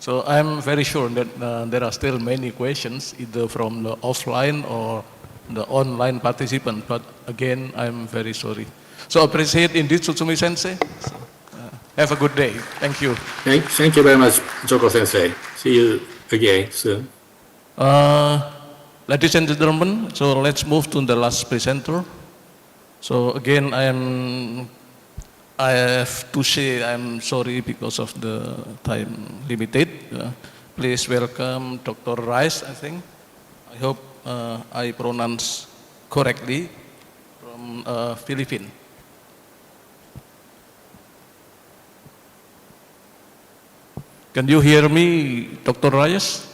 So I'm very sure that there are still many questions, either from the offline or the online participant. But again, I'm very sorry. So appreciate indeed, Tsumi Sensei. So, have a good day. Thank you. Thank you very much, Joko Sensei. See you again soon. Ladies and gentlemen, so let's move to the last presenter. So again, I have to say I'm sorry because of the time limited. Please welcome Dr. Rice, I think. I hope I pronounce correctly, from Philippines. Can you hear me, Dr. Reyes?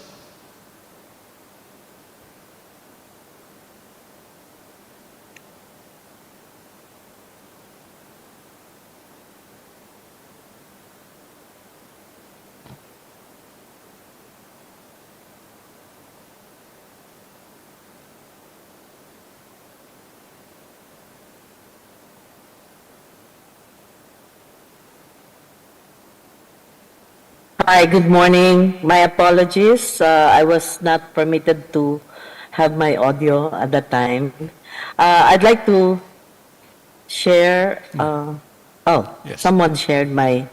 Hi, good morning. My apologies. I was not permitted to have my audio at that time. I'd like to share. Yes. Someone shared my.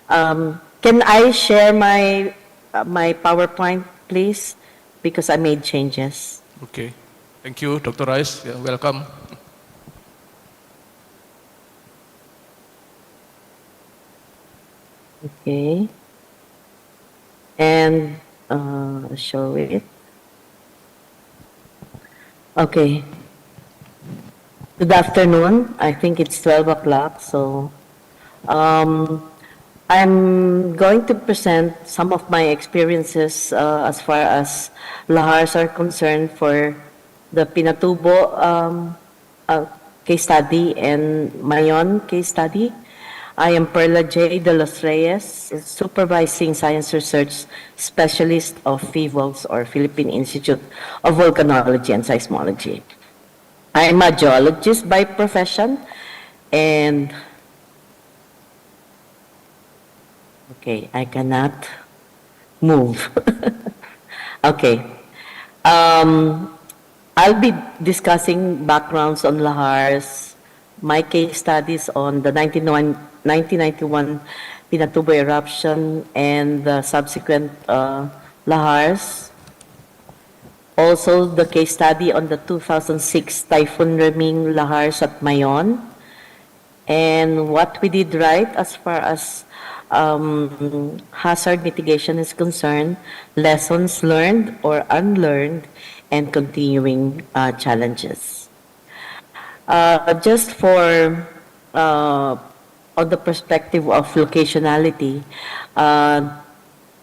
Can I share my PowerPoint, please? Because I made changes. Okay. Thank you, Dr. Rice. Yeah, welcome. Okay. And show it. Okay. Good afternoon. I think it's 12 o'clock, so I'm going to present some of my experiences as far as lahars are concerned for the Pinatubo case study and Mayon case study. I am Perla J. de los Reyes, Supervising Science Research Specialist of PHIVOLS, or Philippine Institute of Volcanology and Seismology. I'm a geologist by profession, and okay, I cannot move. Okay. I'll be discussing backgrounds on lahars, my case studies on the 1991 Pinatubo eruption and the subsequent lahars. Also, the case study on the 2006 Typhoon Reming lahars at Mayon, and what we did right as far as hazard mitigation is concerned, lessons learned or unlearned, and continuing challenges. Just for on the perspective of locationality,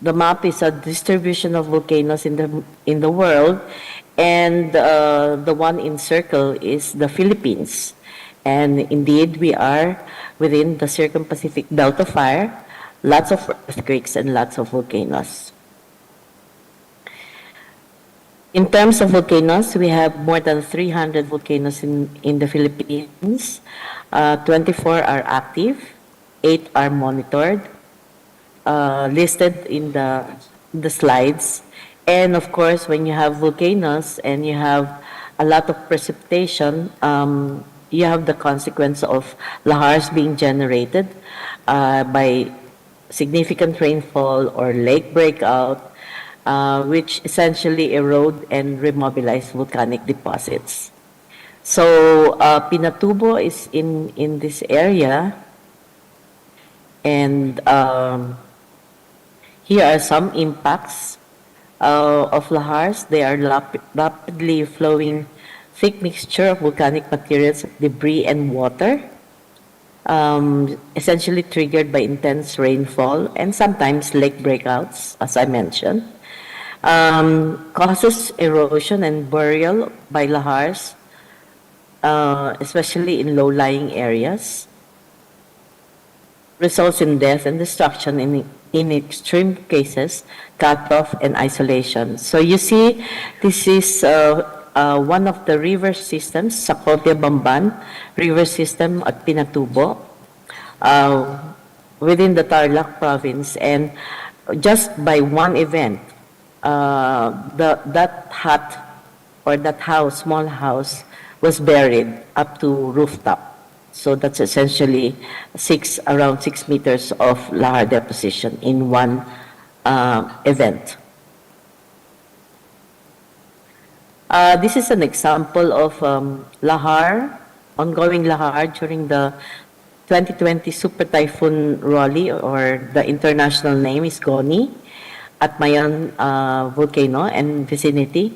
the map is a distribution of volcanoes in the world, and the one in circle is the Philippines. And indeed, we are within the Circum-Pacific Belt of Fire, lots of earthquakes and lots of volcanoes. In terms of volcanoes, we have more than 300 volcanoes in the Philippines. 24 are active, 8 are monitored, listed in the slides. And of course, when you have volcanoes and you have a lot of precipitation, you have the consequence of lahars being generated by significant rainfall or lake breakout, which essentially erode and remobilize volcanic deposits. So Pinatubo is in this area, and here are some impacts of lahars. They are rapidly flowing thick mixture of volcanic materials, debris, and water, essentially triggered by intense rainfall and sometimes lake breakouts, as I mentioned. Causes erosion and burial by lahars, especially in low-lying areas. Results in death and destruction in extreme cases, cut-off and isolation. So you see, this is one of the river systems, Sacotia-Bamban river system at Pinatubo, within the Tarlac province. And just by one event, that hut or that house, small house, was buried up to rooftop. So that's essentially around 6 meters of lahar deposition in one event. This is an example of ongoing lahar during the 2020 Super Typhoon Rolly, or the international name is Goni, at Mayon volcano and vicinity.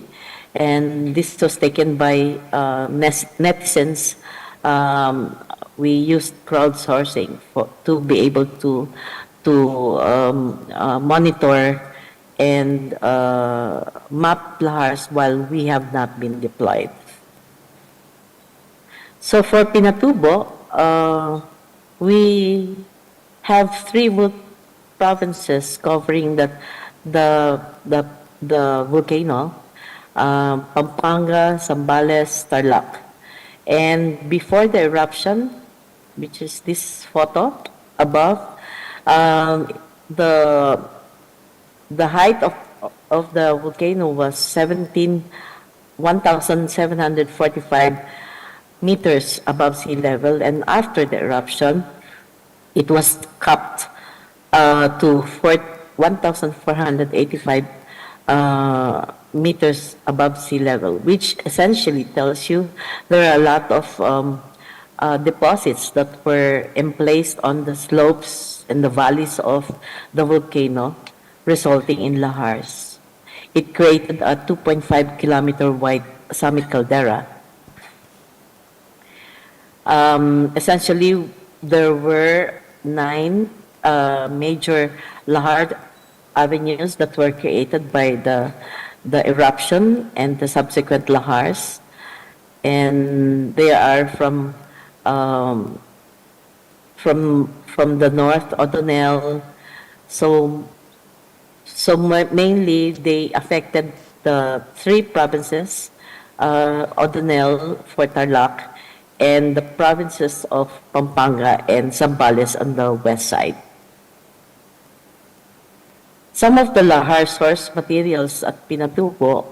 And this was taken by netizens. We used crowdsourcing to be able to monitor and map lahars while we have not been deployed. So for Pinatubo, we have 3 provinces covering the volcano, Pampanga, Zambales, Tarlac. And before the eruption, which is this photo above, the The height of the volcano was 1,745 meters above sea level, and after the eruption, it was capped to 1,485 meters above sea level, which essentially tells you there are a lot of deposits that were emplaced on the slopes and the valleys of the volcano, resulting in lahars. It created a 2.5-kilometer wide summit caldera. Essentially, there were 9 major lahar avenues that were created by the eruption and the subsequent lahars, and they are from the north, O'Donnell. So mainly they affected the 3 provinces, O'Donnell, Fort Tarlac, and the provinces of Pampanga and Zambales on the west side. Some of the lahar source materials at Pinatubo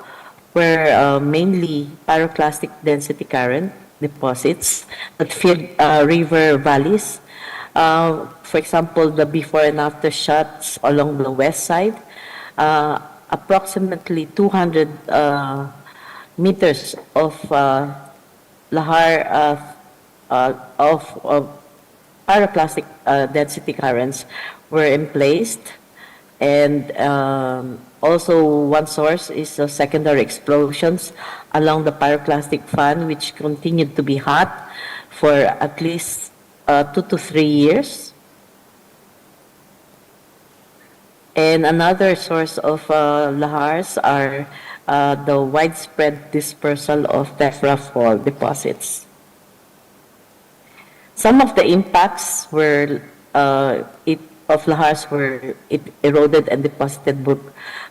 were mainly pyroclastic density current deposits that filled river valleys. For example, the before and after shots along the west side, approximately 200 meters of lahar of pyroclastic density currents were emplaced. And also one source is the secondary explosions along the pyroclastic fan, which continued to be hot for at least 2 to 3 years. And another source of lahars are the widespread dispersal of tephra fall deposits. Some of the impacts were of lahars were eroded and deposited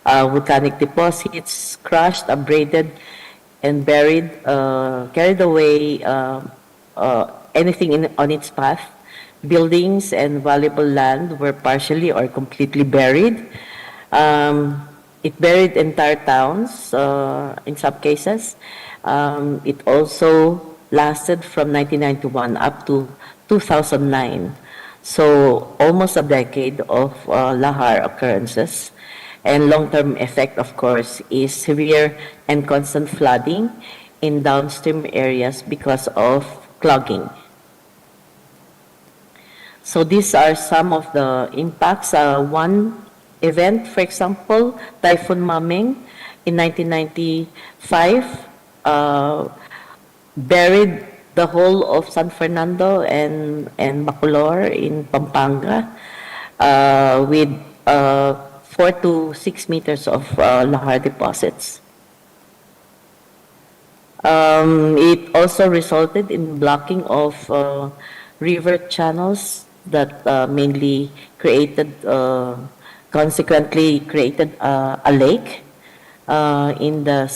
volcanic deposits, crushed, abraded, and buried, carried away anything on its path. Buildings and valuable land were partially or completely buried. It buried entire towns in some cases. It also lasted from 1991 up to 2009. So almost a decade of lahar occurrences. And long-term effect, of course, is severe and constant flooding in downstream areas because of clogging. So these are some of the impacts. One event, for example, Typhoon Maming in 1995 buried the whole of San Fernando and Bacolor in Pampanga with 4 to 6 meters of lahar deposits. It also resulted in blocking of river channels that mainly created, consequently created a lake in the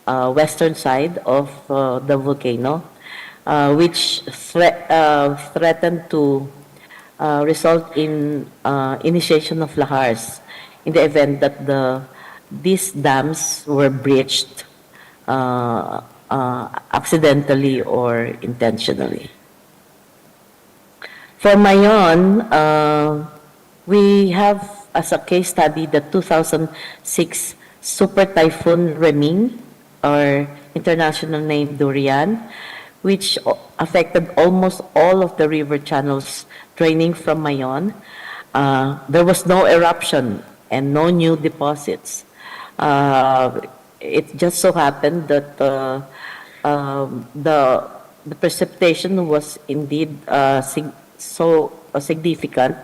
western side of the volcano, which threatened to result in initiation of lahars in the event that these dams were breached accidentally or intentionally. For Mayon, we have as a case study the 2006 Super Typhoon Reming, or international name Durian, which affected almost all of the river channels draining from Mayon. There was no eruption and no new deposits. It just so happened that the precipitation was indeed so significant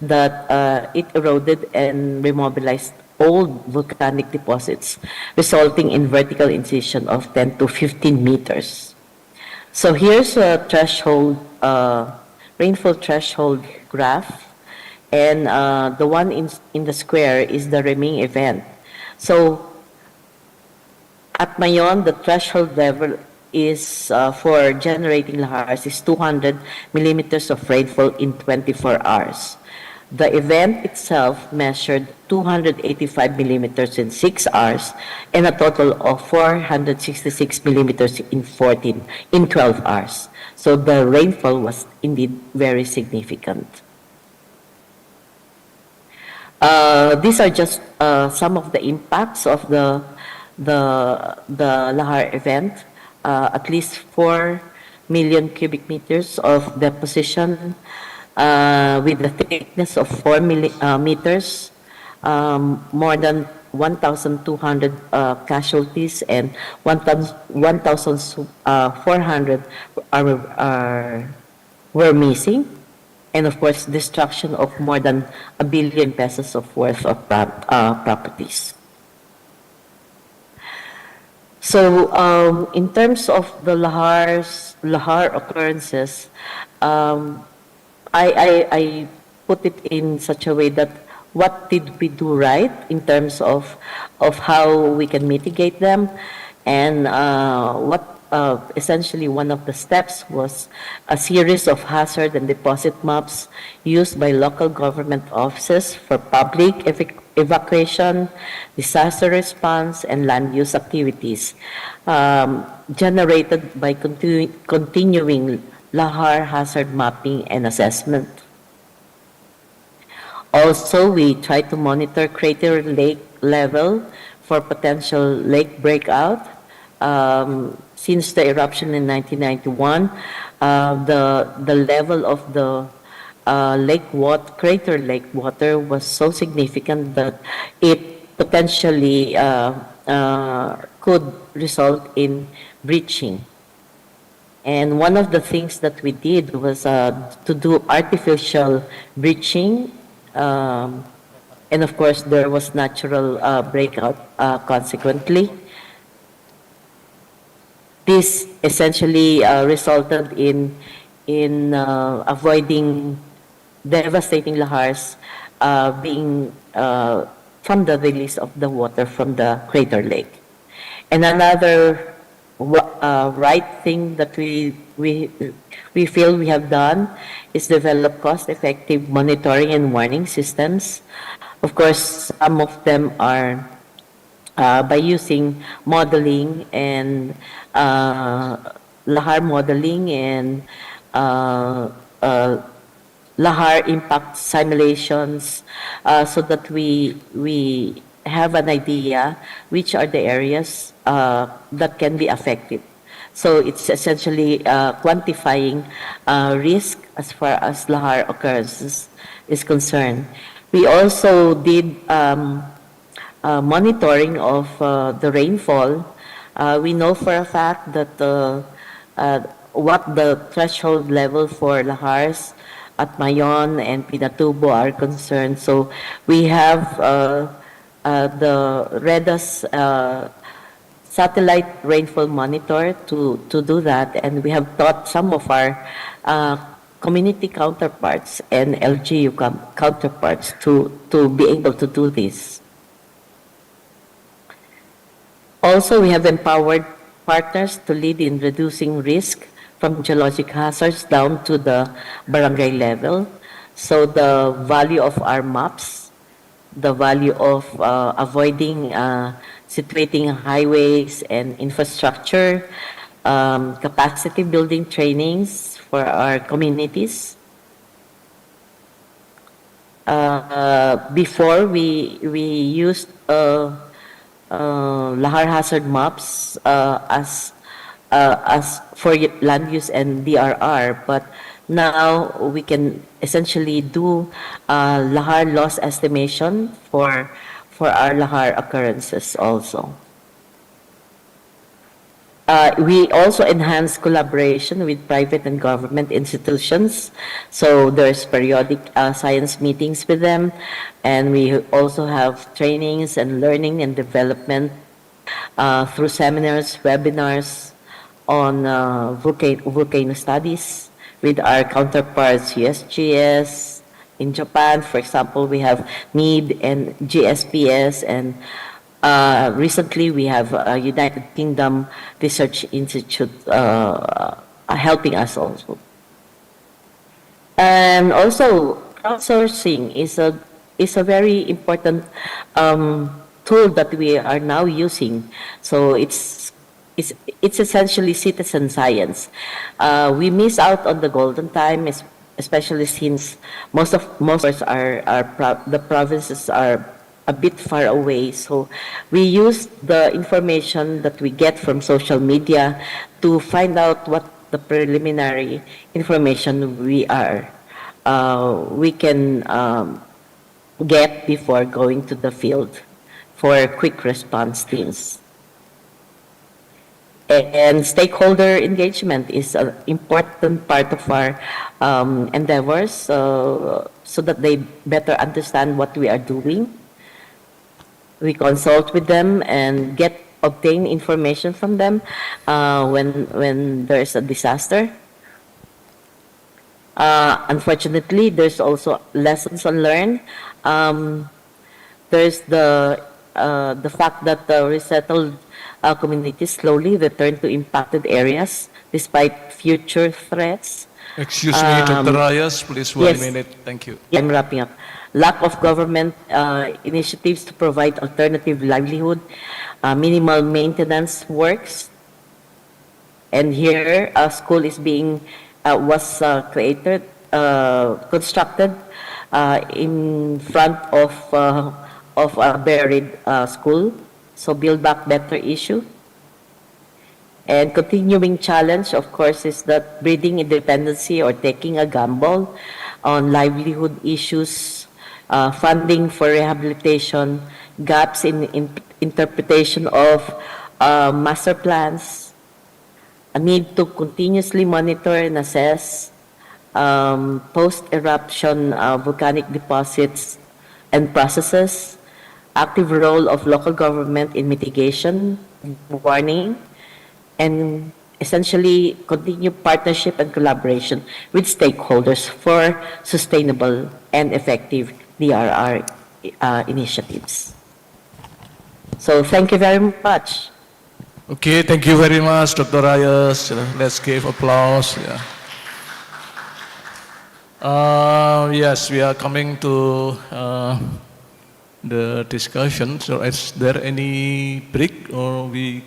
that it eroded and remobilized old volcanic deposits, resulting in vertical incision of 10 to 15 meters. So here's a threshold, rainfall threshold graph, and the one in the square is the Reming event. So at Mayon, the threshold level is for generating lahars is 200 millimeters of rainfall in 24 hours. The event itself measured 285 millimeters in 6 hours and a total of 466 millimeters in 12 hours. So the rainfall was indeed very significant. These are just some of the impacts of the Lahar event. At least 4 million cubic meters of deposition with a thickness of 4 meters, more than 1,200 casualties, and 1,400 were missing, and of course destruction of more than 1 billion pesos of worth of properties. So in terms of the Lahar occurrences, I put it in such a way that what did we do right in terms of how we can mitigate them, and what essentially one of the steps was a series of hazard and deposit maps used by local government offices for public evacuation, disaster response, and land use activities, generated by continuing Lahar hazard mapping and assessment. Also, we try to monitor crater lake level for potential lake breakout. Since the eruption in 1991, the level of the crater lake water was so significant that it potentially could result in breaching. And one of the things that we did was to do artificial breaching, and of course there was natural breakout consequently. This essentially resulted in avoiding devastating lahars being from the release of the water from the crater lake. And another right thing that we feel we have done is develop cost-effective monitoring and warning systems. Of course, some of them are by using modeling and lahar modeling and lahar impact simulations, so that we have an idea which are the areas that can be affected. So it's essentially quantifying risk as far as lahar occurrences is concerned. We also did monitoring of the rainfall. We know for a fact that what the threshold level for lahars at Mayon and Pinatubo are concerned. So we have the REDAS satellite rainfall monitor to do that, and we have taught some of our community counterparts and LGU counterparts to be able to do this. Also, we have empowered partners to lead in reducing risk from geologic hazards down to the barangay level. So the value of our maps, the value of avoiding situating highways and infrastructure, capacity building trainings for our communities. Before we used lahar hazard maps as for land use and DRR, but now we can essentially do lahar loss estimation for our lahar occurrences also. We also enhance collaboration with private and government institutions. So there's periodic science meetings with them, and we also have trainings and learning and development through seminars, webinars on volcano studies with our counterparts USGS. In Japan, for example, we have NEED and GSPS, and recently we have United Kingdom Research Institute helping us also. And also crowdsourcing is a very important tool that we are now using. So it's essentially citizen science. We miss out on the golden time, especially since most of us the provinces are a bit far away. So we use the information that we get from social media to find out what the preliminary information we can get before going to the field for quick response teams. And stakeholder engagement is an important part of our endeavors, so that they better understand what we are doing. We consult with them and obtain information from them when there's a disaster. Unfortunately, there's also lessons unlearned. There's the fact that the resettled communities slowly return to impacted areas despite future threats. Excuse me, Dr. Reyes, please, 1 yes. minute. Thank you. I'm wrapping up. Lack of government initiatives to provide alternative livelihood, minimal maintenance works, and here a school is was constructed in front of a buried school. So Build Back Better issue. And continuing challenge, of course, is that breeding independency or taking a gamble on livelihood issues, funding for rehabilitation, gaps in interpretation of master plans, a need to continuously monitor and assess post-eruption volcanic deposits and processes, active role of local government in mitigation, warning, and essentially continue partnership and collaboration with stakeholders for sustainable and effective DRR initiatives. So thank you very much. Okay, thank you very much, Dr. Reyes. Let's give applause. Yeah. Yes, we are coming to the discussion. So is there any break or we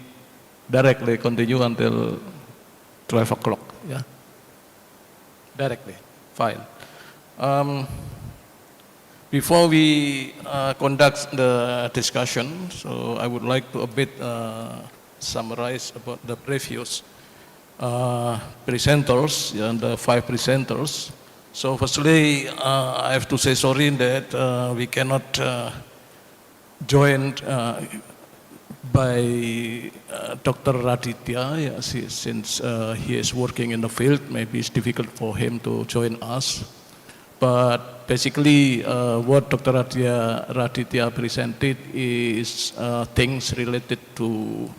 directly continue until 12 o'clock? Yeah. Directly. Fine. Before we conduct the discussion, so I would like to a bit summarize about the previous presenters, and the 5 presenters. So firstly, I have to say sorry that we cannot join by Dr. Raditya, since he is working in the field. Maybe it's difficult for him to join us. But basically, what Dr. Raditya presented is things related to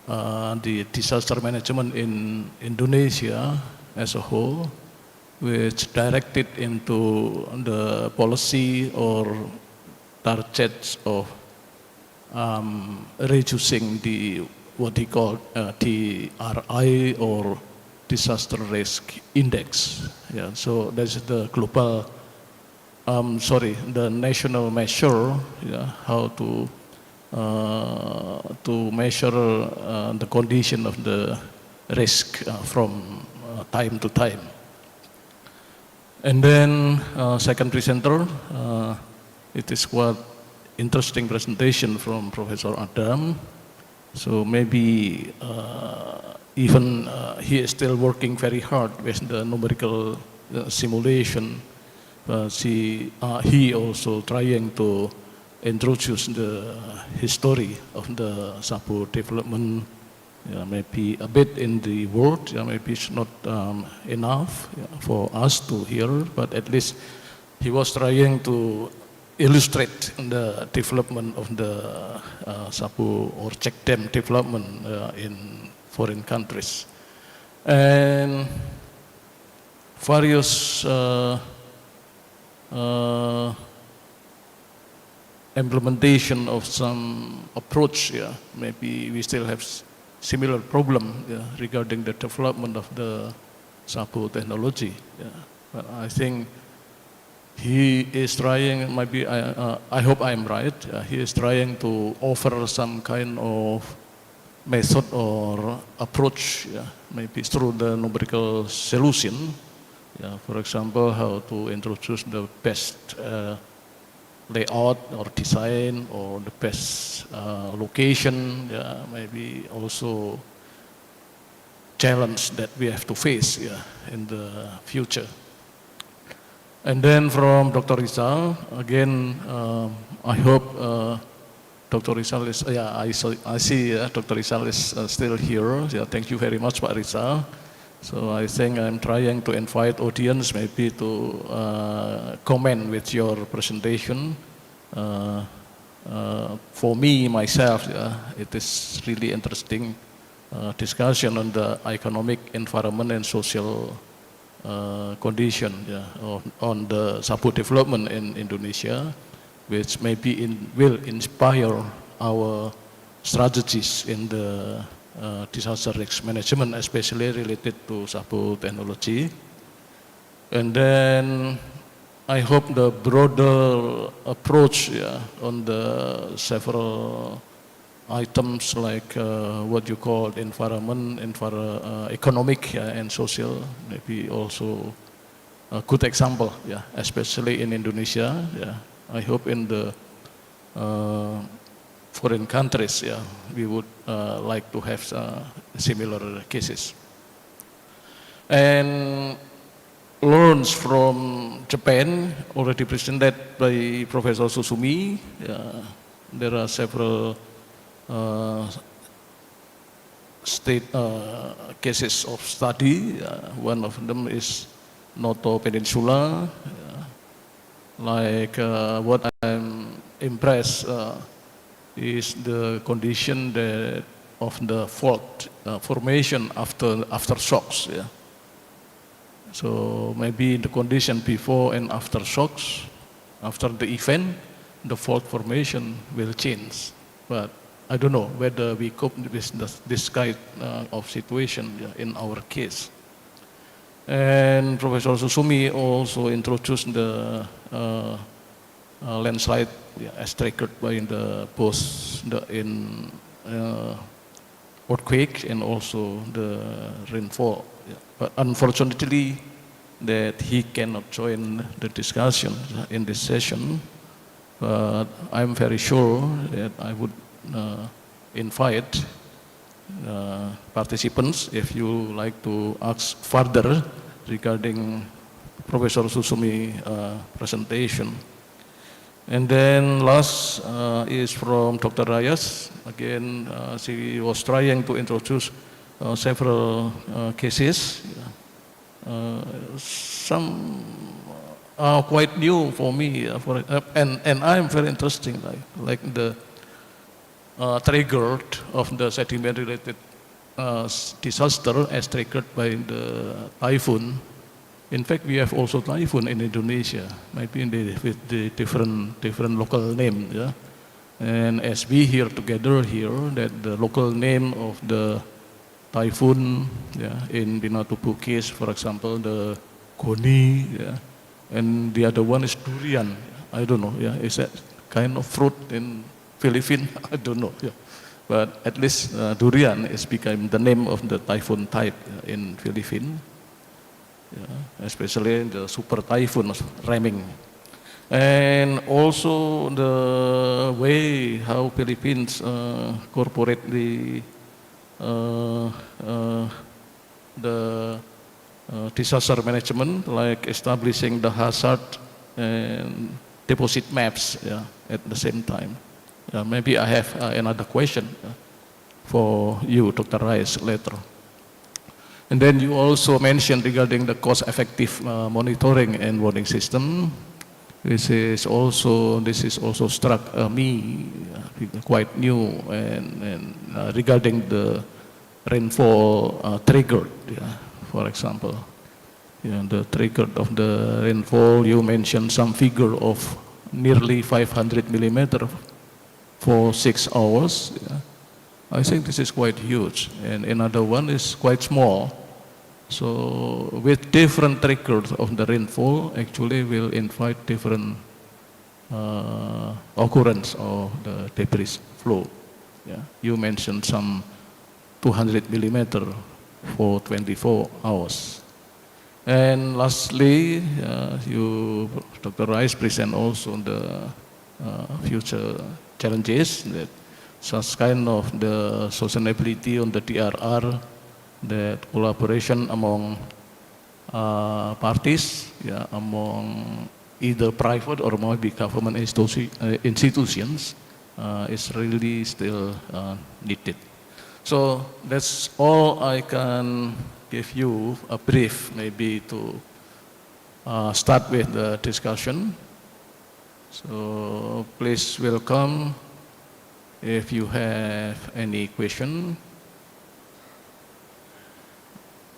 the disaster management in Indonesia as a whole, which directed into the policy or targets of reducing the what they call TRI or disaster risk index. Yeah, so that's the global, the national measure. Yeah, how to measure the condition of the risk from time to time. And then second presenter, it is quite interesting presentation from Professor Adam. So maybe even he is still working very hard with the numerical simulation. But he also trying to introduce the history of the Sabo development. Maybe a bit in the word, maybe it's not enough for us to hear, but at least he was trying to illustrate the development of the Sabo or check dam development in foreign countries. And various implementation of some approach, maybe we still have similar problem regarding the development of the Sabo technology. But I think he is trying, maybe I hope I'm right, he is trying to offer some kind of method or approach, maybe through the numerical solution. For example, how to introduce the best layout or design or the best location, maybe also challenge that we have to face in the future. And then from Dr. Rizal, again, I hope Dr. Rizal is, I see Dr. Rizal is still here. Thank you very much, Pak Rizal. So I think I'm trying to invite audience maybe to comment with your presentation. For me, myself, it is really interesting discussion on the economic, environment, and social condition on the Sabo development in Indonesia, which maybe will inspire our strategies in the disaster risk management, especially related to Sabo technology. And then I hope the broader approach on the several items like what you call environment, economic and social, maybe also a good example, especially in Indonesia. I hope in the foreign countries, we would like to have similar cases. And learns from Japan, already presented by Professor Susumi. There are several state cases of study. One of them is Noto Peninsula. Like what I'm impressed is the condition of the fault formation after shocks. So maybe the condition before and after shocks, after the event, the fault formation will change. But I don't know whether we cope with this kind of situation in our case. And Professor Susumi also introduced the landslide as triggered by in earthquake and also the rainfall. But unfortunately, that he cannot join the discussion in this session. But I'm very sure that I would invite participants if you like to ask further regarding Professor Susumi presentation. And then last is from Dr. Rayas. Again, she was trying to introduce several cases. Some are quite new for me, and I'm very interesting, like the trigger of the sediment-related disaster as triggered by the typhoon. In fact, we have also typhoon in Indonesia, maybe with the different local name. And as we hear together here, that the local name of the typhoon in Bina Tubuh case, for example, the Goni, and the other one is durian. I don't know, is that kind of fruit in Philippines? I don't know. But at least durian is become the name of the typhoon type in Philippines. Especially the super typhoon ramming. And also the way how Philippines incorporate the disaster management, like establishing the hazard and deposit maps at the same time. Maybe I have another question for you, Dr. Rice, later. And then you also mentioned regarding the cost-effective monitoring and warning system. This is also struck me quite new, and regarding the rainfall triggered, for example. The trigger of the rainfall, you mentioned some figure of nearly 500 millimeter for 6 hours. I think this is quite huge, and another one is quite small, So with different triggers of the rainfall, actually will invite different occurrence of the debris flow. Yeah. You mentioned some 200 millimeter for 24 hours. And lastly, you, Dr. Rice, present also the future challenges that such kind of the sustainability on the DRR, that collaboration among parties, yeah, among either private or maybe government institutions is really still needed. So that's all I can give you a brief, maybe to start with the discussion. So please welcome if you have any question.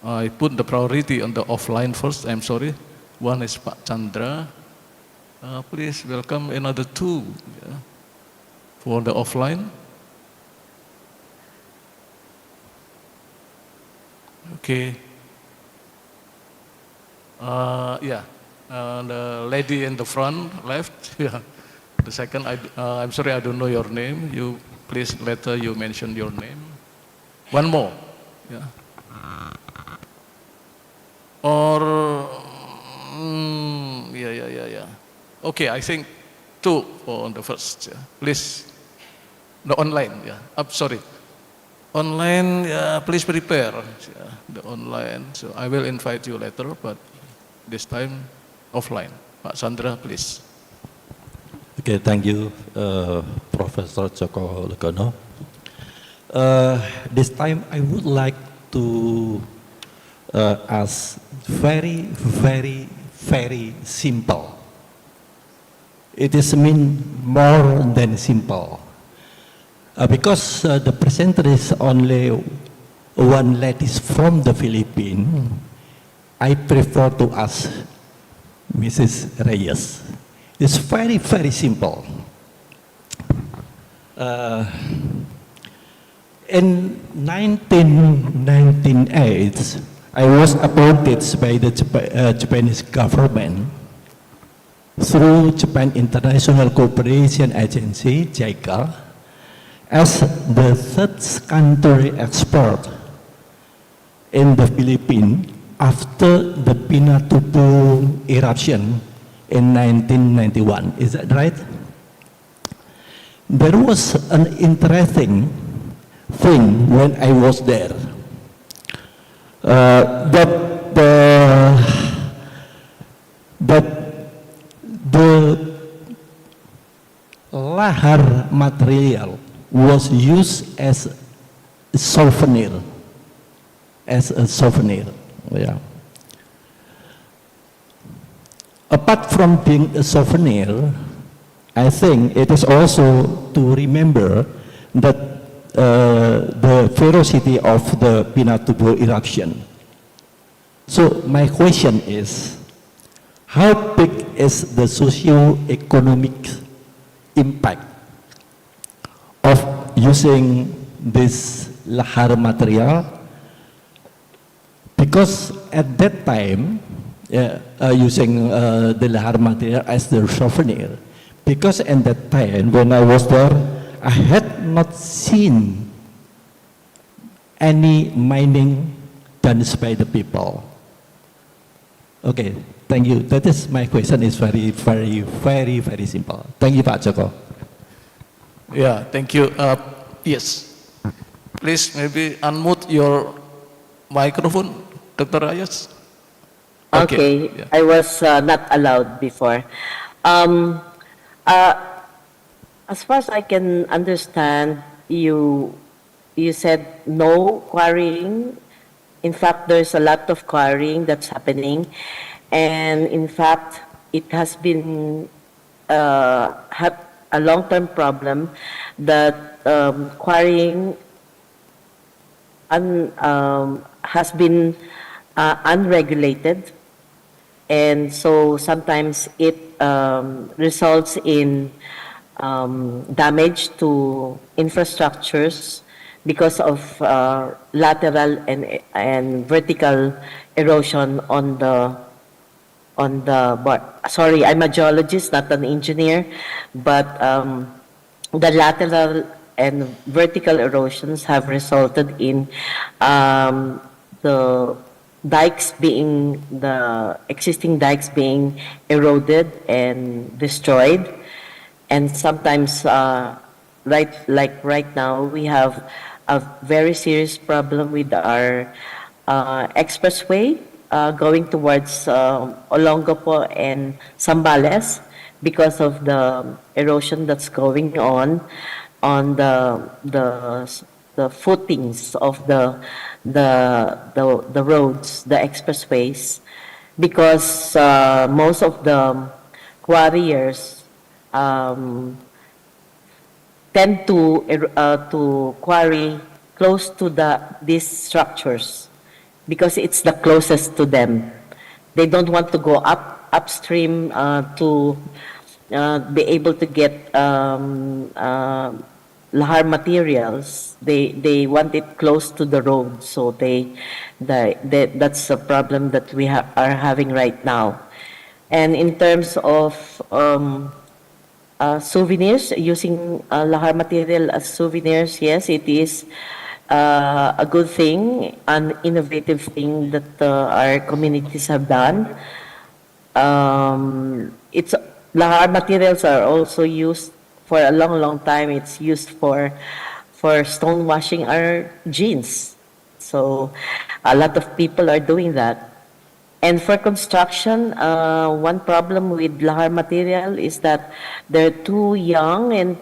I put the priority on the offline first, I'm sorry. One is Pak Chandra. Please welcome another two, yeah, for the offline. Okay. Yeah, the lady in the front left. Yeah. The second, I'm sorry, I don't know your name. You please later you mention your name. One more. Yeah. Or yeah. Okay, I think two for the first. Yeah. Please, the online. Yeah. Sorry. Online, please prepare the online. So I will invite you later, but this time offline. Pak Sandra, please. Okay, thank you, Professor Joko Legono. This time I would like to ask very simple. It is mean more than simple. Because the presenter is only one lady from the Philippines, I prefer to ask Mrs. Reyes. It's very simple. In 1998, I was appointed by the Japanese government through Japan International Cooperation Agency, JICA, as the third country expert in the Philippines after the Pinatubo eruption in 1991. Is that right? There was an interesting thing when I was there, that the lahar material was used as a souvenir. Yeah. Apart from being a souvenir, I think it is also to remember that the ferocity of the Pinatubo eruption. So my question is, how big is the socio-economic impact of using this lahar material? Because at that time, using the lahar material as the souvenir, because at that time when I was there, I had not seen any mining done by the people. Okay, thank you. That is my question. Is very simple. Thank you, Pak Joko. Yeah, thank you. Yes, please maybe unmute your microphone, Dr. Reyes. Okay, yeah. I was not allowed before. As far as I can understand, you said no quarrying. In fact, there's a lot of quarrying that's happening, and in fact, it has been a long-term problem that quarrying has been unregulated, and so sometimes it results in damage to infrastructures because of lateral and vertical erosion on the sorry, I'm a geologist, not an engineer, but the lateral and vertical erosions have resulted in the existing dikes being eroded and destroyed, and sometimes right now we have a very serious problem with our expressway going towards Olongapo and Zambales because of the erosion that's going on the footings of the roads, the expressways, because most of the quarriers tend to quarry close to these structures because it's the closest to them. They don't want to go upstream to be able to get lahar materials. They want it close to the road, so that's a problem that we are having right now. And in terms of souvenirs, using lahar material as souvenirs, yes, it is a good thing, an innovative thing that our communities have done. It's lahar materials are also used for a long time. It's used for stone washing our jeans. So a lot of people are doing that. And for construction, one problem with lahar material is that they're too young and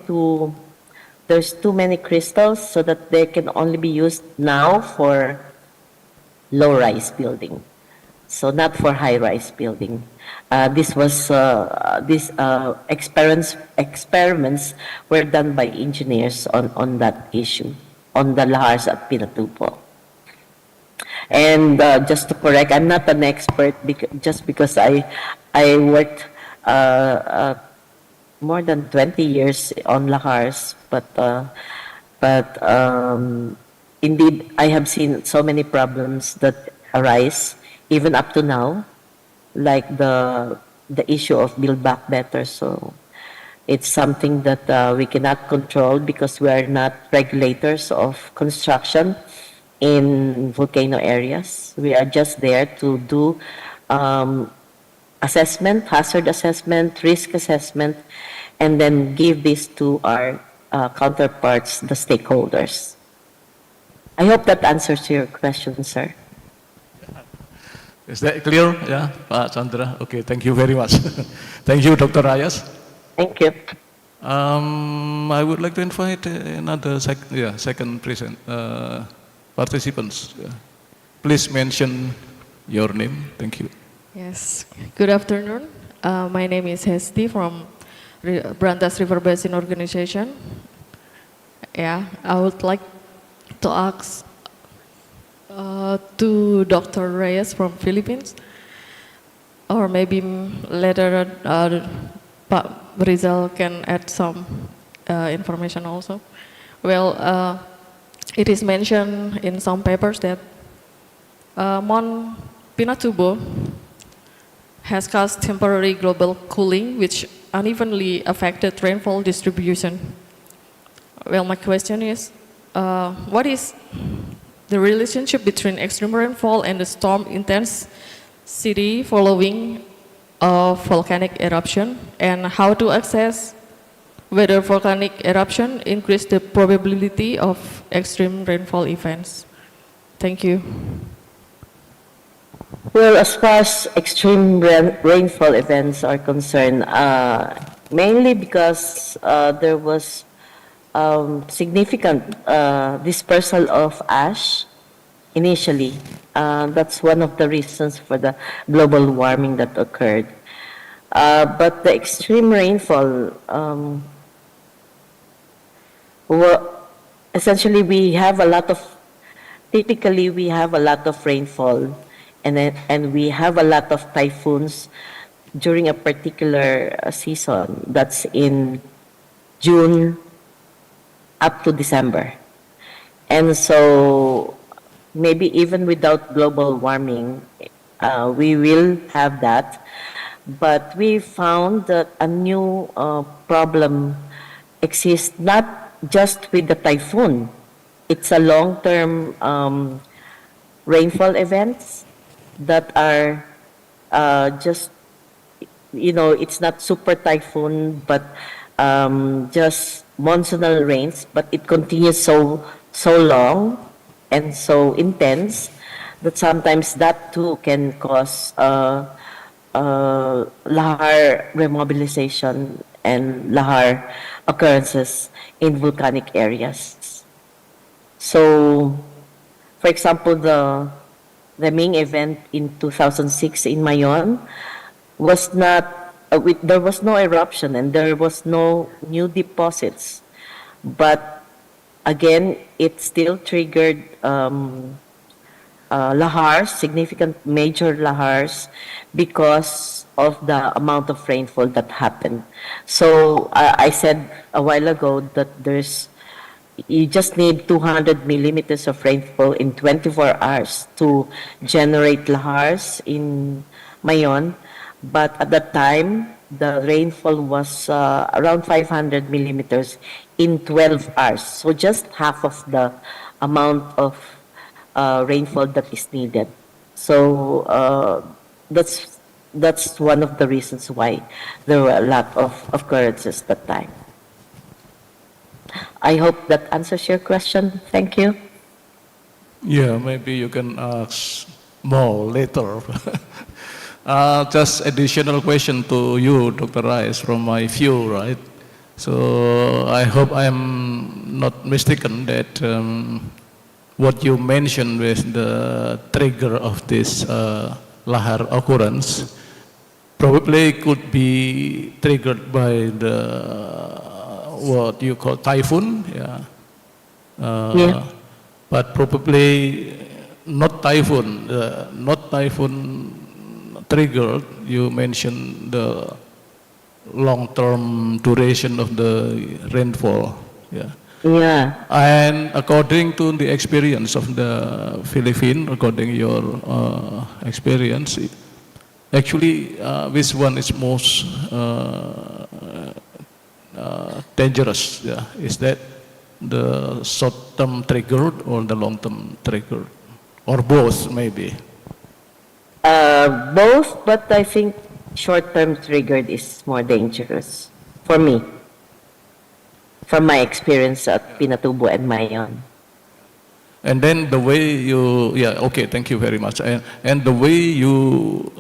there's too many crystals, so that they can only be used now for low-rise building, so not for high-rise building. These experiments were done by engineers on that issue, on the lahars at Pinatubo. And just to correct, I'm not an expert just because I worked more than 20 years on lahars, but indeed I have seen so many problems that arise even up to now, like the issue of build back better. So it's something that we cannot control because we are not regulators of construction in volcano areas. We are just there to do assessment, hazard assessment, risk assessment, and then give this to our counterparts, the stakeholders. I hope that answers your question, sir. Is that clear? Yeah, Pak Chandra. Okay, thank you very much. Thank you, Dr. Rayas. Thank you. I would like to invite another second participants. Please mention your name. Thank you. Yes. Good afternoon. My name is Hesti from Brantas River Basin Organization. Yeah, I would like to ask to Dr. Reyes from Philippines, or maybe later Pak Rizal can add some information also. Well, it is mentioned in some papers that Mount Pinatubo has caused temporary global cooling, which unevenly affected rainfall distribution. Well, my question is, what is the relationship between extreme rainfall and the storm intensity following a volcanic eruption, and how to assess whether volcanic eruption increase the probability of extreme rainfall events? Thank you. Well, as far as extreme rainfall events are concerned, mainly because there was significant dispersal of ash initially. That's one of the reasons for the global warming that occurred. But the extreme rainfall, essentially typically we have a lot of rainfall, and we have a lot of typhoons during a particular season. That's in June up to December. And so maybe even without global warming, we will have that. But we found that a new problem exists not just with the typhoon. It's a long-term rainfall events that are just, it's not super typhoon, but just monsoonal rains, but it continues so long and so intense that sometimes that too can cause lahar remobilization and lahar occurrences in volcanic areas. So, for example, the Ming event in 2006 in Mayon was not, there was no eruption and there was no new deposits. But again, it still triggered lahars, significant major lahars, because of the amount of rainfall that happened. So I said a while ago that you just need 200 millimeters of rainfall in 24 hours to generate lahars in Mayon. But at that time, the rainfall was around 500 millimeters in 12 hours. So just half of the amount of rainfall that is needed. So that's one of the reasons why there were a lot of occurrences that time. I hope that answers your question. Thank you. Yeah, maybe you can ask more later. Just additional question to you, Dr. Rice, from my view, right? So I hope I'm not mistaken that what you mentioned with the trigger of this lahar occurrence probably could be triggered by the what you call typhoon, yeah. Yeah. But probably not typhoon. Not typhoon triggered. You mentioned the long-term duration of the rainfall, yeah. Yeah. And according to the experience of the Philippines, according to your experience, actually, which one is most dangerous? Yeah, is that the short-term triggered or the long-term triggered, or both maybe? Both, but I think short-term triggered is more dangerous for me, from my experience at Pinatubo and Mayon. And then the way you, yeah, okay, thank you very much. And the way you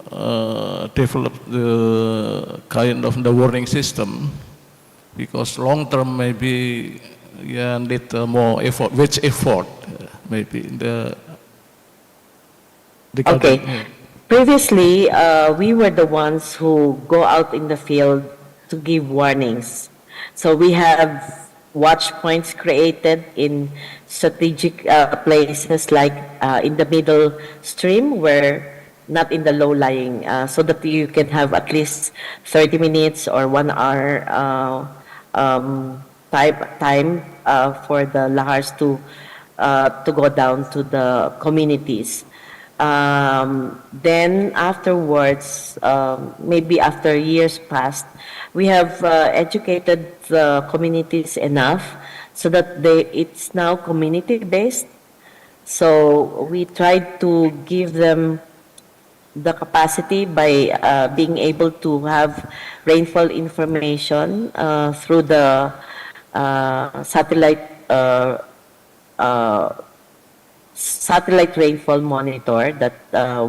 develop the kind of the warning system, because long term maybe yeah need more effort. Which effort maybe the Okay. Previously, we were the ones who go out in the field to give warnings. So we have watch points created in strategic places like in the middle stream, where not in the low-lying, so that you can have at least 30 minutes or 1 hour time for the lahars to go down to the communities. Then afterwards, maybe after years passed, we have educated the communities enough so that it's now community-based. So we tried to give them the capacity by being able to have rainfall information through the satellite rainfall monitor that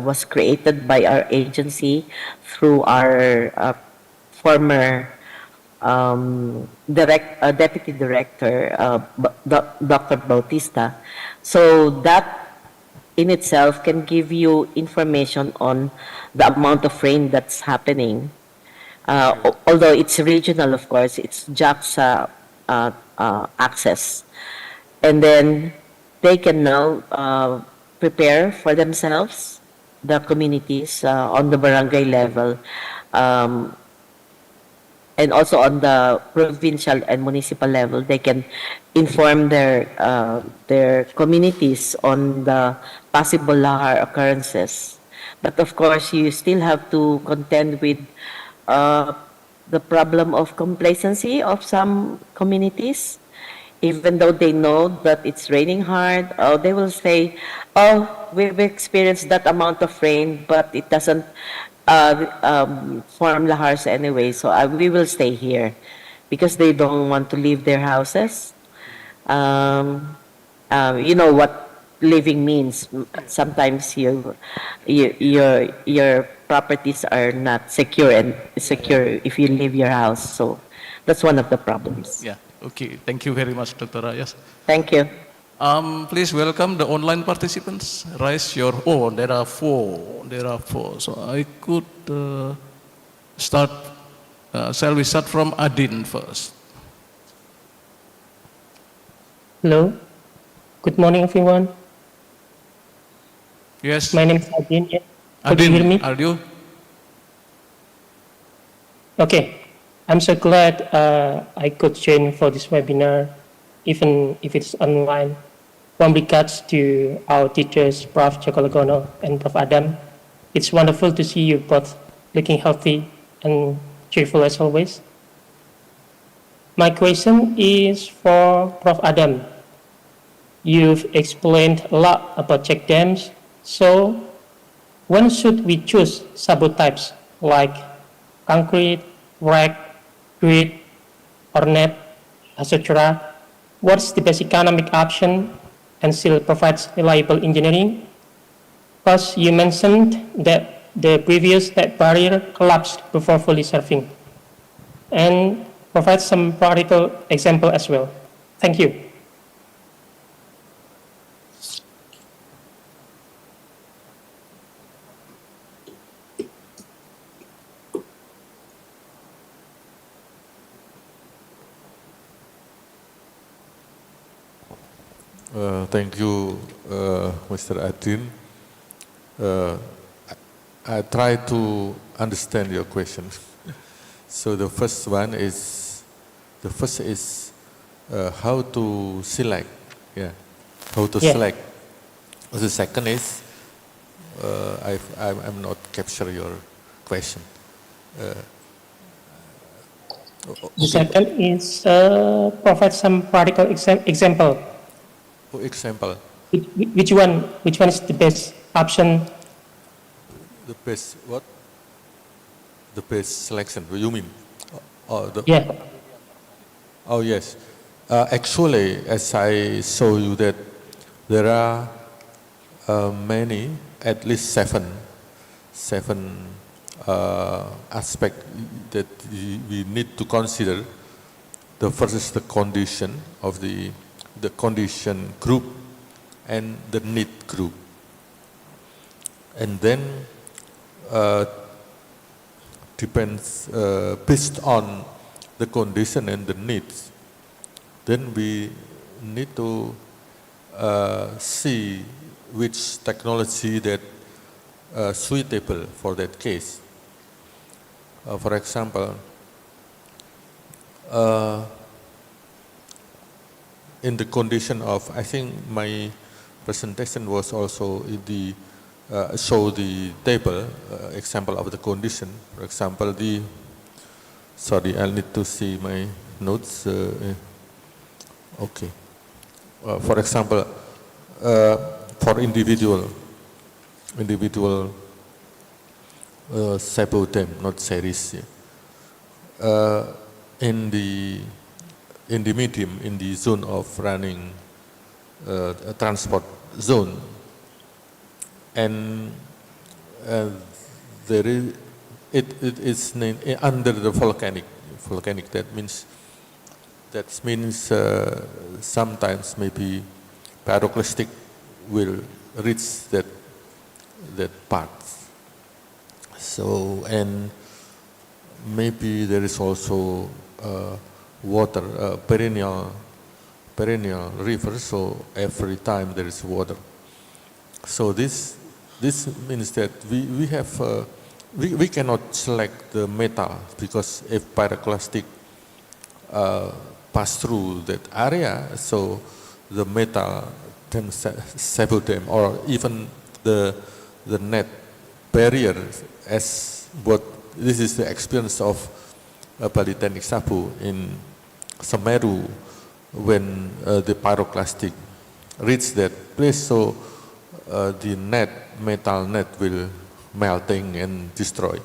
was created by our agency through our former deputy director, Dr. Bautista. So that in itself can give you information on the amount of rain that's happening. Although it's regional, of course, it's JAXA access. And then they can now prepare for themselves, the communities on the barangay level, and also on the provincial and municipal level, they can inform their communities on the possible lahar occurrences. But of course, you still have to contend with uh, the problem of complacency of some communities. Even though they know that it's raining hard, they will say, "Oh, we've experienced that amount of rain, but it doesn't form lahars anyway, so we will stay here," because they don't want to leave their houses. You know what living means. Sometimes your properties are not secure and secure if you leave your house. So that's one of the problems. Yeah, okay. Thank you very much, Dr. Rayas. Thank you. Please welcome the online participants. Raise your, oh, there are four. There are four. So I could start, shall we start from Adin first? Hello. Good morning, everyone. Yes. My name is Adin. Could Adin, you hear me? are you? Okay. I'm so glad I could join for this webinar, even if it's online. From regards to our teachers, Prof. Joko Legono and Prof. Adam, it's wonderful to see you both looking healthy and cheerful as always. My question is for Prof. Adam. You've explained a lot about check dams, so when should we choose Sabo types like concrete, wreck, grid, or net, etc.? What's the best economic option and still provides reliable engineering? Because you mentioned that the previous net barrier collapsed before fully serving, and provide some practical example as well. Thank you. Thank you, Mr. Adin. I try to understand your question. So the first is how to select, how to select. The second is I'm not capture your question. The second is provide some practical example. For example, Which one is the best option? the best what? The best selection. What do you mean? Yeah. Oh yes. Actually, as I show you that there are many, at least seven aspects that we need to consider. The first is the condition of the condition group and the need group. And then depends based on the condition and the needs. Then we need to see which technology that suitable for that case. For example, in the condition of, I think my presentation was also in the show the table example of the condition. For example, sorry, I'll need to see my notes. Okay. For example, for individual Sabo dam, not series. In the medium, in the zone of running transport zone, and there is it is named under the volcanic. That means sometimes maybe pyroclastic will reach that part. So, and maybe there is also water, perennial river, so every time there is water. So this means that we have we cannot select the metal, because if pyroclastic pass through that area, so the metal then Sabo dam, or even the net barrier, as what this is the experience of Polytechnic Sabo in Semeru, when the pyroclastic reach that place, so the metal net will melting and destroy.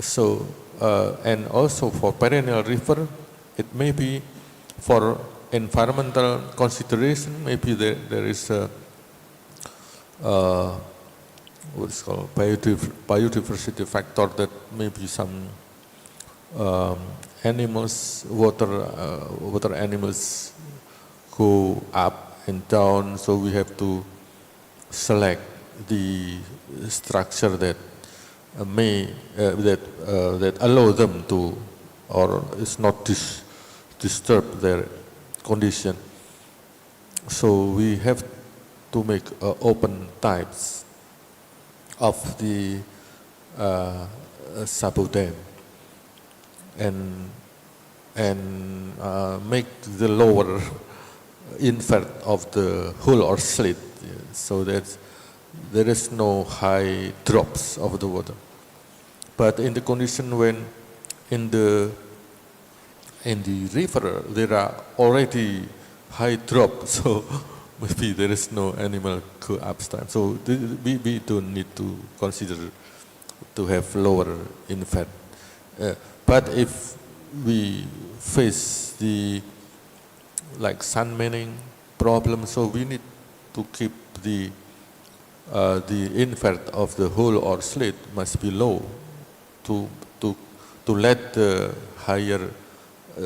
So and also for perennial river, it may be for environmental consideration, maybe there is a what is called biodiversity factor, that maybe some animals, water animals go up and down, so we have to select the structure that that allow them to, or is not disturb their condition. So we have to make open types of the Sabo dam, and make the lower invert of the hull or slit, so that there is no high drops of the water. But in the condition when in the river there are already high drop, so maybe there is no animal go upstream. So we don't need to consider to have lower invert. But if we face the sun mining problem, so we need to keep the invert of the hull or slit must be low to let the higher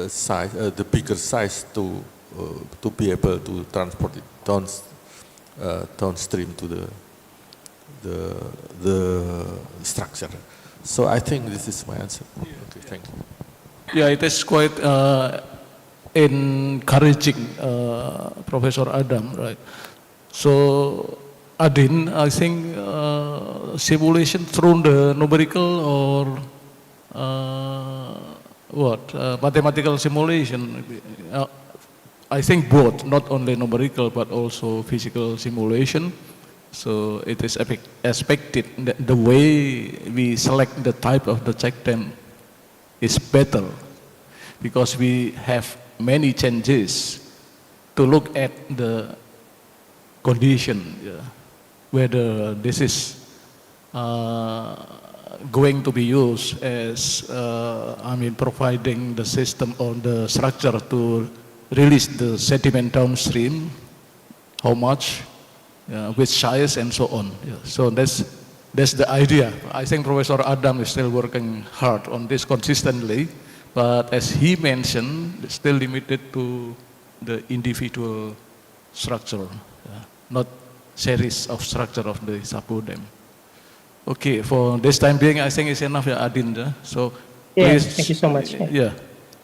size, the bigger size, to be able to transport it downstream to the structure. So I think this is my answer. Okay, thank you. Yeah, it is quite encouraging, Professor Adam, right? So, Adin, I think simulation through the numerical or mathematical simulation. I think both, not only numerical but also physical simulation. So it is expected that the way we select the type of the check dam is better, because we have many changes to look at the condition, whether this is going to be used as, providing the system or the structure to release the sediment downstream, how much, which size, and so on. So that's the idea. I think Professor Adam is still working hard on this consistently, but as he mentioned, it's still limited to the individual structure, not series of structure of the Sabo dam. Okay, for this time being, I think it's enough, Adin. So please, thank you so much.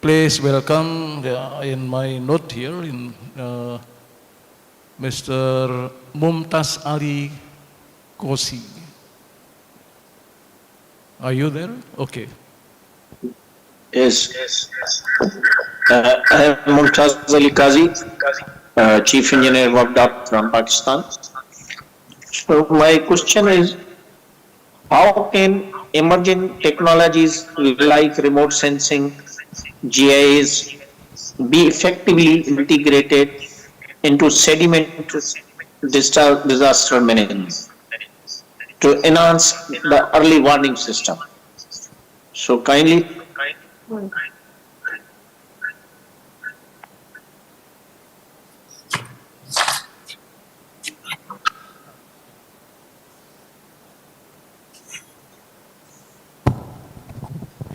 Please welcome in my note here in Mr. Mumtaz Ali Kosi. Are you there? Okay. Yes. I am Mumtaz Ali Qazi, Chief Engineer worked up from Pakistan. So my question is, how can emerging technologies like remote sensing, GIS, be effectively integrated into sediment disaster management to enhance the early warning system? So kindly.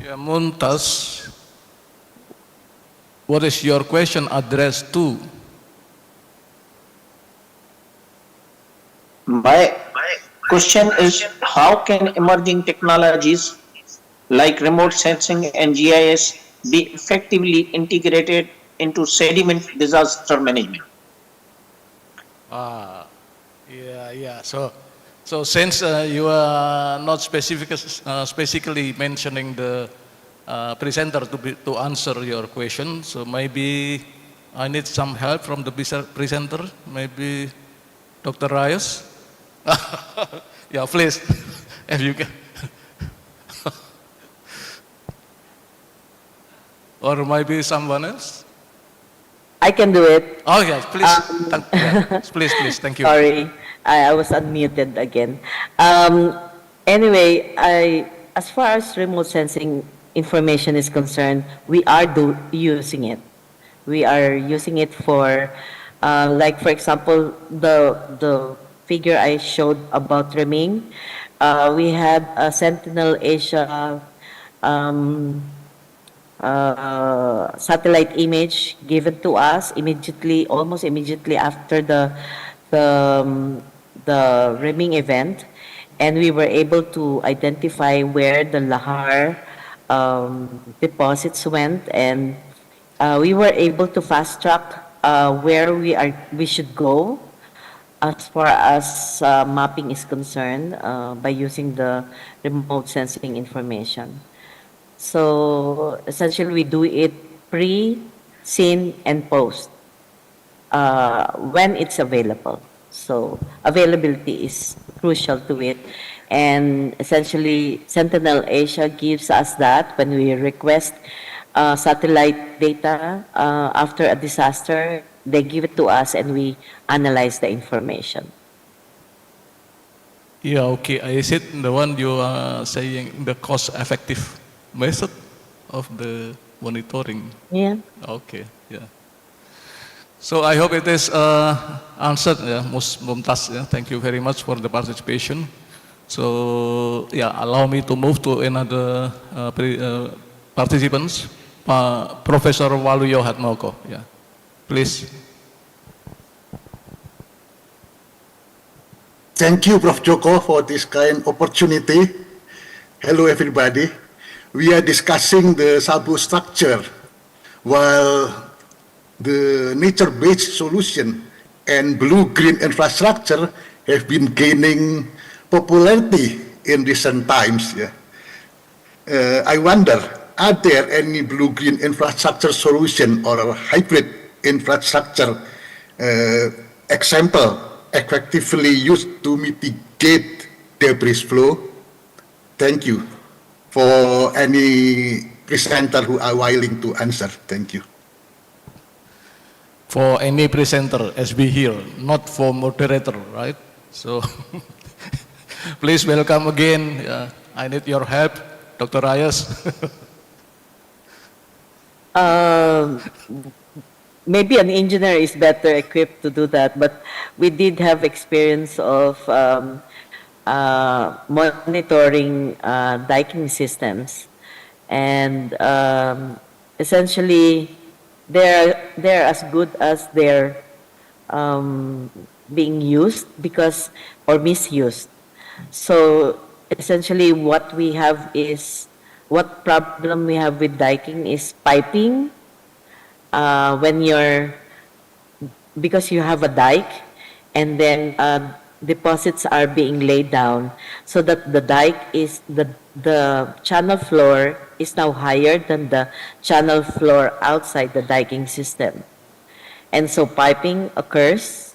Yeah, Mumtaz, what is your question addressed to? My question is, how can emerging technologies like remote sensing and GIS be effectively integrated into sediment disaster management? So So since you are not specifically mentioning the presenter to answer your question, so maybe I need some help from the presenter, maybe Dr. Rayos. Yeah, please, if you can. Or maybe someone else? I can do it. Oh, yes, please. Please, thank you. Sorry, I was unmuted again. Anyway, as far as remote sensing information is concerned, we are using it. We are using it for, like for example, the figure I showed about trimming. We had a Sentinel Asia satellite image given to us immediately, almost immediately after the rimming event, and we were able to identify where the lahar deposits went, and we were able to fast track where we should go as far as mapping is concerned by using the remote sensing information. So essentially, we do it pre, scene, and post when it's available. So availability is crucial to it. And essentially, Sentinel Asia gives us that when we request satellite data after a disaster, they give it to us and we analyze the information. Yeah, okay. Is it the one you are saying the cost-effective method of the monitoring? Yeah. Okay, yeah. So I hope it is answered, yeah, Ms. Mumtaz. Yeah. Thank you very much for the participation. So yeah, allow me to move to another participants. Professor Waluyo Hatmoko. Yeah, please. Thank you, Prof. Joko, for this kind opportunity. Hello, everybody. We are discussing the Sabo structure, while the nature-based solution and blue-green infrastructure have been gaining popularity in recent times. Yeah. I wonder, are there any blue-green infrastructure solution or a hybrid infrastructure example effectively used to mitigate debris flow? Thank you. For any presenter who are willing to answer. Thank you. For any presenter, SB here, not for moderator, right? So please welcome again. I need your help, Dr. Rayas. Maybe an engineer is better equipped to do that, but we did have experience of monitoring diking systems, and essentially they're as good as they're being used because or misused. So essentially what problem we have with diking is piping. Because you have a dike and then deposits are being laid down, so that the dike is the channel floor is now higher than the channel floor outside the diking system, and so piping occurs,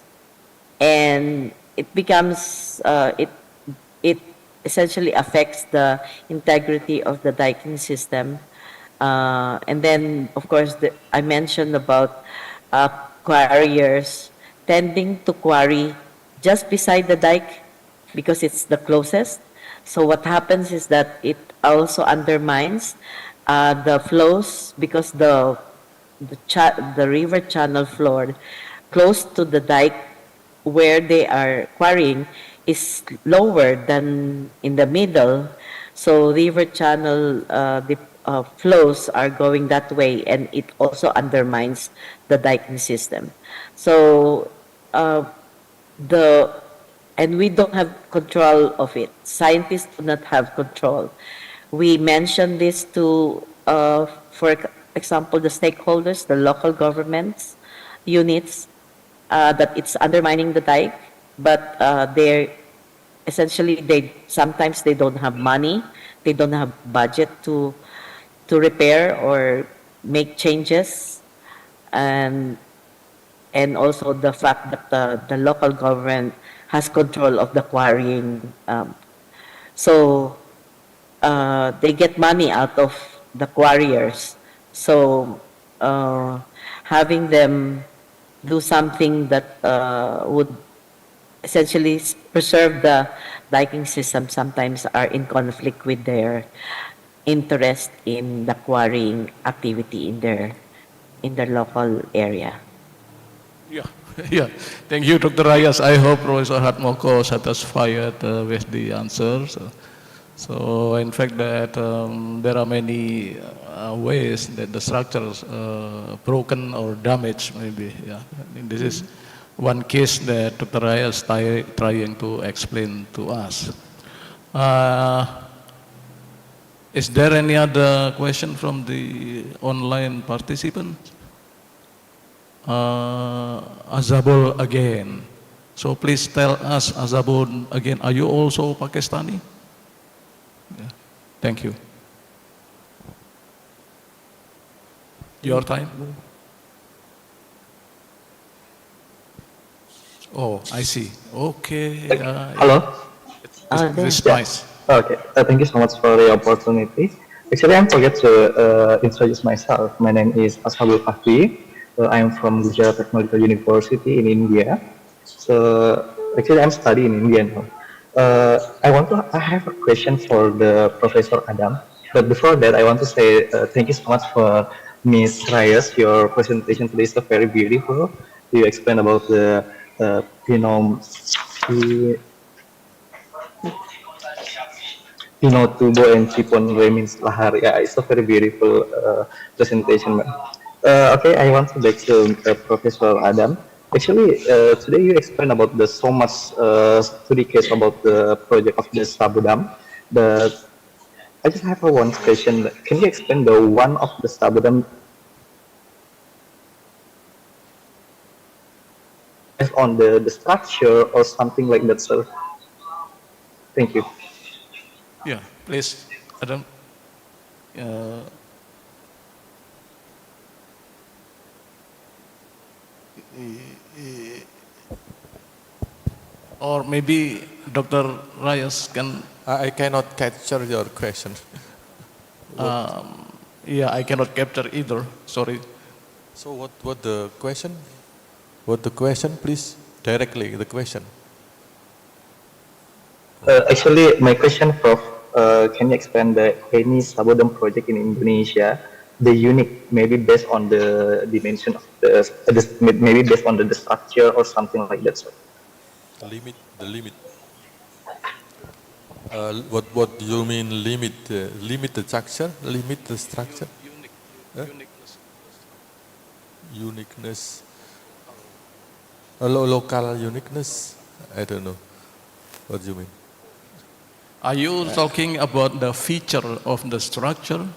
and it becomes it essentially affects the integrity of the diking system, and then of course I mentioned about quarriers tending to quarry just beside the dike because it's the closest. So what happens is that it also undermines the flows because the river channel floor close to the dike where they are quarrying is lower than in the middle. So river channel flows are going that way, and it also undermines the diking system. So and we don't have control of it. Scientists do not have control. We mentioned this to, for example, the stakeholders, the local governments, units, that it's undermining the dike, but essentially sometimes they don't have money, they don't have budget to repair or make changes, and also the fact that the local government has control of the quarrying, so they get money out of the quarriers. So having them do something that would essentially preserve the diking system sometimes are in conflict with their interest in the quarrying activity in their local area. Yeah, yeah. Thank you, Dr. Rayas. I hope Professor Hatmoko satisfied with the answers. So, in fact, that there are many ways that the structures broken or damaged, maybe. Yeah, and this is one case that Dr. Rayas trying to explain to us. Is there any other question from the online participant? Azabul again. So please tell us, Azabul again, are you also Pakistani? Yeah. Thank you. Your time? Oh, I see. Okay. Hello? This is nice. Okay, thank you so much for the opportunity. Actually, I forget to introduce myself. My name is Ashabul Kahfi. I am from Gujarat Technological University in India. So actually, I'm studying in India now. I have a question for the Professor Adam. But before that, I want to say thank you so much for Ms. Reyes. Your presentation today is very beautiful. You explained about the genome, Tubo and Chipon Remins Lahar. Yeah, it's a very beautiful presentation. Okay, I want to back to Professor Adam. Actually, today you explained about the so much study case about the project of the Sabo Dam. But I just have one question. Can you explain the one of the Sabo Dam based on the structure or something like that, sir? Thank you. Yeah, please, Adam. Or maybe Dr. Reyes can. I cannot capture your question. Yeah, I cannot capture either. Sorry. So what the question? What the question, please? Directly the question. Actually, my question, Prof, can you explain the any Sabodam project in Indonesia, the unique, maybe based on the dimension of maybe based on the structure or something like that, sir? The limit. What do you mean limit? Limit the structure? Limit the structure? Uniqueness. Local uniqueness? I don't know. What do you mean? Are you talking about the feature of the structure?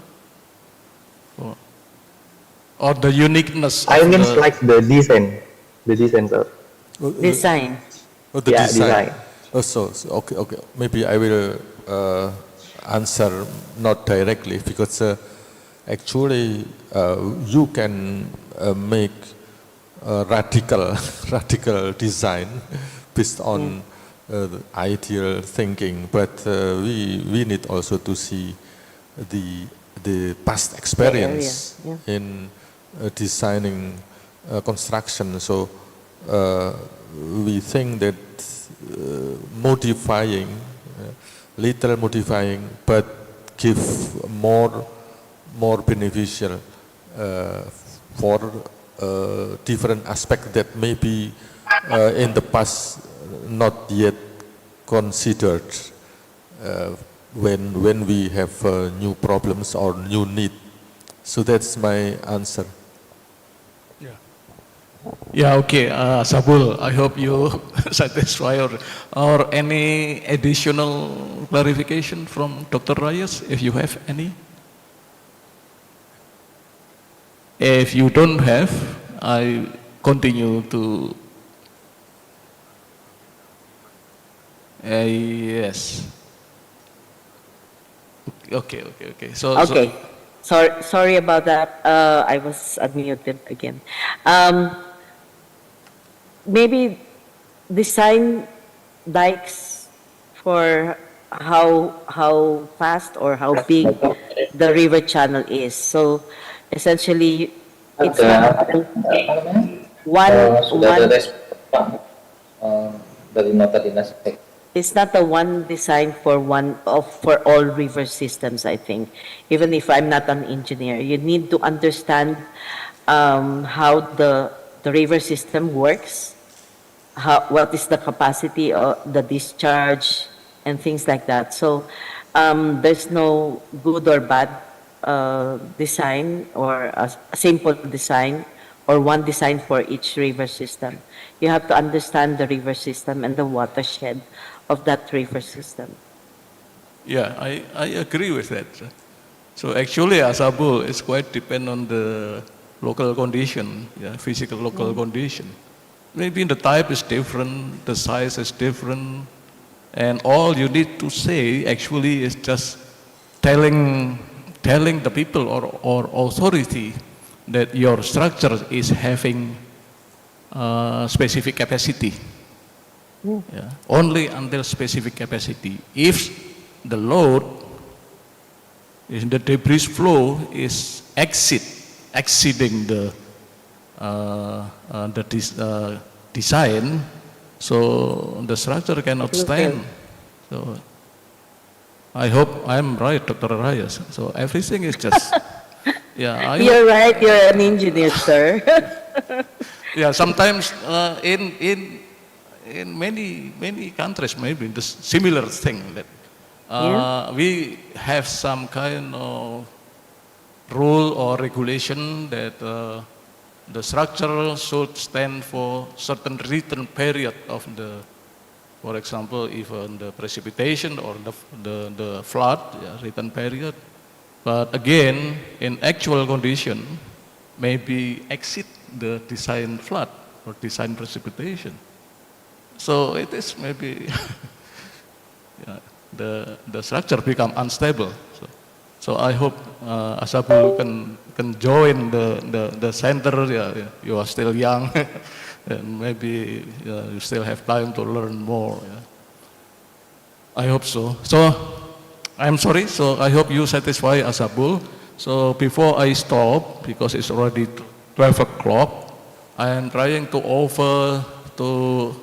Or the uniqueness? I mean, like the design. The design, sir. Design. Oh, the Yeah, design. Oh, so okay. Maybe I will answer not directly because actually you can make a radical design based on the ideal thinking, but we need also to see the past experience in designing construction. So we think that little modifying, but give more beneficial for different aspects that maybe in the past not yet considered when we have new problems or new need. So that's my answer. Yeah, okay, Sabul, I hope you satisfy or any additional clarification from Dr. Reyes, if you have any. If you don't have, I continue to. Yes. Okay. So, Okay. Sorry about that. I was unmuted again. Maybe design dikes for how fast or how big the river channel is. So essentially, it's not one Sudah ada one. respon dari nota dinas. It's not the one design for for all river systems. I think, even if I'm not an engineer, you need to understand how the river system works, what is the capacity of the discharge and things like that. So there's no good or bad design or a simple design or one design for each river system. You have to understand the river system and the watershed of that river system. yeah, I agree with that. So actually, Sabo is quite depend on the local condition, yeah, physical local condition. Maybe the type is different, the size is different, and all you need to say actually is just telling the people or authority that your structure is having specific capacity. Yeah, only until specific capacity. If the load, if the debris flow is exceeding the design, so the structure cannot stand. So I hope I'm right, Dr. Reyes. So everything is just, yeah. You're right, you're an engineer, sir. Yeah, sometimes in many countries maybe the similar thing that we have some kind of rule or regulation that the structure should stand for certain written period of the, for example, even the precipitation or the flood, yeah, written period. But again, in actual condition, maybe exceed the design flood or design precipitation. So it is maybe yeah, the structure become unstable. So I hope Sabo can join the center. Yeah, you are still young, and maybe you still have time to learn more. Yeah. I hope so. So I'm sorry. So I hope you satisfy Sabo. So before I stop, because it's already 12 o'clock, I am trying to offer to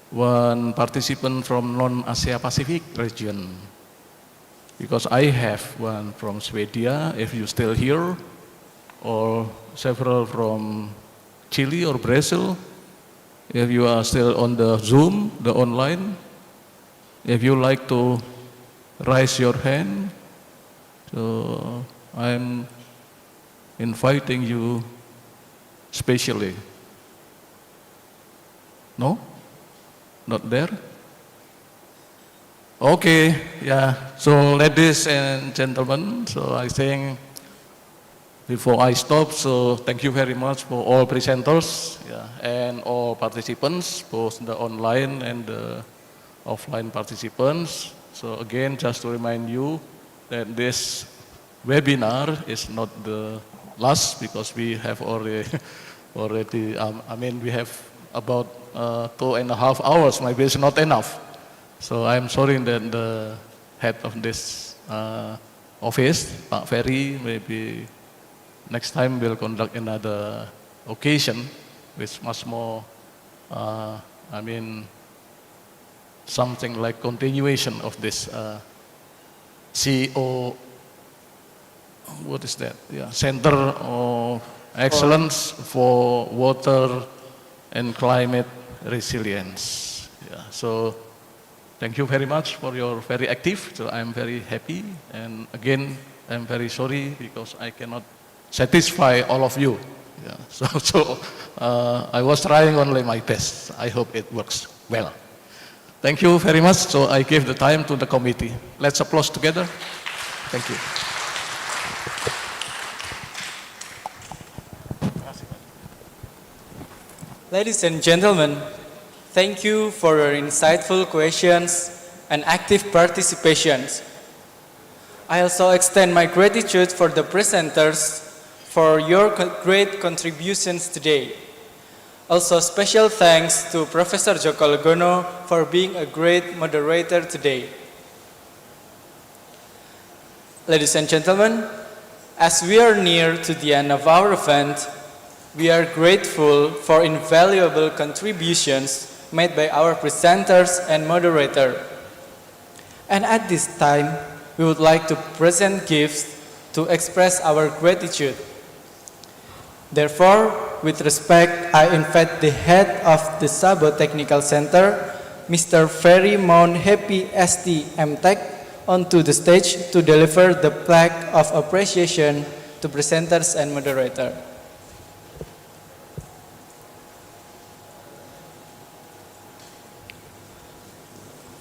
one participant from non-Asia Pacific region. Because I have one from Sweden, if you still here, or several from Chile or Brazil, if you are still on the Zoom, the online, if you like to raise your hand, so I'm inviting you specially. No? Not there? Okay, yeah. So ladies and gentlemen, so I think before I stop, so thank you very much for all presenters, yeah, and all participants, both the online and the offline participants. So again, just to remind you that this webinar is not the last, because we have already we have about 2.5 hours, maybe it's not enough. So I'm sorry that the head of this office, Pak Ferry, maybe next time we'll conduct another occasion with much more, something like continuation of this CEO, what is that? Yeah, Center of Excellence for Water and Climate Resilience. Yeah, so thank you very much for your very active. So I'm very happy, and again I'm very sorry because I cannot satisfy all of you. Yeah, so I was trying only my best. I hope it works well. Thank you very much. So I give the time to the committee. Let's applause together. Thank you. Ladies and gentlemen, Thank you for your insightful questions and active participations. I also extend my gratitude for the presenters for your great contributions today. Also, special thanks to Professor Joko Legono for being a great moderator today. Ladies and gentlemen, as we are near to the end of our event, we are grateful for invaluable contributions made by our presenters and moderator. And at this time, we would like to present gifts to express our gratitude. Therefore, with respect, I invite the head of the Sabo Technical Center, Mr. Ferry Mount Happy ST MTech, onto the stage to deliver the plaque of appreciation to presenters and moderator.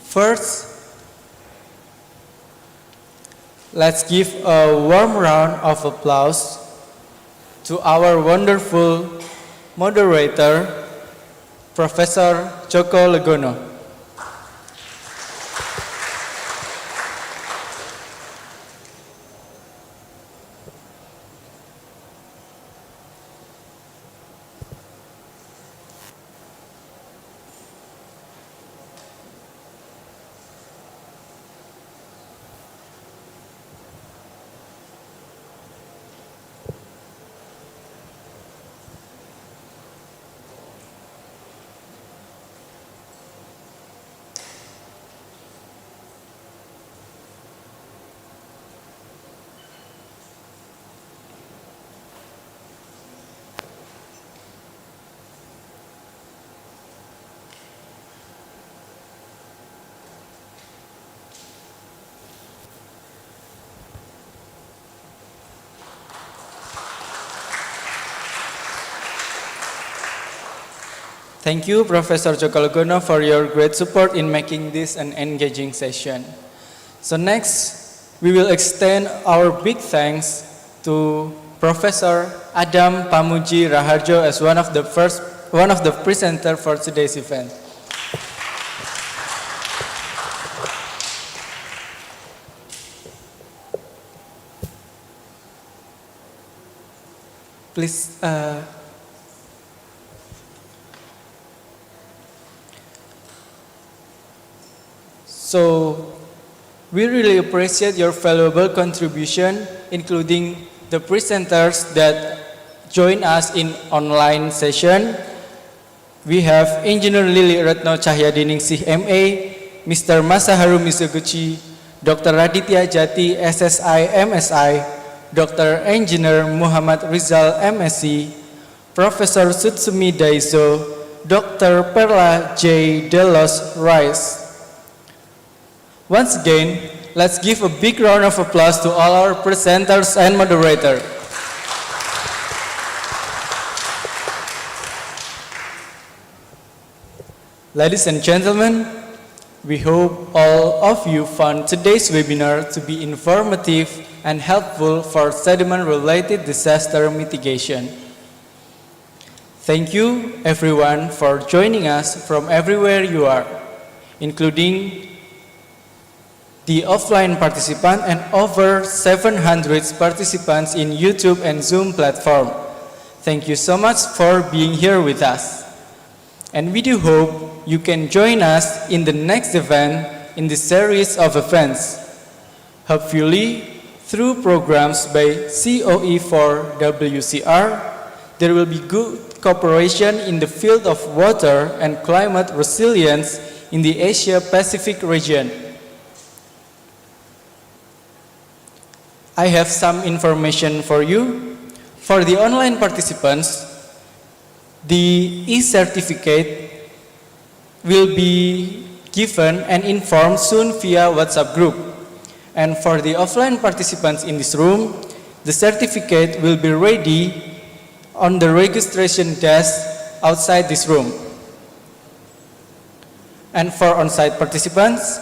First, let's give a warm round of applause to our wonderful moderator, Professor Joko Legono. Thank you, Professor Joko Legono, for your great support in making this an engaging session. So next, we will extend our big thanks to Professor Adam Pamuji Raharjo as one of the presenters for today's event. Please. So, we really appreciate your valuable contribution, including the presenters that join us in online session. We have Engineer Lili Retno Cahyadiningsih MA, Mr. Masaharu Mizuguchi, Dr. Raditya Jati SSI MSI, Dr. Engineer Muhammad Rizal MSc, Professor Sutsumi Daiso, Dr. Perla J. Delos Rice. Once again, let's give a big round of applause to all our presenters and moderators. Ladies and gentlemen, we hope all of you found today's webinar to be informative and helpful for sediment-related disaster mitigation. Thank you everyone for joining us from everywhere you are, including the offline participant and over 700 participants in YouTube and Zoom platform. Thank you so much for being here with us. And we do hope you can join us in the next event in the series of events. Hopefully, through programs by COE4WCR, there will be good cooperation in the field of water and climate resilience in the Asia-Pacific region. I have some information for you. For the online participants, the e-certificate will be given and informed soon via WhatsApp group. And for the offline participants in this room, the certificate will be ready on the registration desk outside this room. And for on-site participants,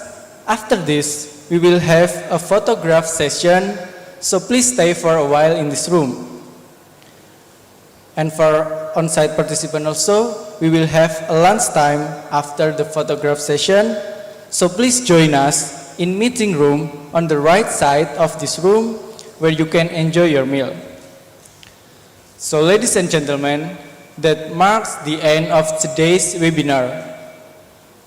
after this, we will have a photograph session, so please stay for a while in this room. And for on-site participants also, we will have a lunch time after the photograph session. So please join us in meeting room on the right side of this room where you can enjoy your meal. So ladies and gentlemen, that marks the end of today's webinar.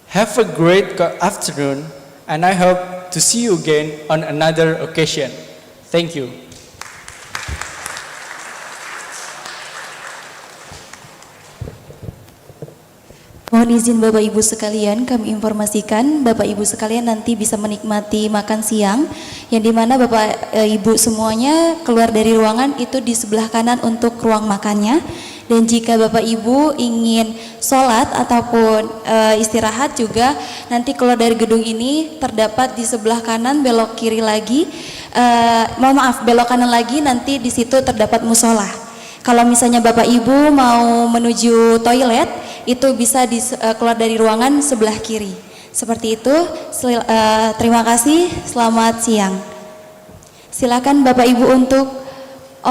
Have a great afternoon, and I hope to see you again on another occasion. Thank you. Mohon izin Bapak Ibu sekalian, kami informasikan Bapak Ibu sekalian nanti bisa menikmati makan siang, yang dimana Bapak Ibu semuanya keluar dari ruangan itu di sebelah kanan untuk ruang makannya. Dan jika Bapak Ibu ingin sholat ataupun istirahat juga, nanti keluar dari gedung ini terdapat di sebelah kanan belok kiri lagi, belok kanan lagi, nanti di situ terdapat musola. Kalau misalnya Bapak Ibu mau menuju toilet, itu bisa keluar dari ruangan sebelah kiri. Seperti itu. Terima kasih. Selamat siang. Silakan Bapak Ibu untuk,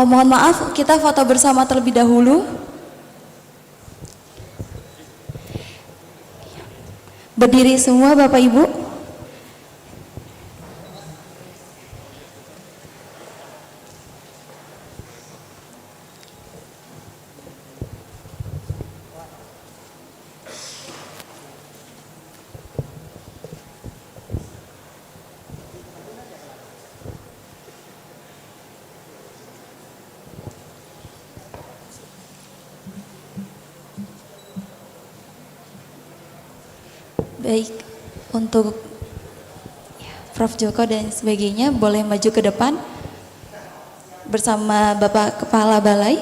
mohon maaf, kita foto bersama terlebih dahulu. Berdiri semua Bapak Ibu. Baik, untuk Prof. Joko dan sebagainya boleh maju ke depan bersama Bapak Kepala Balai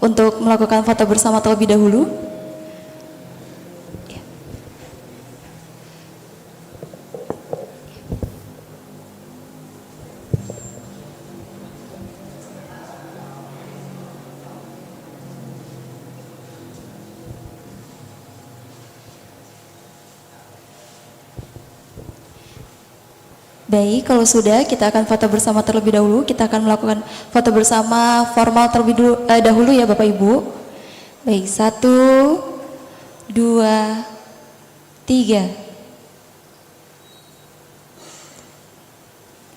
untuk melakukan foto bersama terlebih dahulu. Baik, kalau sudah kita akan foto bersama terlebih dahulu. Kita akan melakukan foto bersama formal terlebih dahulu ya Bapak Ibu. Baik, 1, 2, 3.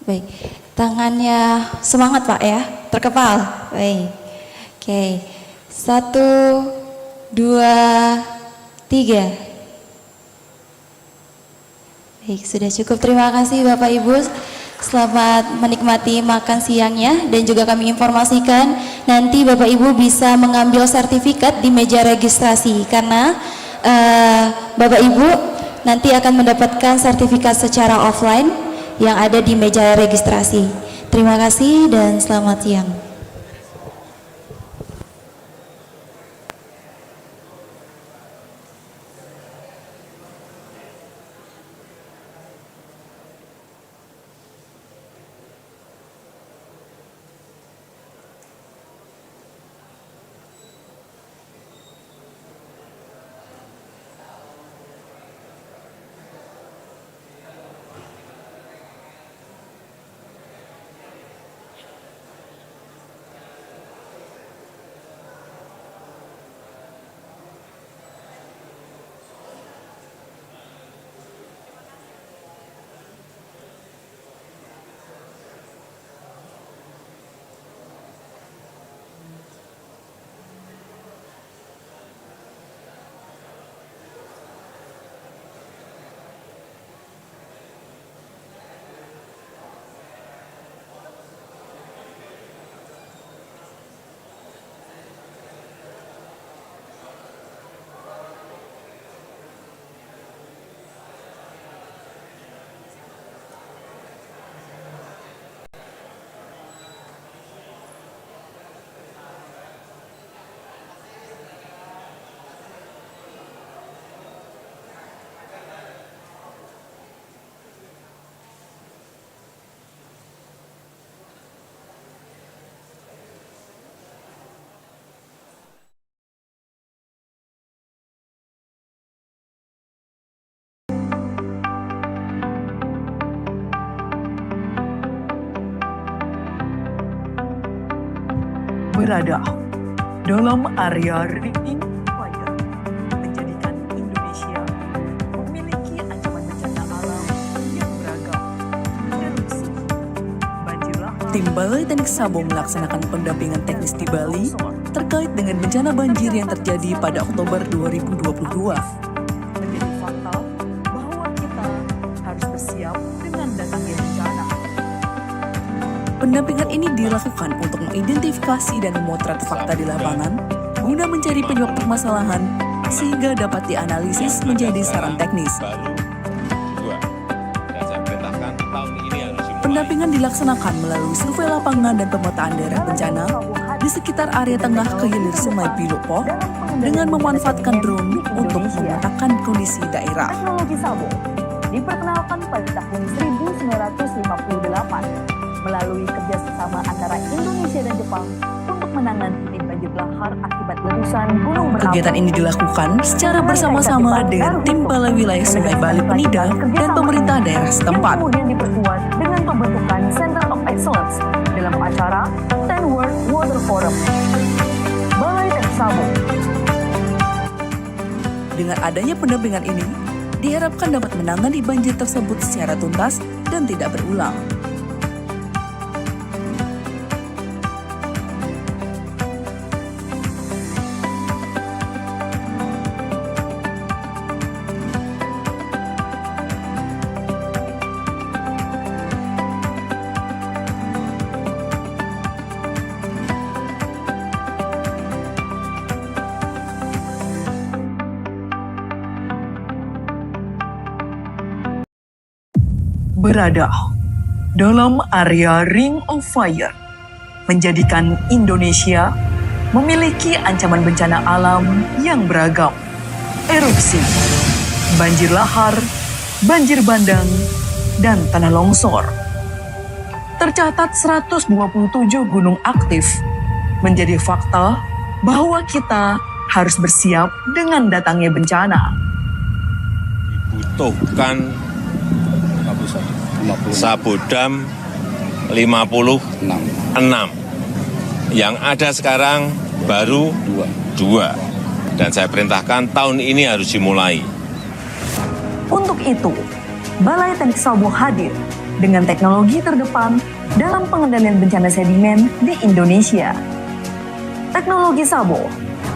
Baik, tangannya semangat Pak ya, terkepal. Baik, oke, 1, 2, 3. Baik, sudah cukup. Terima kasih Bapak Ibu. Selamat menikmati makan siangnya, dan juga kami informasikan nanti Bapak Ibu bisa mengambil sertifikat di meja registrasi, karena Bapak Ibu nanti akan mendapatkan sertifikat secara offline yang ada di meja registrasi. Terima kasih dan selamat siang. Berada dalam area ring fire Tim Balai Teknik Sabo melaksanakan pendampingan teknis di Bali terkait dengan bencana banjir yang terjadi pada Oktober 2022. Menjadi fakta bahwa kita harus bersiap dengan datangnya bencana. Pendampingan ini dilakukan untuk mengidentifikasi dan memotret fakta di lapangan guna mencari penyebab permasalahan sehingga dapat dianalisis menjadi saran teknis. Pendampingan dilaksanakan melalui survei lapangan dan pemetaan daerah bencana di sekitar area tengah ke hilir Sungai Pilopo dengan memanfaatkan drone untuk memetakan kondisi daerah. Teknologi Sabo diperkenalkan pada tahun 1958 melalui kerjasama antara Indonesia dan Jepang untuk menangani banjir lahar akibat letusan gunung berapi. Kegiatan ini dilakukan secara bersama-sama dengan tim Balai Wilayah Sungai Bali Penida dan pemerintah daerah setempat. Kemudian diperkuat dengan pembentukan Center of Excellence dalam acara 10 World Water Forum. Balai Teknik Sabo. Dengan adanya pendampingan ini, diharapkan dapat menangani banjir tersebut secara tuntas dan tidak berulang. Berada dalam area Ring of Fire menjadikan Indonesia memiliki ancaman bencana alam yang beragam. Erupsi, banjir lahar, banjir bandang, dan tanah longsor. Tercatat 127 gunung aktif, menjadi fakta bahwa kita harus bersiap dengan datangnya bencana. Dibutuhkan Sabodam 56. Yang ada sekarang baru 2. Dan saya perintahkan tahun ini harus dimulai. Untuk itu, Balai Teknik Sabo hadir dengan teknologi terdepan dalam pengendalian bencana sedimen di Indonesia. Teknologi Sabo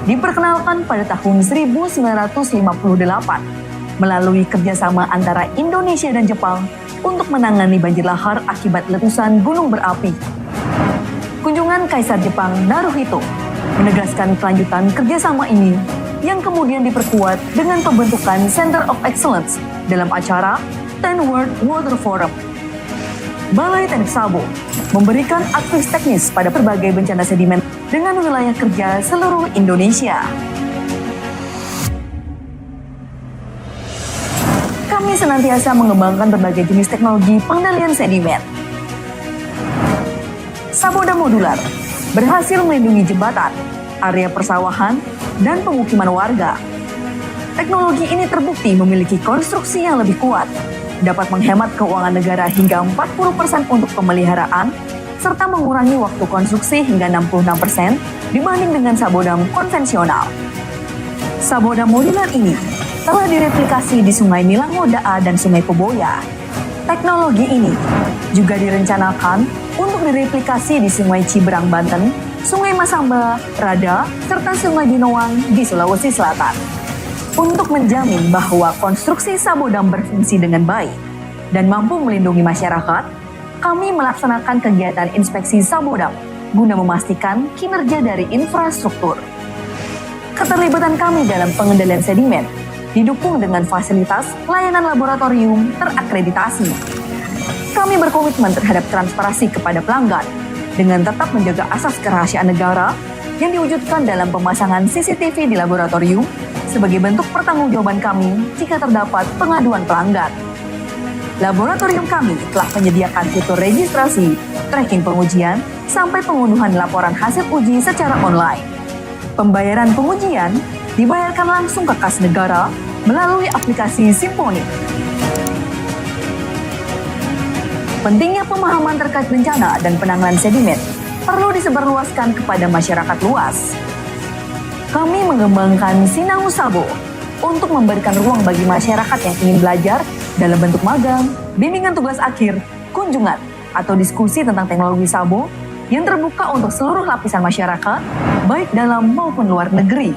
diperkenalkan pada tahun 1958 melalui kerjasama antara Indonesia dan Jepang untuk menangani banjir lahar akibat letusan gunung berapi. Kunjungan Kaisar Jepang Naruhito menegaskan kelanjutan kerjasama ini yang kemudian diperkuat dengan pembentukan Center of Excellence dalam acara 10 World Water Forum. Balai Teknik Sabo memberikan akses teknis pada berbagai bencana sedimen dengan wilayah kerja seluruh Indonesia. Kami senantiasa mengembangkan berbagai jenis teknologi pengendalian sedimen. Sabodam modular berhasil melindungi jembatan, area persawahan, dan pemukiman warga. Teknologi ini terbukti memiliki konstruksi yang lebih kuat, dapat menghemat keuangan negara hingga 40% untuk pemeliharaan, serta mengurangi waktu konstruksi hingga 66% dibanding dengan sabodam konvensional. Sabodam modular ini telah direplikasi di Sungai Milango Daa dan Sungai Poboya. Teknologi ini juga direncanakan untuk direplikasi di Sungai Ciberang Banten, Sungai Masamba, Rada, serta Sungai Dinoang di Sulawesi Selatan. Untuk menjamin bahwa konstruksi sabodam berfungsi dengan baik dan mampu melindungi masyarakat, kami melaksanakan kegiatan inspeksi sabodam guna memastikan kinerja dari infrastruktur. Keterlibatan kami dalam pengendalian sedimen didukung dengan fasilitas layanan laboratorium terakreditasi. Kami berkomitmen terhadap transparansi kepada pelanggan dengan tetap menjaga asas kerahasiaan negara yang diwujudkan dalam pemasangan CCTV di laboratorium sebagai bentuk pertanggungjawaban kami jika terdapat pengaduan pelanggan. Laboratorium kami telah menyediakan fitur registrasi, tracking pengujian, sampai pengunduhan laporan hasil uji secara online. Pembayaran pengujian dibayarkan langsung ke kas negara melalui aplikasi Simponi. Pentingnya pemahaman terkait bencana dan penanganan sedimen perlu disebarluaskan kepada masyarakat luas. Kami mengembangkan Sinau Sabo untuk memberikan ruang bagi masyarakat yang ingin belajar dalam bentuk magang, bimbingan tugas akhir, kunjungan, atau diskusi tentang teknologi Sabo yang terbuka untuk seluruh lapisan masyarakat, baik dalam maupun luar negeri.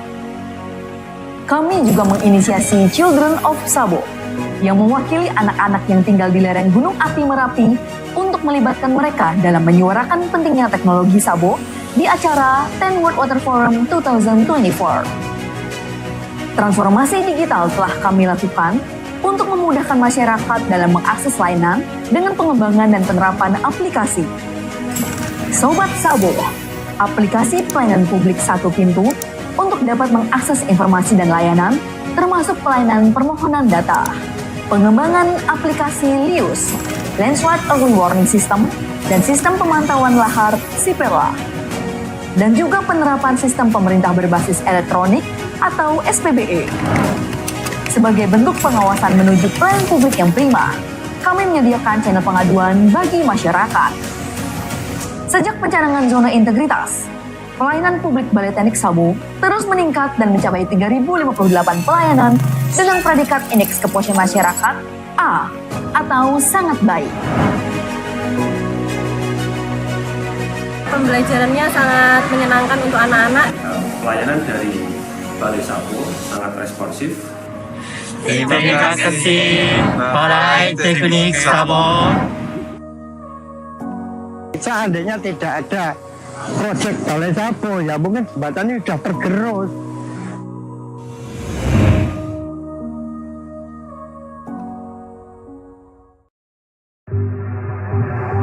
Kami juga menginisiasi Children of Sabo, yang mewakili anak-anak yang tinggal di lereng Gunung Api Merapi untuk melibatkan mereka dalam menyuarakan pentingnya teknologi Sabo di acara 10 World Water Forum 2024. Transformasi digital telah kami lakukan untuk memudahkan masyarakat dalam mengakses layanan dengan pengembangan dan penerapan aplikasi. Sobat Sabo, aplikasi pelayanan publik satu pintu untuk dapat mengakses informasi dan layanan, termasuk pelayanan permohonan data. Pengembangan aplikasi LIUS, Landslide Early Warning System, dan sistem pemantauan lahar SIPERLA. Dan juga penerapan sistem pemerintah berbasis elektronik atau SPBE. Sebagai bentuk pengawasan menuju pelayanan publik yang prima, kami menyediakan channel pengaduan bagi masyarakat. Sejak pencanangan zona integritas, pelayanan publik Balai Teknik Sabo terus meningkat dan mencapai 3.058 pelayanan dengan predikat indeks kepuasan masyarakat A atau sangat baik. Pembelajarannya sangat menyenangkan untuk anak-anak. Pelayanan dari Balai Sabo sangat responsif. Terima kasih Balai Teknik Sabo. Seandainya tidak ada proyek Balai Sabo, ya mungkin jembatannya sudah tergerus.